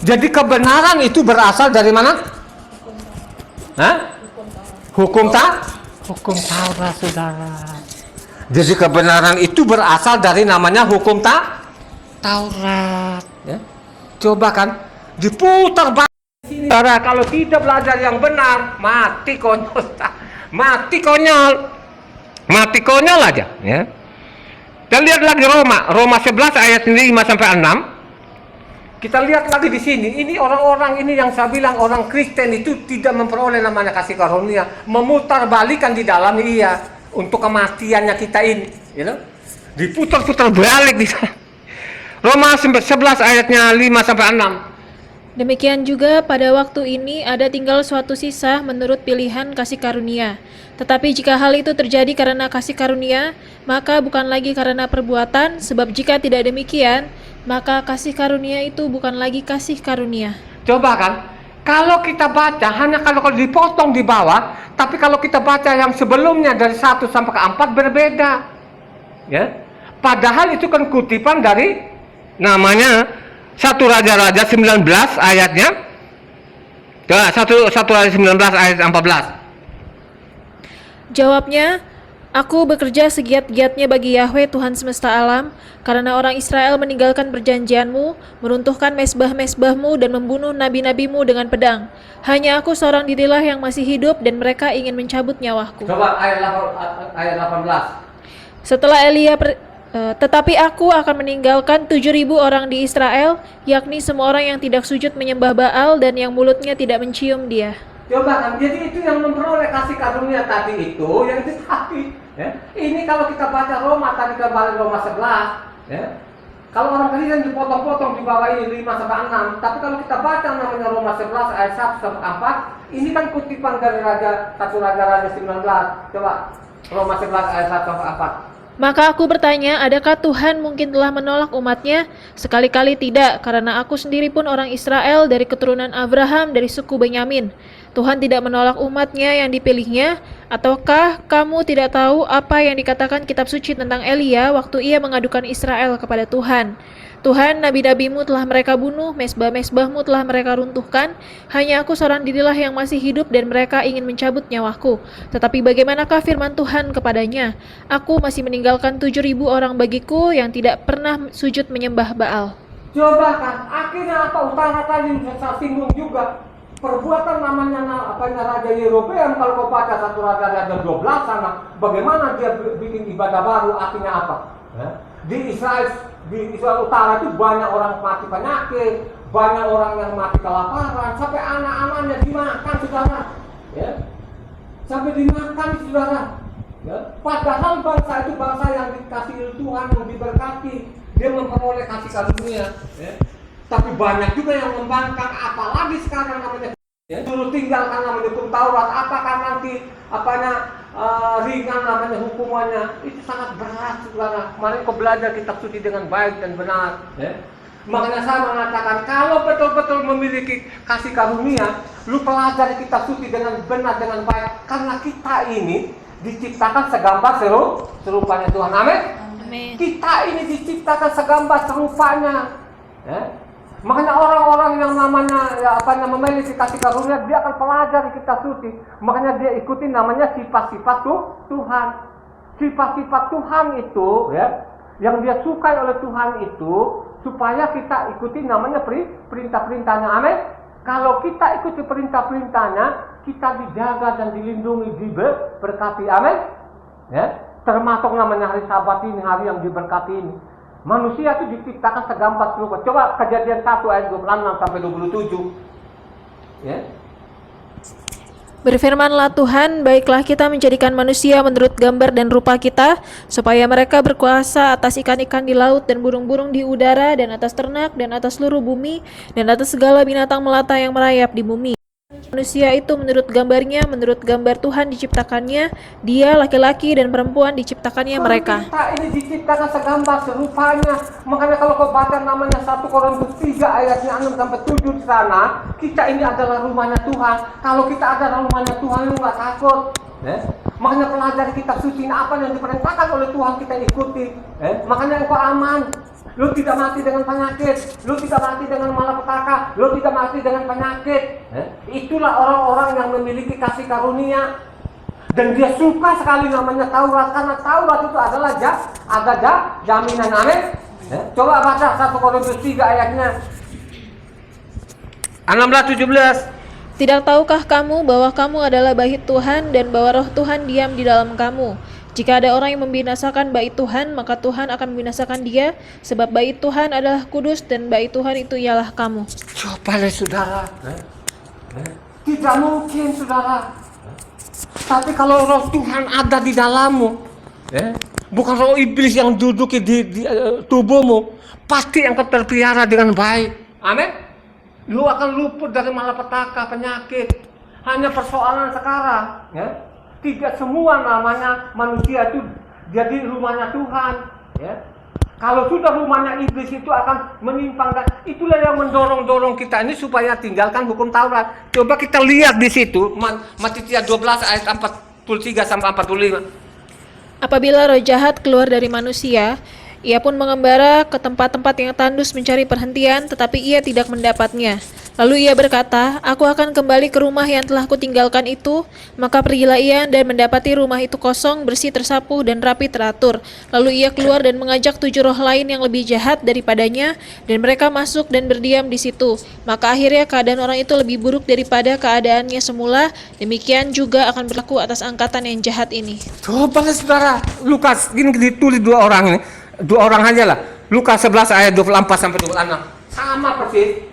Jadi kebenaran itu berasal dari mana? Hah? Hukum Taurat, saudara. Jadi kebenaran itu berasal dari namanya hukum Taurat. Ya. Coba kan, diputar balik sini. Saudara, kalau tidak belajar yang benar, mati konyol, mati konyol aja. Ya. Kita lihat lagi Roma 11 ayat 5 sampai 6. Kita lihat lagi di sini, ini orang-orang ini yang saya bilang orang Kristen itu tidak memperoleh namanya kasih karunia, memutarbalikkan di dalam untuk kematiannya kita ini, diputar-putar balik di sana. Roma 11 ayatnya 5 sampai 6. Demikian juga pada waktu ini ada tinggal suatu sisa menurut pilihan kasih karunia. Tetapi jika hal itu terjadi karena kasih karunia, maka bukan lagi karena perbuatan, sebab jika tidak demikian, maka kasih karunia itu bukan lagi kasih karunia. Coba kan, kalau kita baca hanya kalau dipotong di bawah, tapi kalau kita baca yang sebelumnya dari 1 sampai ke 4 berbeda. Ya. Padahal itu kan kutipan dari namanya 1 Raja-Raja 19 ayatnya. Coba 1 Raja 19 ayat 14. Jawabnya, aku bekerja segiat-giatnya bagi Yahweh Tuhan semesta alam, karena orang Israel meninggalkan perjanjianmu, meruntuhkan mesbah-mesbahmu dan membunuh nabi-nabimu dengan pedang. Hanya aku seorang dirilah yang masih hidup dan mereka ingin mencabut nyawaku. Coba ayat 18. Setelah tetapi aku akan meninggalkan 7.000 orang di Israel, yakni semua orang yang tidak sujud menyembah Baal dan yang mulutnya tidak mencium dia. Coba kan, jadi itu yang memperoleh kasih karunia tadi itu, yang itu tadi. Ya. Ini kalau kita baca Roma tadi kembali Roma 11, ya. Kalau orang Kristen dipotong-potong di bawah ini 5 sampai 6, tapi kalau kita baca namanya Roma 11 ayat 1 sampai 4, ini kan kutipan dari 1 Raja 19. Coba Roma 11 ayat 1 sampai 4. Maka aku bertanya, adakah Tuhan mungkin telah menolak umatnya? Sekali-kali tidak, karena aku sendiri pun orang Israel dari keturunan Abraham dari suku Benyamin. Tuhan tidak menolak umatnya yang dipilihnya. Ataukah kamu tidak tahu apa yang dikatakan kitab suci tentang Elia waktu ia mengadukan Israel kepada Tuhan? Tuhan, nabi-nabimu telah mereka bunuh, mesbah-mesbahmu telah mereka runtuhkan, hanya aku seorang dirilah yang masih hidup dan mereka ingin mencabut nyawaku. Tetapi bagaimanakah firman Tuhan kepadanya? Aku masih meninggalkan 7.000 orang bagiku yang tidak pernah sujud menyembah Baal. Coba kan, akhirnya apa utara tadi saya singgung juga. Perbuatan namanya Raja Yerobeam, kalau kau baca 1 Raja 12 sana, bagaimana dia bikin ibadah baru, artinya apa? Ya? Di Israel Utara itu banyak orang mati penyakit, banyak orang yang mati kelaparan, sampai anak-anaknya dimakan, saudara. Ya? Sampai dimakan, saudara. Ya? Padahal bangsa itu bangsa yang dikasih Tuhan, yang diberkati, dia memperoleh kasih karunia. Ya? Tapi banyak juga yang membangkang, apalagi sekarang namanya suruh tinggalkan namanya hukum Taurat, apakah nanti ringan namanya hukumannya, itu sangat berat, saudara. Mari kau belajar kitab suci dengan baik dan benar. Ya. Makanya saya mengatakan kalau betul-betul memiliki kasih karunia, lu pelajari kitab suci dengan benar, dengan baik, karena kita ini diciptakan segambar serupanya Tuhan. Amin. Kita ini diciptakan segambar serupanya. Ya. Makanya orang-orang yang namanya memiliki kasih karunia, dia akan pelajari kitab suci. Makanya dia ikuti namanya sifat-sifat Tuhan. Sifat-sifat Tuhan itu, ya, yang dia sukai oleh Tuhan itu, supaya kita ikuti namanya perintah-perintahnya. Amin. Kalau kita ikuti perintah-perintahnya, kita dijaga dan dilindungi, diberkati. Amin. Ya, termasuk namanya hari Sabat ini, hari yang diberkati ini. Manusia itu diciptakan segambar serupa. Coba Kejadian 1 ayat 26 sampai 27. Ya. Berfirmanlah Tuhan, baiklah kita menjadikan manusia menurut gambar dan rupa kita, supaya mereka berkuasa atas ikan-ikan di laut dan burung-burung di udara, dan atas ternak, dan atas seluruh bumi, dan atas segala binatang melata yang merayap di bumi. Manusia itu menurut gambarnya, menurut gambar Tuhan diciptakannya, dia laki-laki dan perempuan diciptakannya mereka. Kita ini diciptakan segambar serupanya. Makanya kalau kau baca namanya 1 Korintus 3 ayatnya 6 sampai 7 di sana, kita ini adalah rumahnya Tuhan. Kalau kita adalah rumahnya Tuhan, lu nggak takut. Makanya pelajari kitab suci, apa yang diperintahkan oleh Tuhan kita ikuti. Makanya engkau aman. Lu tidak mati dengan penyakit, lu tidak mati dengan malapetaka, lu tidak mati dengan penyakit. Itulah orang-orang yang memiliki kasih karunia. Dan dia suka sekali namanya Taurat, karena Taurat itu adalah jaminan. Amin. Coba baca 1 Korintus 3 ayatnya 16-17. Tidak tahukah kamu bahwa kamu adalah bait Tuhan dan bahwa roh Tuhan diam di dalam kamu? Jika ada orang yang membinasakan bait Tuhan, maka Tuhan akan membinasakan dia, sebab bait Tuhan adalah kudus dan bait Tuhan itu ialah kamu. Coba deh saudara. Tidak mungkin saudara. Tapi kalau roh Tuhan ada di dalammu, bukan roh iblis yang duduk di tubuhmu, pasti akan terpelihara dengan baik. Amin. Lu akan luput dari malapetaka, penyakit. Hanya persoalan sekarang, tidak semua namanya manusia itu jadi rumahnya Tuhan. Kalau sudah rumahnya iblis itu akan menyimpang. Itulah yang mendorong kita ini supaya tinggalkan hukum Taurat. Coba kita lihat di situ Matius 12 ayat 43 sampai 45. Apabila roh jahat keluar dari manusia, ia pun mengembara ke tempat-tempat yang tandus mencari perhentian, tetapi ia tidak mendapatnya. Lalu ia berkata, aku akan kembali ke rumah yang telah kutinggalkan itu. Maka pergilah ia dan mendapati rumah itu kosong, bersih, tersapu, dan rapi teratur. Lalu ia keluar dan mengajak 7 roh lain yang lebih jahat daripadanya, dan mereka masuk dan berdiam di situ. Maka akhirnya keadaan orang itu lebih buruk daripada keadaannya semula. Demikian juga akan berlaku atas angkatan yang jahat ini. Coba saudara, Lukas ini ditulis 2 orang ini. 2 orang aja lah. Lukas 11 ayat 24 sampai 26. Sama persis.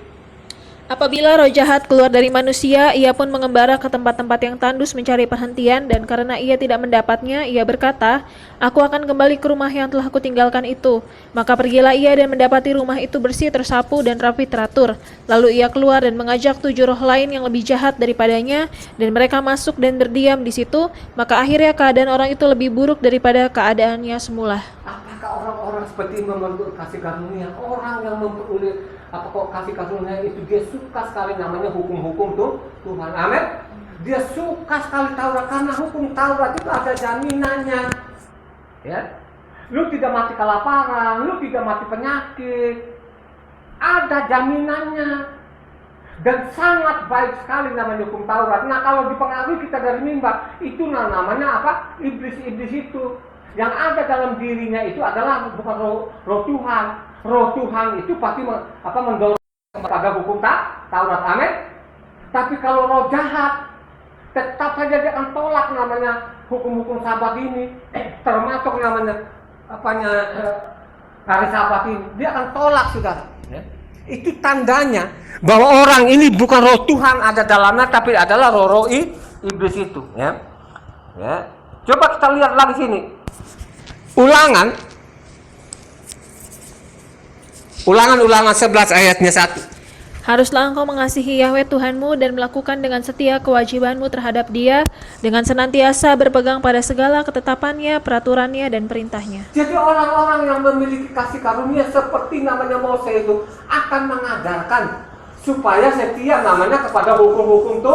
Apabila roh jahat keluar dari manusia, ia pun mengembara ke tempat-tempat yang tandus mencari perhentian, dan karena ia tidak mendapatnya, ia berkata, aku akan kembali ke rumah yang telah kutinggalkan itu. Maka pergilah ia dan mendapati rumah itu bersih, tersapu, dan rapi teratur. Lalu ia keluar dan mengajak 7 roh lain yang lebih jahat daripadanya, dan mereka masuk dan berdiam di situ. Maka akhirnya keadaan orang itu lebih buruk daripada keadaannya semula. Apakah orang-orang seperti memerlukan kasih karunia? Orang yang memperoleh kasih karunia itu dia suka sekali namanya hukum-hukum Tuhan. Amin. Dia suka sekali Taurat karena hukum Taurat itu ada jaminannya. Lu tidak mati kelaparan, lu tidak mati penyakit. Ada jaminannya. Dan sangat baik sekali namanya hukum Taurat. Nah, kalau dipengaruhi kita dari mimbar, itu namanya apa? Iblis-iblis itu. Yang ada dalam dirinya itu adalah bukan roh Tuhan. Roh Tuhan itu pasti mendorong kepada hukum Taurat. Amin. Tapi kalau roh jahat, tetap saja dia akan tolak namanya hukum-hukum Sabat ini, termasuk namanya hari Sabat ini. Dia akan tolak, saudara. Itu tandanya bahwa orang ini bukan roh Tuhan ada dalamnya, tapi adalah roh iblis itu. Coba kita lihat lagi sini. Ulangan 11 ayatnya 1. Haruslah engkau mengasihi Yahweh Tuhanmu dan melakukan dengan setia kewajibanmu terhadap Dia, dengan senantiasa berpegang pada segala ketetapannya, peraturannya, dan perintahnya. Jadi orang-orang yang memiliki kasih karunia seperti namanya Mose itu akan mengajarkan supaya setia namanya kepada hukum-hukum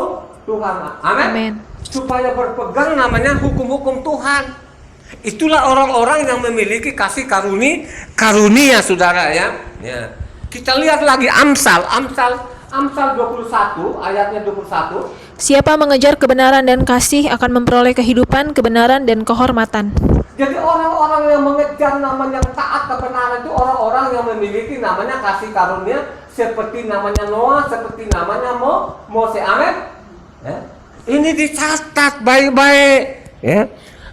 Tuhan. Amin. Supaya berpegang namanya hukum-hukum Tuhan. Itulah orang-orang yang memiliki kasih karunia, saudara ya. Kita lihat lagi Amsal 21 ayatnya 21. Siapa mengejar kebenaran dan kasih akan memperoleh kehidupan, kebenaran, dan kehormatan. Jadi orang-orang yang mengejar namanya taat kebenaran itu orang-orang yang memiliki namanya kasih karunia seperti namanya Noah, seperti namanya Mose. Amin. Ini dicatat baik-baik.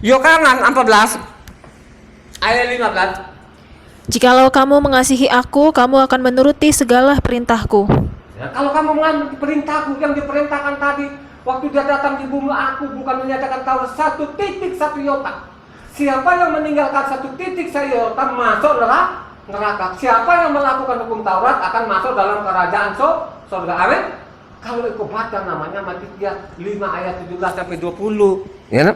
Yohanes 14 ayat 15. Jikalau kamu mengasihi aku, kamu akan menuruti segala perintahku. Kalau kamu mengambil perintahku yang diperintahkan tadi, Waktu dia datang di bumi, aku bukan menyatakan Taurat 1 iota. Siapa yang meninggalkan 1 iota masuk neraka. Siapa yang melakukan hukum Taurat akan masuk dalam kerajaan surga. Amin. Kalau ikut baca namanya Matius 5 ayat 17 sampai 20. Ya,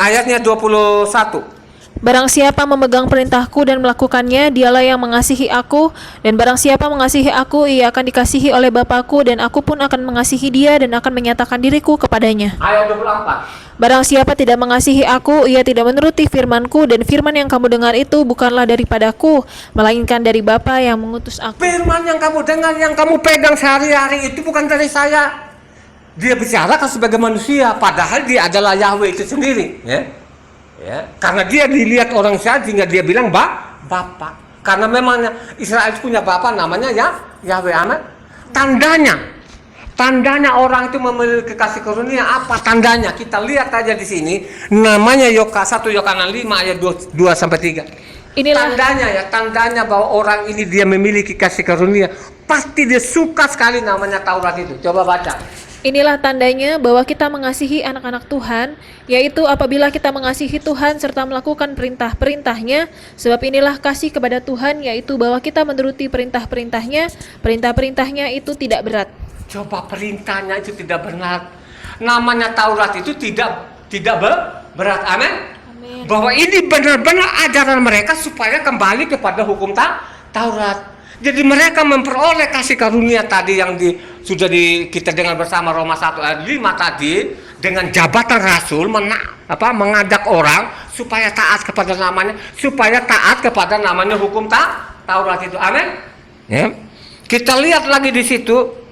ayatnya 21. Barang siapa memegang perintahku dan melakukannya, dialah yang mengasihi aku. Dan barang siapa mengasihi aku, ia akan dikasihi oleh Bapa-Ku, dan aku pun akan mengasihi dia dan akan menyatakan diriku kepadanya. Ayat 24. Barang siapa tidak mengasihi aku, ia tidak menuruti firman-Ku, dan firman yang kamu dengar itu bukanlah daripadaku, melainkan dari Bapa yang mengutus aku. Firman yang kamu dengar, yang kamu pegang sehari-hari itu bukan dari saya. Dia bicara kan sebagai manusia, padahal dia adalah Yahweh itu sendiri. Ya, karena dia dilihat orang sehat sehingga dia bilang Bapak. Karena memang Israel punya Bapak namanya Yahweh. Amin. Tandanya orang itu memiliki kasih karunia apa tandanya? Kita lihat aja di sini. Namanya 1 Yohanes 5 ayat 2 sampai 3. Inilah Tandanya bahwa orang ini dia memiliki kasih karunia. Pasti dia suka sekali namanya Taurat itu. Coba baca. Inilah tandanya bahwa kita mengasihi anak-anak Tuhan, yaitu apabila kita mengasihi Tuhan serta melakukan perintah-perintahnya. Sebab inilah kasih kepada Tuhan, yaitu bahwa kita menuruti perintah-perintahnya. Perintah-perintahnya itu tidak berat. Coba perintahnya itu tidak berat. Namanya Taurat itu tidak berat. Amin. Bahwa ini benar-benar ajaran mereka supaya kembali kepada hukum Taurat. Jadi mereka memperoleh kasih karunia tadi yang kita dengar bersama Roma 1 ayat 5 tadi, dengan jabatan rasul mengajak orang supaya taat kepada namanya hukum Taurat itu. Amin. Ya. Kita lihat lagi di situ.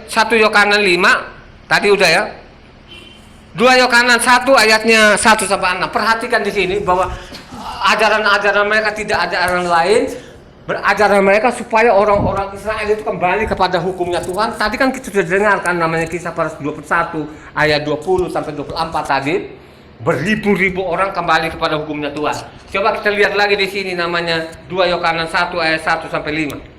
Satu Yohanes 5 tadi udah ya. 2 Yohanes 1 ayatnya 1 sampai 6. Perhatikan di sini bahwa ajaran-ajaran mereka tidak ada ajaran lain. Ajaran mereka supaya orang-orang Israel itu kembali kepada hukumnya Tuhan. Tadi kan kita sudah dengarkan namanya Kisah Para 21 ayat 20 sampai 24 tadi. Beribu-ribu orang kembali kepada hukumnya Tuhan. Coba kita lihat lagi di sini namanya 2 Yohanes 1 ayat 1 sampai 5.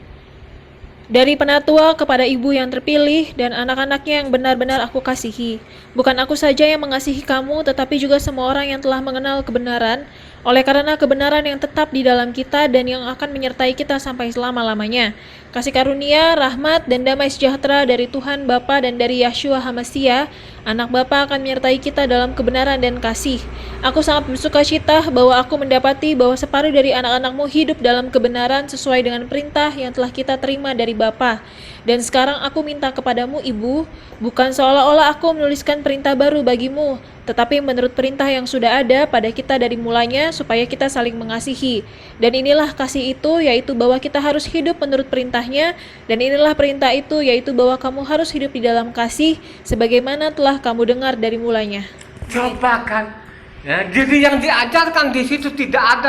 Dari penatua kepada ibu yang terpilih dan anak-anaknya yang benar-benar aku kasihi. Bukan aku saja yang mengasihi kamu, tetapi juga semua orang yang telah mengenal kebenaran, oleh karena kebenaran yang tetap di dalam kita dan yang akan menyertai kita sampai selama-lamanya. Kasih karunia, rahmat, dan damai sejahtera dari Tuhan Bapa dan dari Yeshua HaMasiah, Anak Bapa akan menyertai kita dalam kebenaran dan kasih. Aku sangat bersukacita bahwa aku mendapati bahwa separuh dari anak-anakmu hidup dalam kebenaran sesuai dengan perintah yang telah kita terima dari Bapa. Dan sekarang aku minta kepadamu, Ibu, bukan seolah-olah aku menuliskan perintah baru bagimu, tetapi menurut perintah yang sudah ada pada kita dari mulanya, supaya kita saling mengasihi. Dan inilah kasih itu, yaitu bahwa kita harus hidup menurut perintahnya, dan inilah perintah itu, yaitu bahwa kamu harus hidup di dalam kasih, sebagaimana telah kamu dengar dari mulanya. Coba kan, ya, jadi yang diajarkan di situ tidak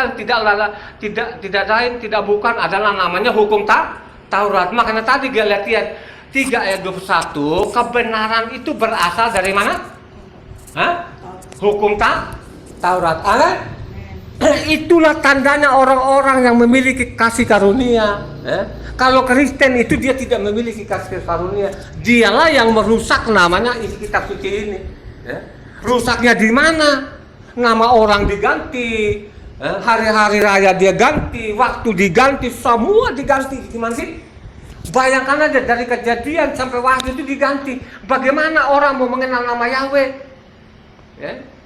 lain, tidak bukan adalah namanya hukum Taurat. Makanya tadi lihat 3 ayat 21, kebenaran itu berasal dari mana? Hukum Taurat. Itulah tandanya orang-orang yang memiliki kasih karunia. Kalau Kristen itu dia tidak memiliki kasih karunia, dialah yang merusak namanya isi kitab suci ini. Rusaknya di mana? Nama orang diganti, hari-hari raya dia ganti, waktu diganti, semua diganti. Gimana sih? Bayangkan aja dari Kejadian sampai Wahyu itu diganti. Bagaimana orang mau mengenal nama Yahweh?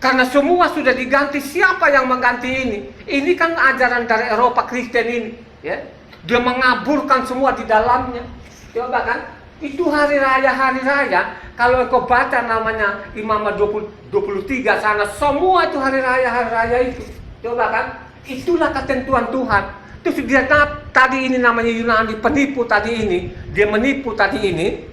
Karena semua sudah diganti. Siapa yang mengganti ini? Ini kan ajaran dari Eropa Kristen ini. Dia mengaburkan semua di dalamnya. Coba kan? Itu hari raya. Kalau engkau baca namanya Imamat 23 sana, semua itu hari raya itu. Coba kan? Itulah ketentuan Tuhan. Terus dia tadi ini namanya Yunani penipu tadi ini. Dia menipu tadi ini.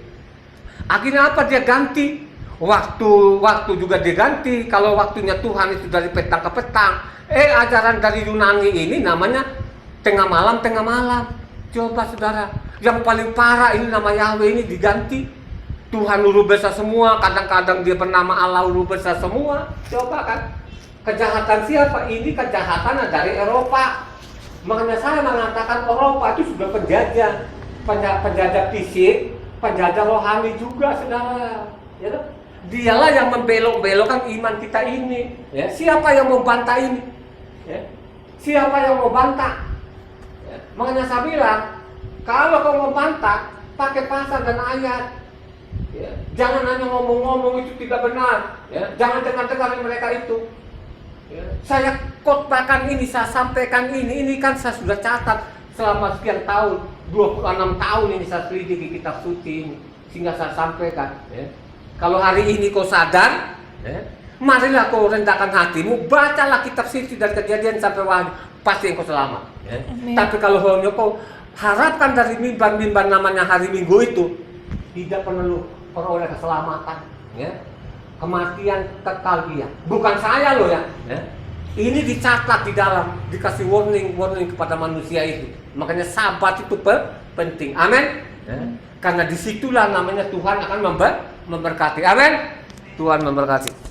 Akhirnya apa? Dia ganti. Waktu juga diganti. Kalau waktunya Tuhan itu dari petang ke petang. Ajaran dari Yunani ini namanya tengah malam. Coba saudara, yang paling parah ini nama Yahweh ini diganti. Tuhan Huru Besar semua, kadang-kadang dia bernama Allah Huru Besar semua. Coba kan, kejahatan siapa? Ini kejahatan dari Eropa. Makanya saya mengatakan Eropa itu sudah penjajah fisik, penjajah rohani juga, saudara. Ya, dialah yang membelok-belokkan iman kita ini. Ya, siapa yang mau bantah ini? Ya, siapa yang mau bantah? Ya, makanya saya bilang, kalau kau mau bantah, pakai pasal dan ayat. Ya, jangan hanya ngomong-ngomong itu tidak benar. Ya, jangan dengar-dengar mereka itu. Ya, saya khotbahkan ini, saya sampaikan ini kan saya sudah catat selama sekian tahun, 26 tahun ini saya selidiki kitab suci ini, sehingga saya sampaikan. Ya. Kalau hari ini kau sadar, ya, marilah kau rendahkan hatimu, bacalah kitab suci dari Kejadian sampai Wahyu, pasti engkau selamat. Ya. Tapi kalau hanya kau harapkan dari mimbar-mimbar namanya hari Minggu itu, tidak perlu peroleh keselamatan. Ya. Kematian kekal dia. Bukan saya loh ya. Ini dicatat di dalam, dikasih warning kepada manusia itu. Makanya Sabat itu penting. Amin. Karena disitulah namanya Tuhan akan memberkati. Amin. Tuhan memberkati.